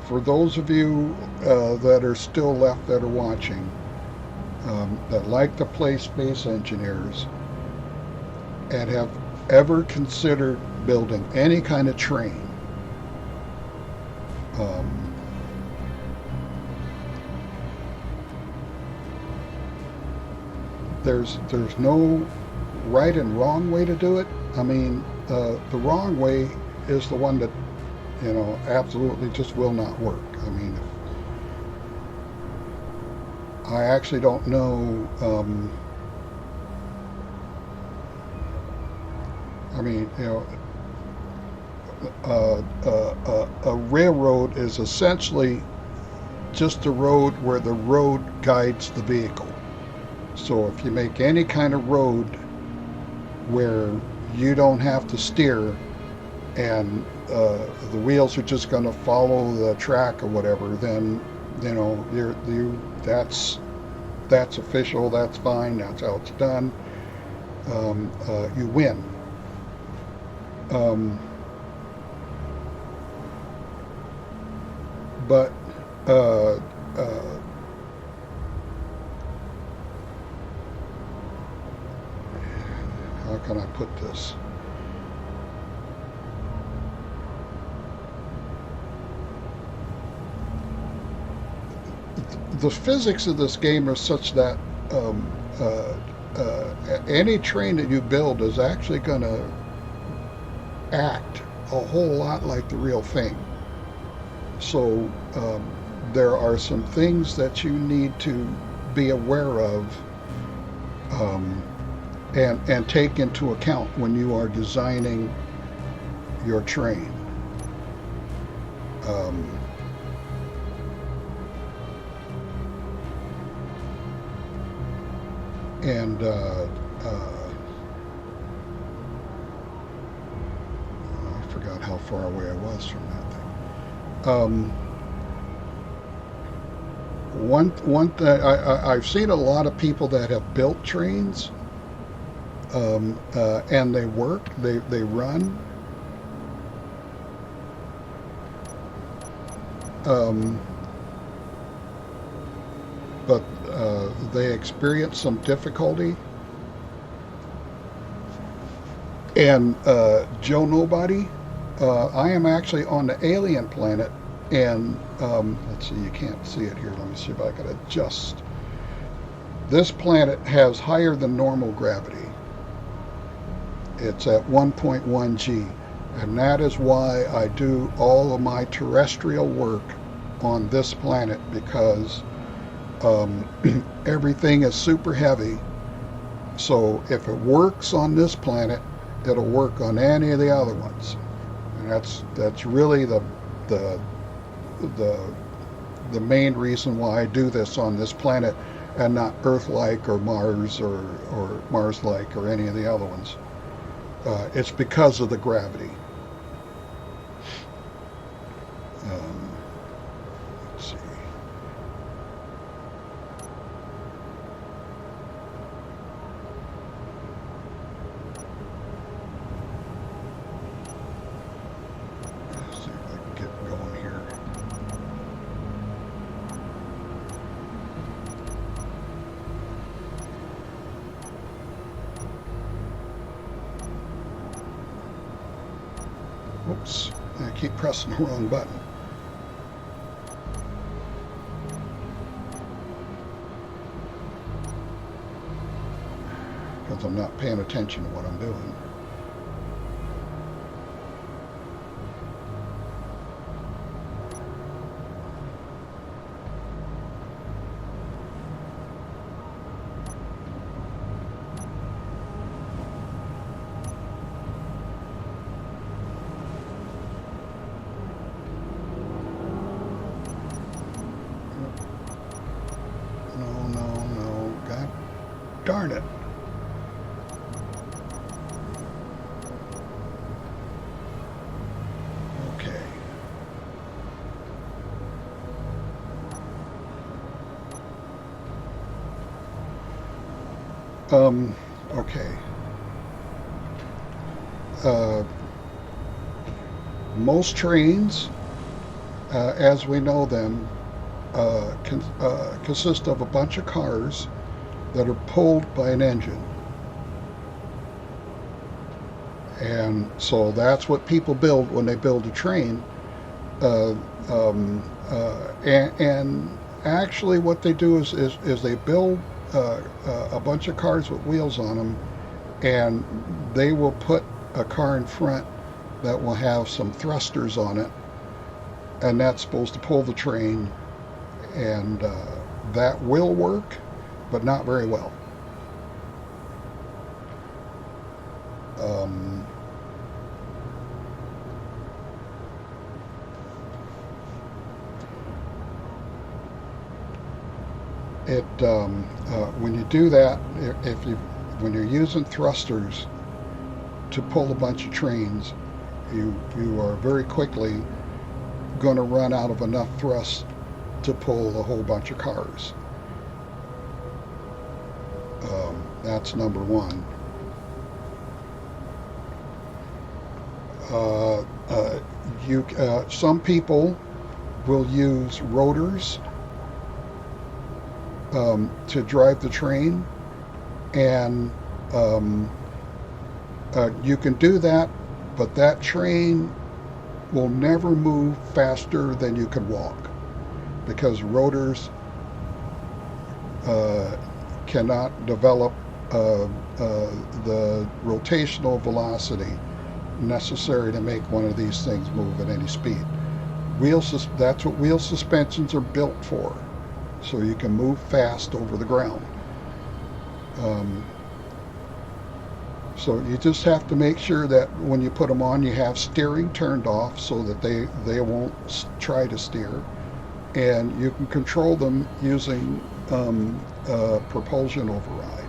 for those of you that are still left that are watching, that like to play Space Engineers and have ever considered building any kind of train, there's no right and wrong way to do it. I mean, the wrong way is the one that, absolutely just will not work. I mean, I actually don't know. I mean, a railroad is essentially just a road where the road guides the vehicle. So if you make any kind of road where you don't have to steer and the wheels are just going to follow the track or whatever, then that's official, that's fine, that's how it's done. You win. But how can I put this? The physics of this game are such that any train that you build is actually going to act a whole lot like the real thing. So there are some things that you need to be aware of, um, and take into account when you are designing your train. Um, and I forgot how far away I was from that thing. One thing I've seen a lot of people that have built trains, and they work, they run, um, but they experience some difficulty. And Joe Nobody, I am actually on the alien planet, and let's see, you can't see it here. Let me see if I can adjust. This planet has higher than normal gravity. It's at 1.1 G, and that is why I do all of my terrestrial work on this planet, because everything is super heavy. So if it works on this planet, it'll work on any of the other ones, and that's really the the the main reason why I do this on this planet and not Earth-like or Mars or Mars-like or any of the other ones. It's because of the gravity. Um, let's see. Let's see if I can get going here. Oops, I keep pressing the wrong button. Because I'm not paying attention to what I'm doing. No, God darn it. Okay. Okay. Uh, most trains, as we know them, consist of a bunch of cars that are pulled by an engine. And so that's what people build when they build a train. Uh, and actually, what they do is they build a bunch of cars with wheels on them, and they will put a car in front that will have some thrusters on it, and that's supposed to pull the train, and that will work, but not very well. Um, when you do that, if you when you're using thrusters to pull a bunch of trains, you are very quickly going to run out of enough thrust to pull a whole bunch of cars. That's number one. Uh, some people will use rotors to drive the train, and you can do that, but that train will never move faster than you could walk, because rotors cannot develop the rotational velocity necessary to make one of these things move at any speed. That's what wheel suspensions are built for, so you can move fast over the ground. Um, so you just have to make sure that when you put them on, you have steering turned off so that they won't try to steer, and you can control them using propulsion override.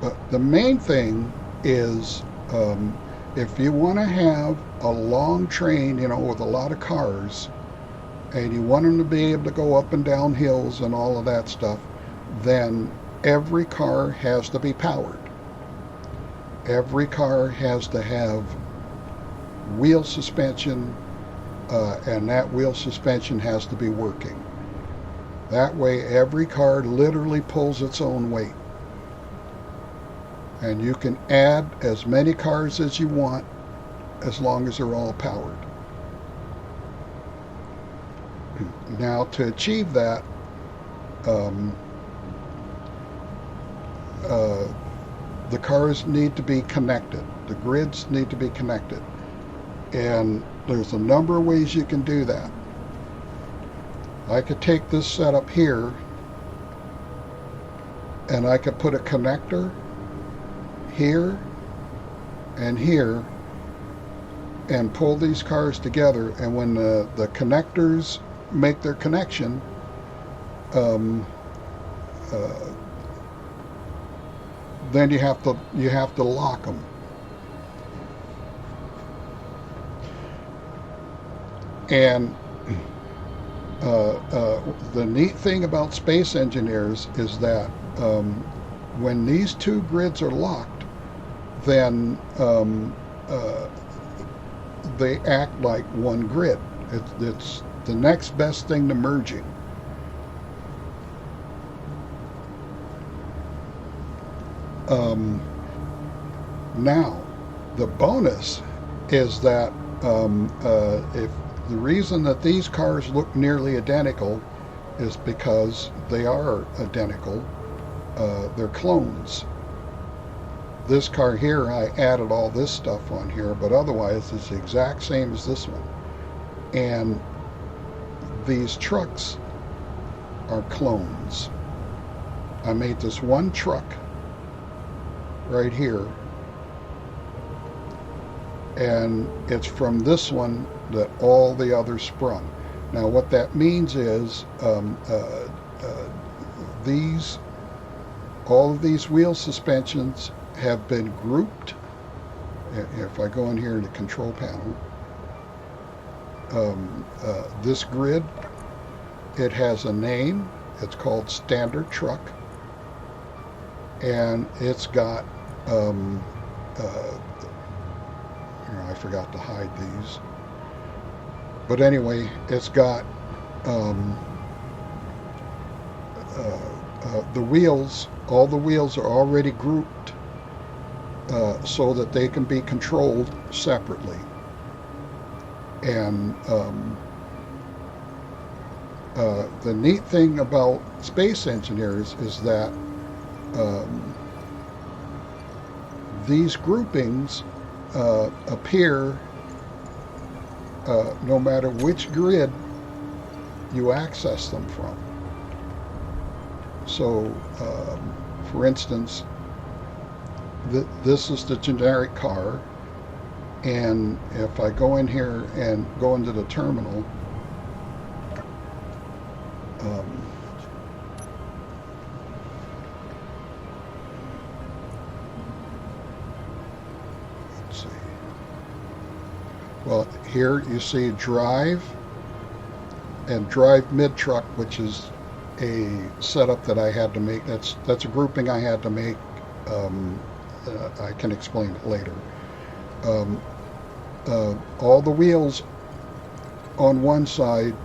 But the main thing is, if you want to have a long train, with a lot of cars, and you want them to be able to go up and down hills and all of that stuff, then every car has to be powered. Every car has to have wheel suspension, and that wheel suspension has to be working. That way, every car literally pulls its own weight. And you can add as many cars as you want as long as they're all powered. Now, to achieve that, the cars need to be connected. The grids need to be connected. And there's a number of ways you can do that. I could take this setup here and I could put a connector here and here and pull these cars together, and when the connectors make their connection, then you have to lock them. And the neat thing about Space Engineers is that when these two grids are locked, then they act like one grid. It's the next best thing to merging. Now, the bonus is that if the reason that these cars look nearly identical is because they are identical. They're clones. This car here, I added all this stuff on here, but otherwise it's the exact same as this one. And these trucks are clones. I made this one truck right here, and it's from this one that all the others sprung. Now what that means is all of these wheel suspensions have been grouped. If I go in here in the control panel, this grid, it has a name. It's called Standard Truck, and it's got I forgot to hide these, but anyway, it's got the wheels. All the wheels are already grouped so that they can be controlled separately. And the neat thing about Space Engineers is that these groupings appear no matter which grid you access them from. So, for instance, this is the generic car, and if I go in here and go into the terminal, let's see. Well, here you see drive and drive mid truck, which is a setup that I had to make. That's a grouping I had to make. I can explain it later. All the wheels on one side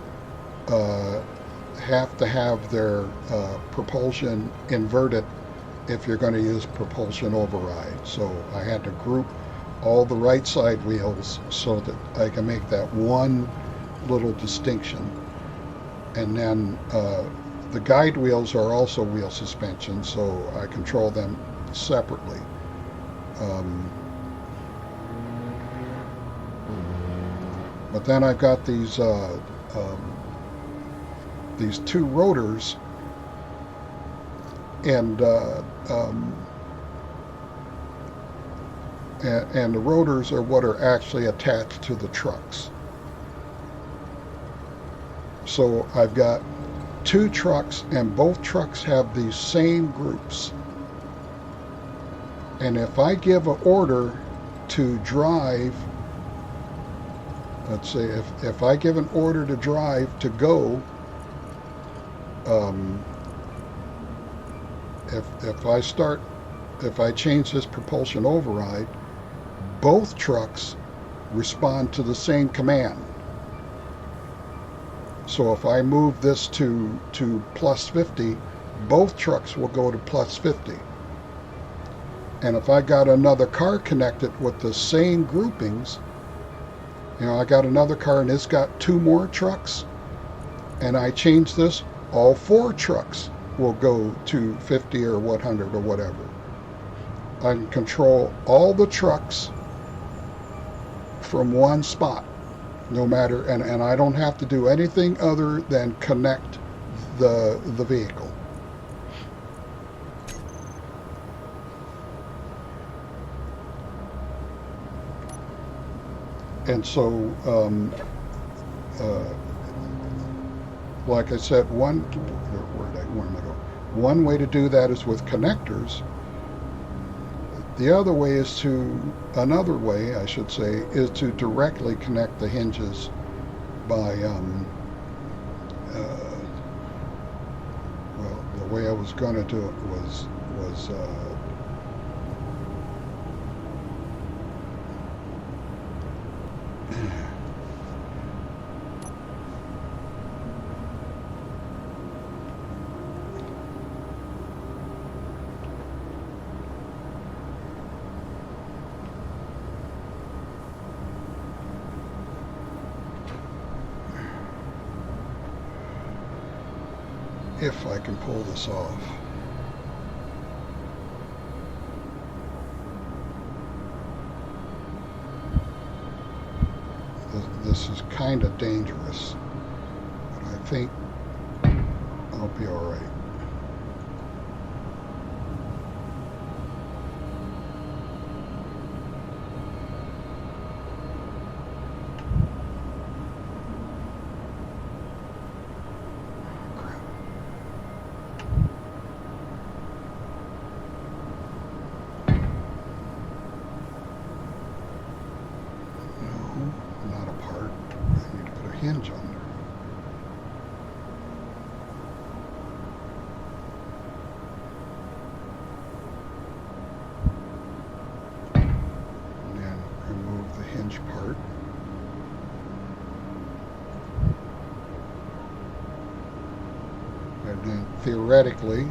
have to have their propulsion inverted if you're going to use propulsion override. So I had to group all the right side wheels so that I can make that one little distinction. And then the guide wheels are also wheel suspension, so I control them separately. Um, but then I've got these two rotors, and and the rotors are what are actually attached to the trucks. So I've got two trucks, and both trucks have these same groups. And if I give an order to drive, let's say if I give an order to drive to go, if I change this propulsion override, both trucks respond to the same command. So if I move this to plus 50, both trucks will go to plus 50. And if I got another car connected with the same groupings, I got another car and it's got two more trucks, and I change this, all four trucks will go to 50 or 100 or whatever. I can control all the trucks from one spot, no matter, and I don't have to do anything other than connect the vehicle. And so, like I said, one way to do that is with connectors. Another way, I should say, is to directly connect the hinges by, well, the way I was going to do it was if I can pull this off. This is kind of dangerous, but I think I'll be all right. Hinge on there. And then remove the hinge part. And then theoretically,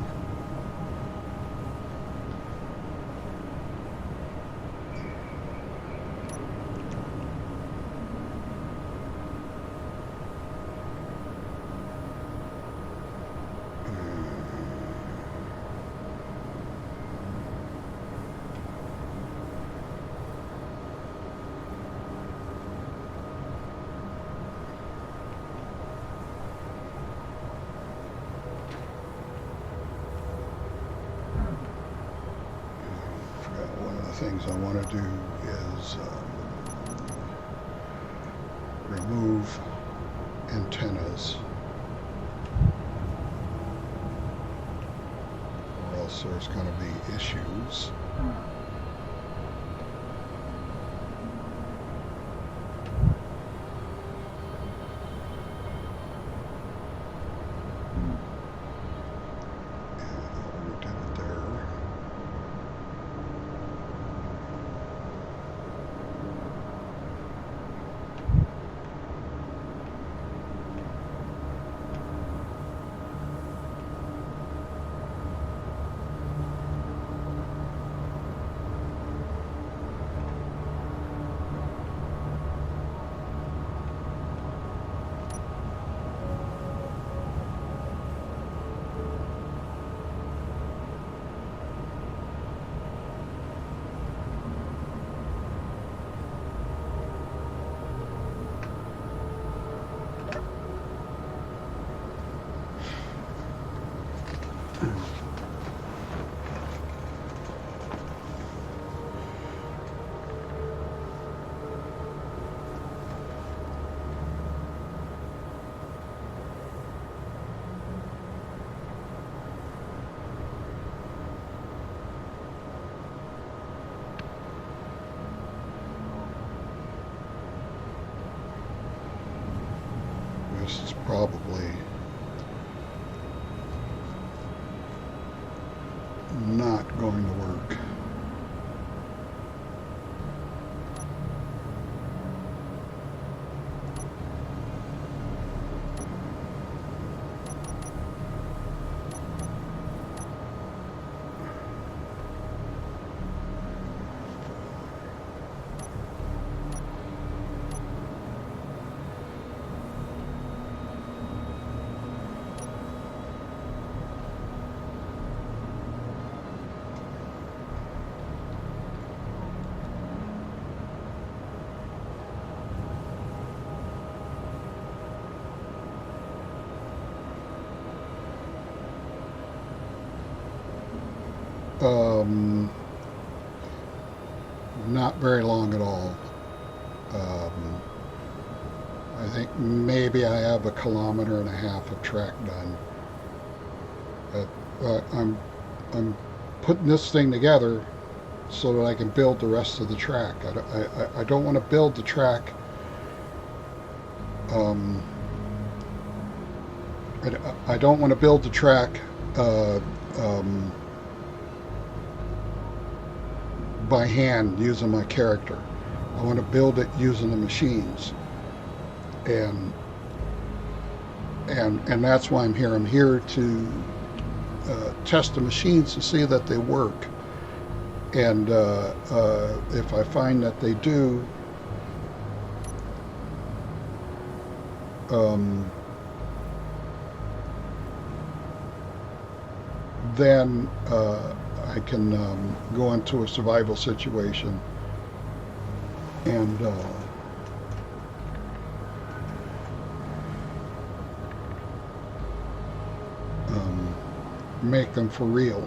things I want to do is remove antennas, or else there's going to be issues. this is probably not going to work. Not very long at all. I think maybe I have 1.5 kilometers of track done. I'm putting this thing together so that I can build the rest of the track. I don't want to build the track. I don't want to build the track by hand using my character. I want to build it using the machines, and that's why I'm here. I'm here to test the machines to see that they work, and if I find that they do, then I can go into a survival situation and make them for real.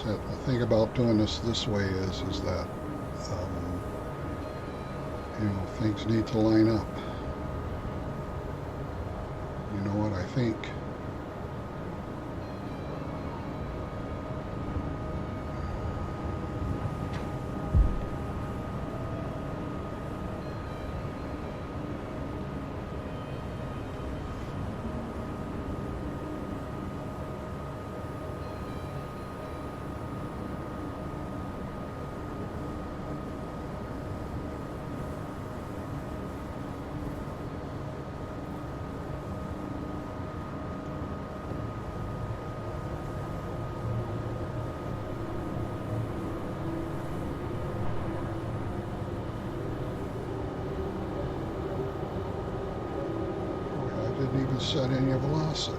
The thing about doing this way is that things need to line up. You know what I think? Didn't even set any velocity.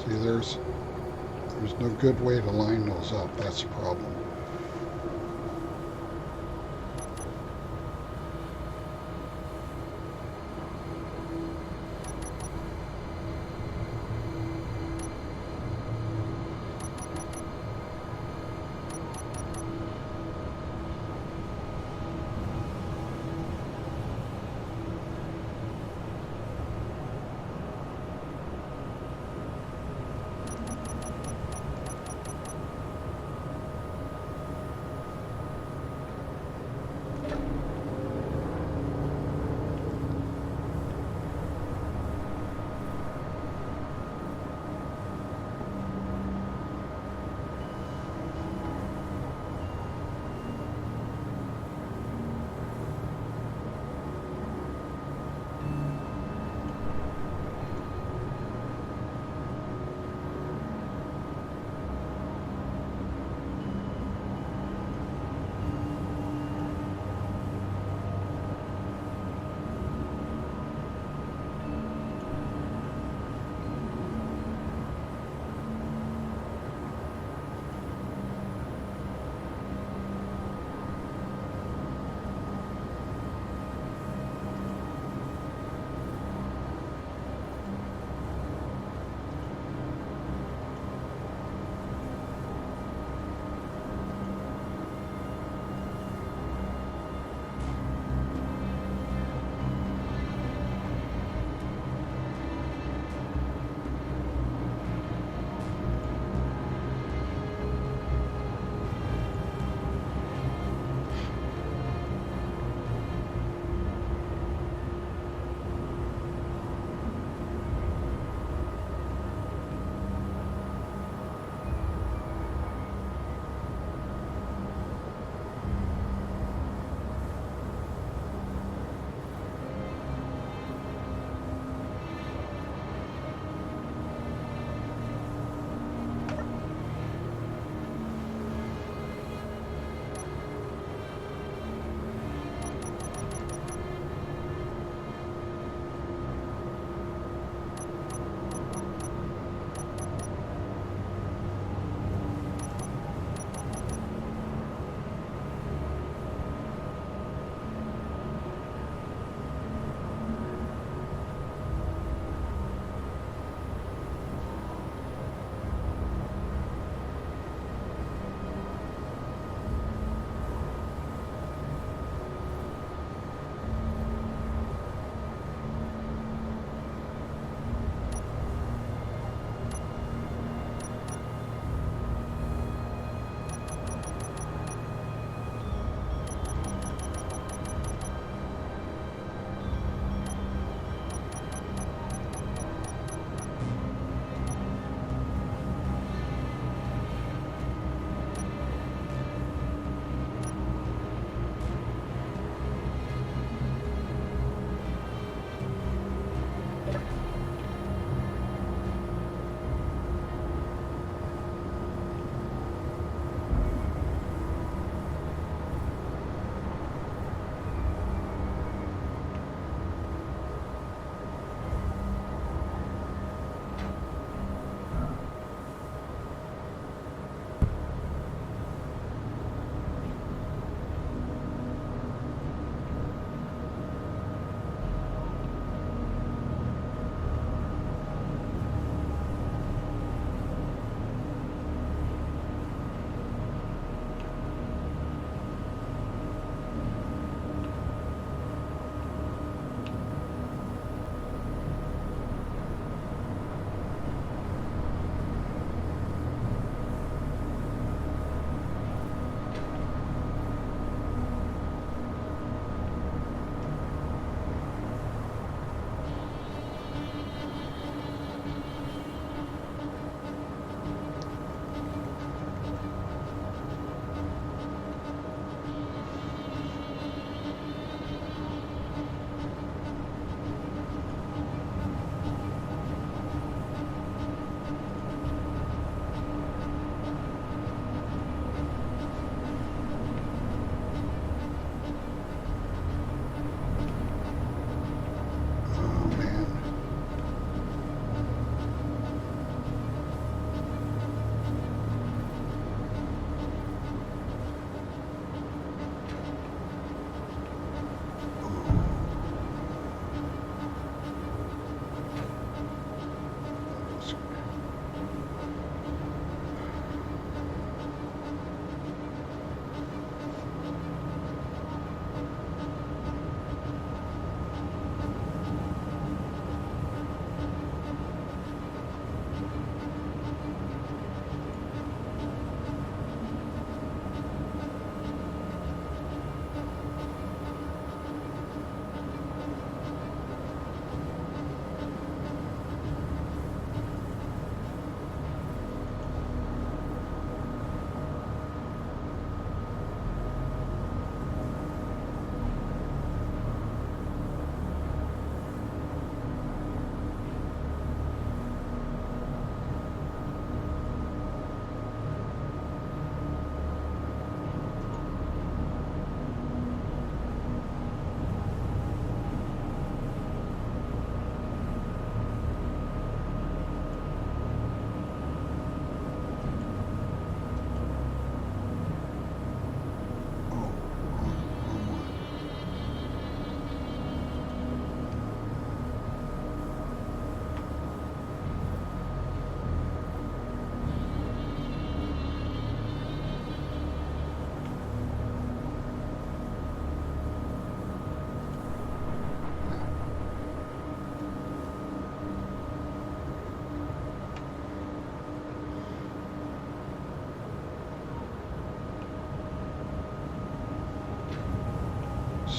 See, there's no good way to line those up. That's the problem.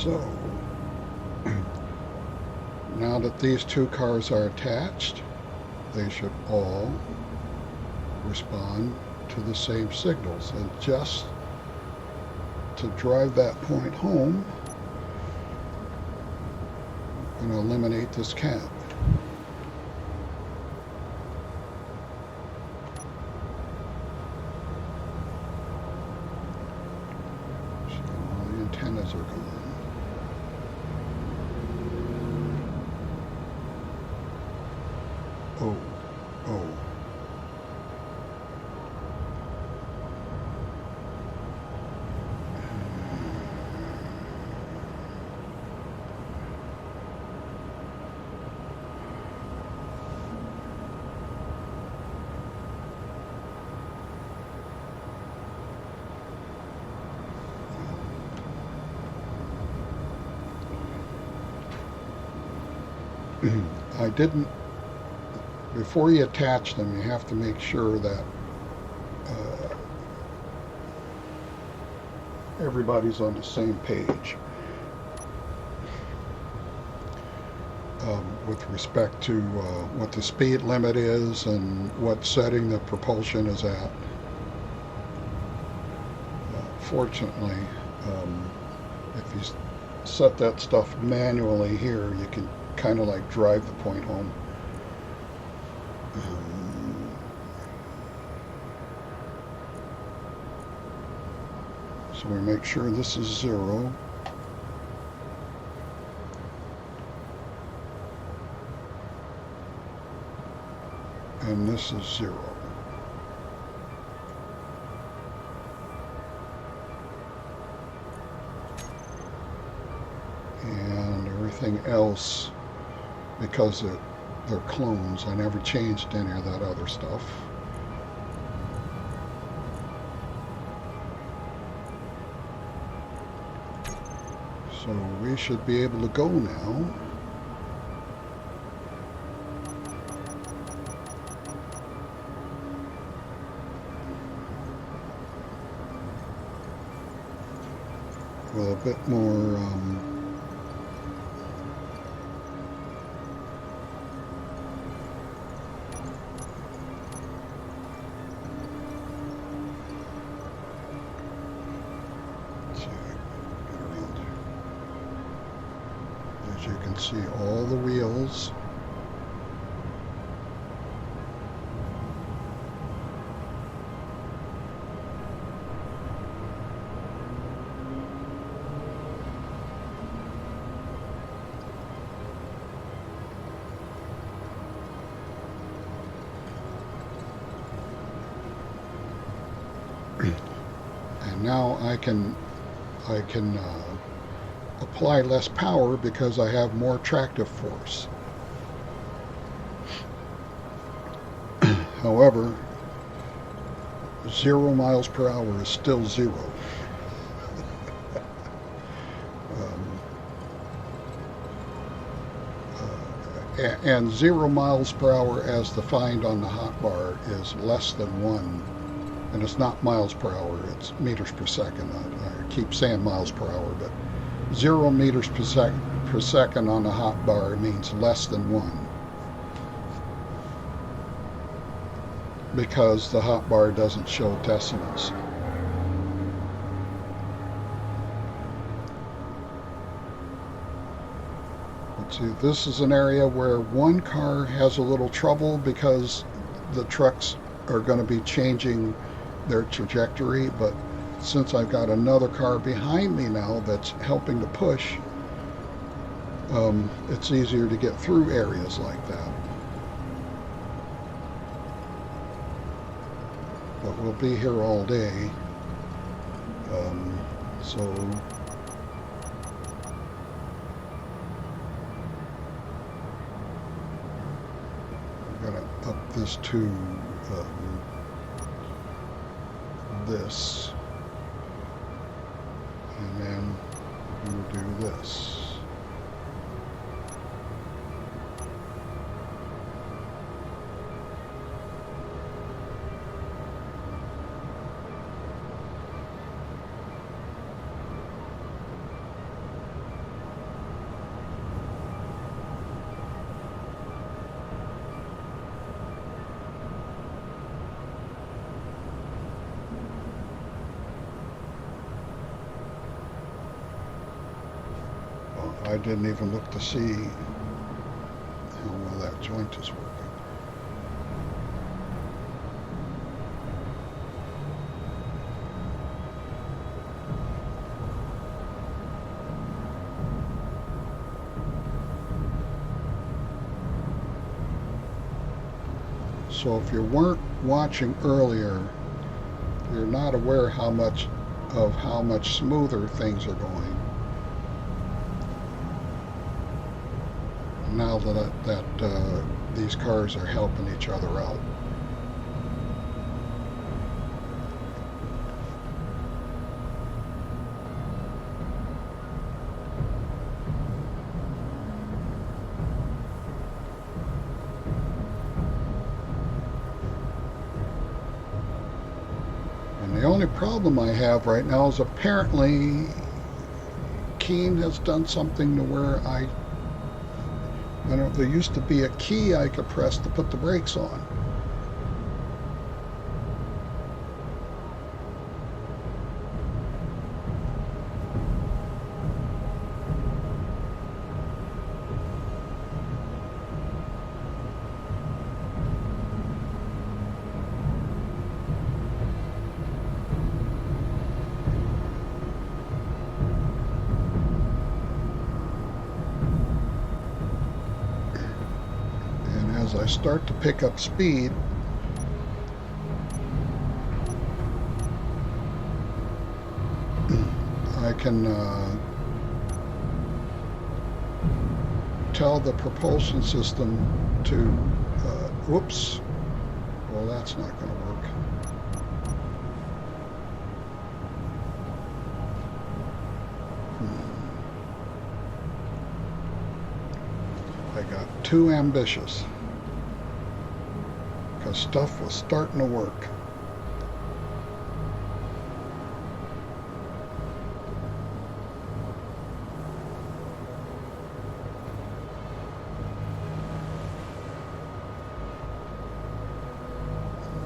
So now that these two cars are attached, they should all respond to the same signals. And just to drive that point home, I'm going to eliminate this cab. So all the antennas are gone. Oh, oh. I didn't, before you attach them, you have to make sure that everybody's on the same page with respect to what the speed limit is and what setting the propulsion is at. Fortunately, if you set that stuff manually here, you can kind of like drive the point home. So we make sure this is 0. And this is 0. And everything else, because they're clones, I never changed any of that other stuff. So we should be able to go now. With a bit more as you can see, all the wheels. And now I can apply less power because I have more tractive force. However, 0 miles per hour is still 0. And 0 miles per hour as defined on the hotbar is less than 1. And it's not miles per hour, it's meters per second. I keep saying miles per hour, but 0 meters per second on the hotbar means less than 1. Because the hotbar doesn't show decimals. Let's see, this is an area where one car has a little trouble because the trucks are going to be changing their trajectory, but since I've got another car behind me now that's helping to push, it's easier to get through areas like that. But we'll be here all day, so I'm going to up this to this, and then we'll do this. I didn't even look to see how well that joint is working. So if you weren't watching earlier, you're not aware how much smoother things are going now that these cars are helping each other out. The only problem I have right now is apparently Keen has done something to where I don't, there used to be a key I could press to put the brakes on. As I start to pick up speed, I can tell the propulsion system to, whoops, well that's not going to work. I got too ambitious. Because stuff was starting to work.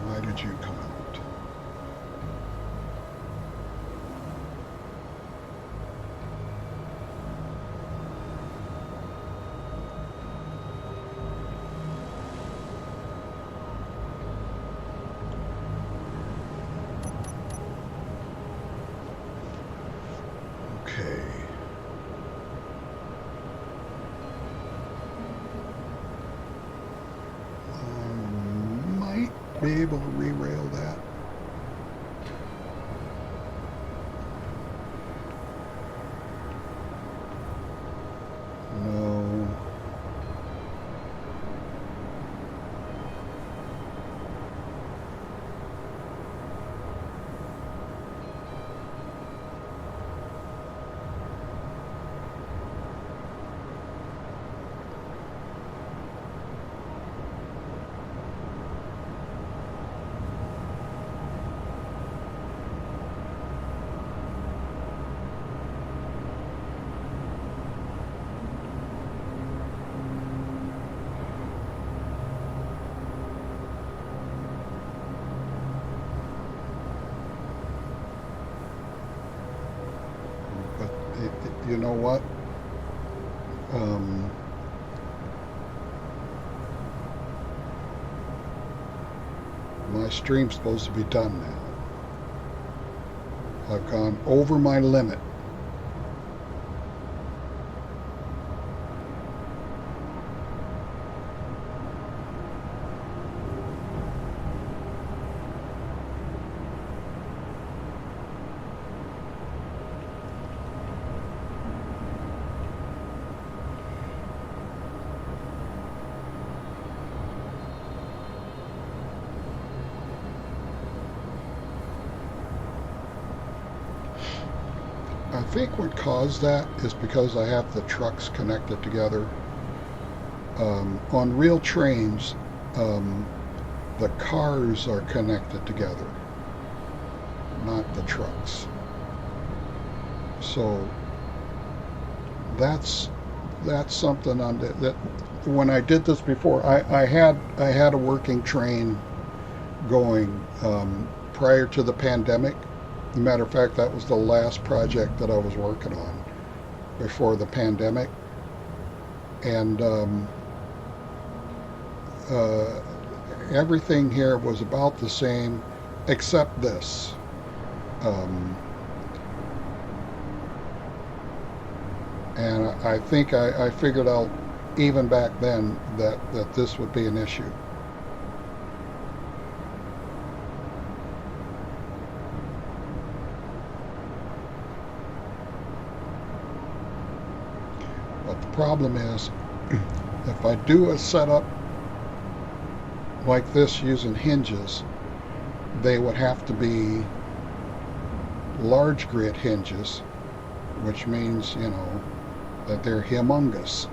Why did you come out? Okay. I might be able to re-rail that. No. You know what? My stream's supposed to be done now. I've gone over my limit. I think what caused that is because I have the trucks connected together. On real trains, the cars are connected together, not the trucks. So that's something on that. When I did this before, I had a working train going prior to the pandemic. As a matter of fact, that was the last project that I was working on. before the pandemic, and everything here was about the same except this. And I think I figured out even back then that this would be an issue. But the problem is, if I do a setup like this using hinges, they would have to be large grit hinges, which means, you know, that they're humongous.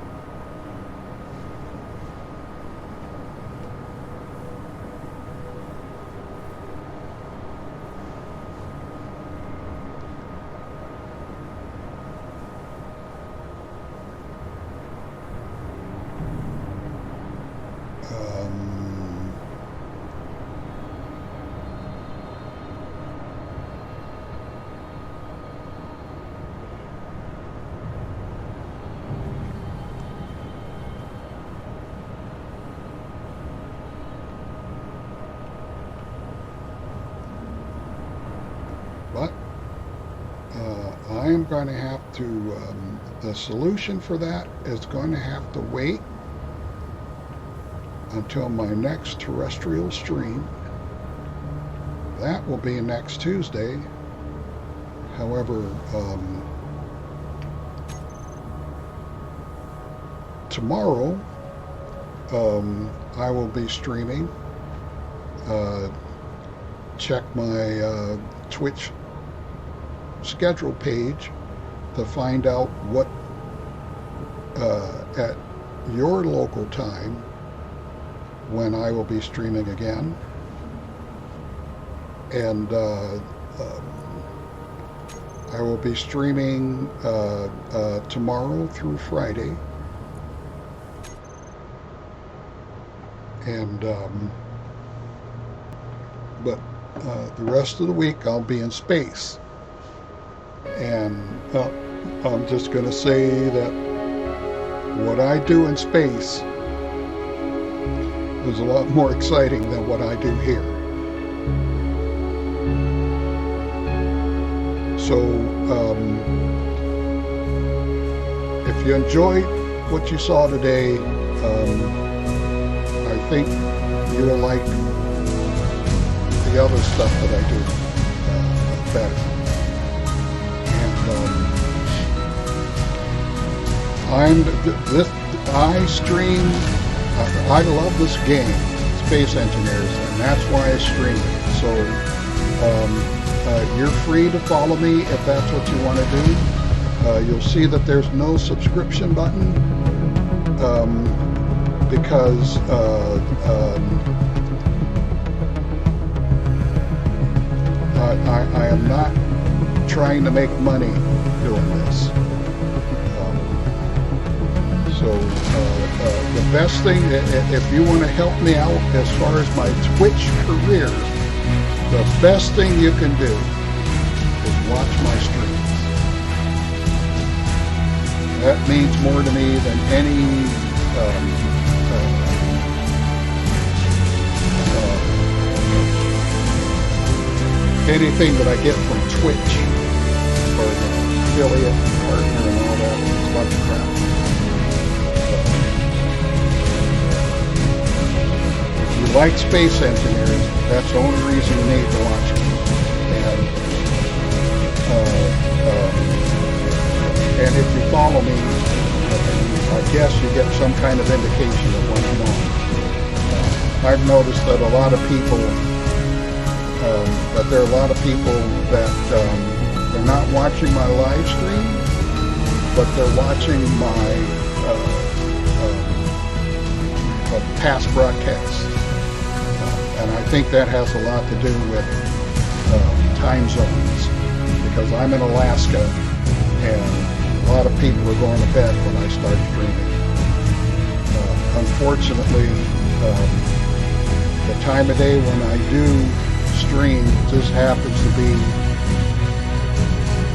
But I am going to have to, the solution for that is going to have to wait until my next terrestrial stream. That will be next Tuesday. However, tomorrow I will be streaming. Check my Twitch schedule page to find out what at your local time when I will be streaming again. And I will be streaming tomorrow through Friday. And but the rest of the week I'll be in space. And I'm just going to say that what I do in space is a lot more exciting than what I do here. So if you enjoyed what you saw today, I think you will like the other stuff that I do better. And I stream. I love this game, Space Engineers, and that's why I stream it. So you're free to follow me if that's what you want to do. You'll see that there's no subscription button because I am not trying to make money doing this. So the best thing, if you want to help me out as far as my Twitch career, the best thing you can do is watch my streams. That means more to me than anything that I get from Twitch or affiliate partner and all that. It's a bunch of crap. If you like Space Engineers, that's the only reason you need to watch it. And if you follow me, I guess you get some kind of indication of when I'm on. I've noticed that there are a lot of people that they're not watching my live stream, but they're watching my past broadcasts. And I think that has a lot to do with time zones, because I'm in Alaska and a lot of people are going to bed when I start streaming. Unfortunately, the time of day when I do stream just happens to be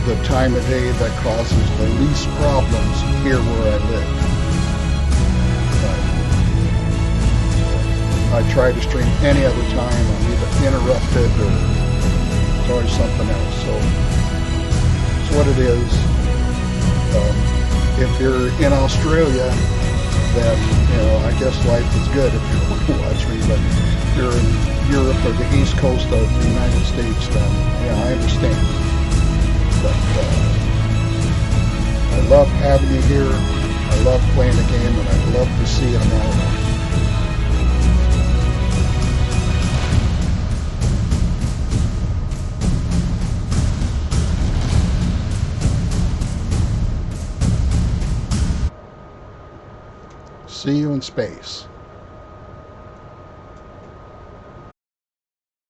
the time of day that causes the least problems here where I live. I try to stream any other time. I'm either interrupted or it's always something else. So it's what it is. If you're in Australia, then I guess life is good if you want to watch me. But if you're in Europe or the East Coast of the United States, then I understand. But I love having you here. I love playing the game, and I love to see them all. See you in space.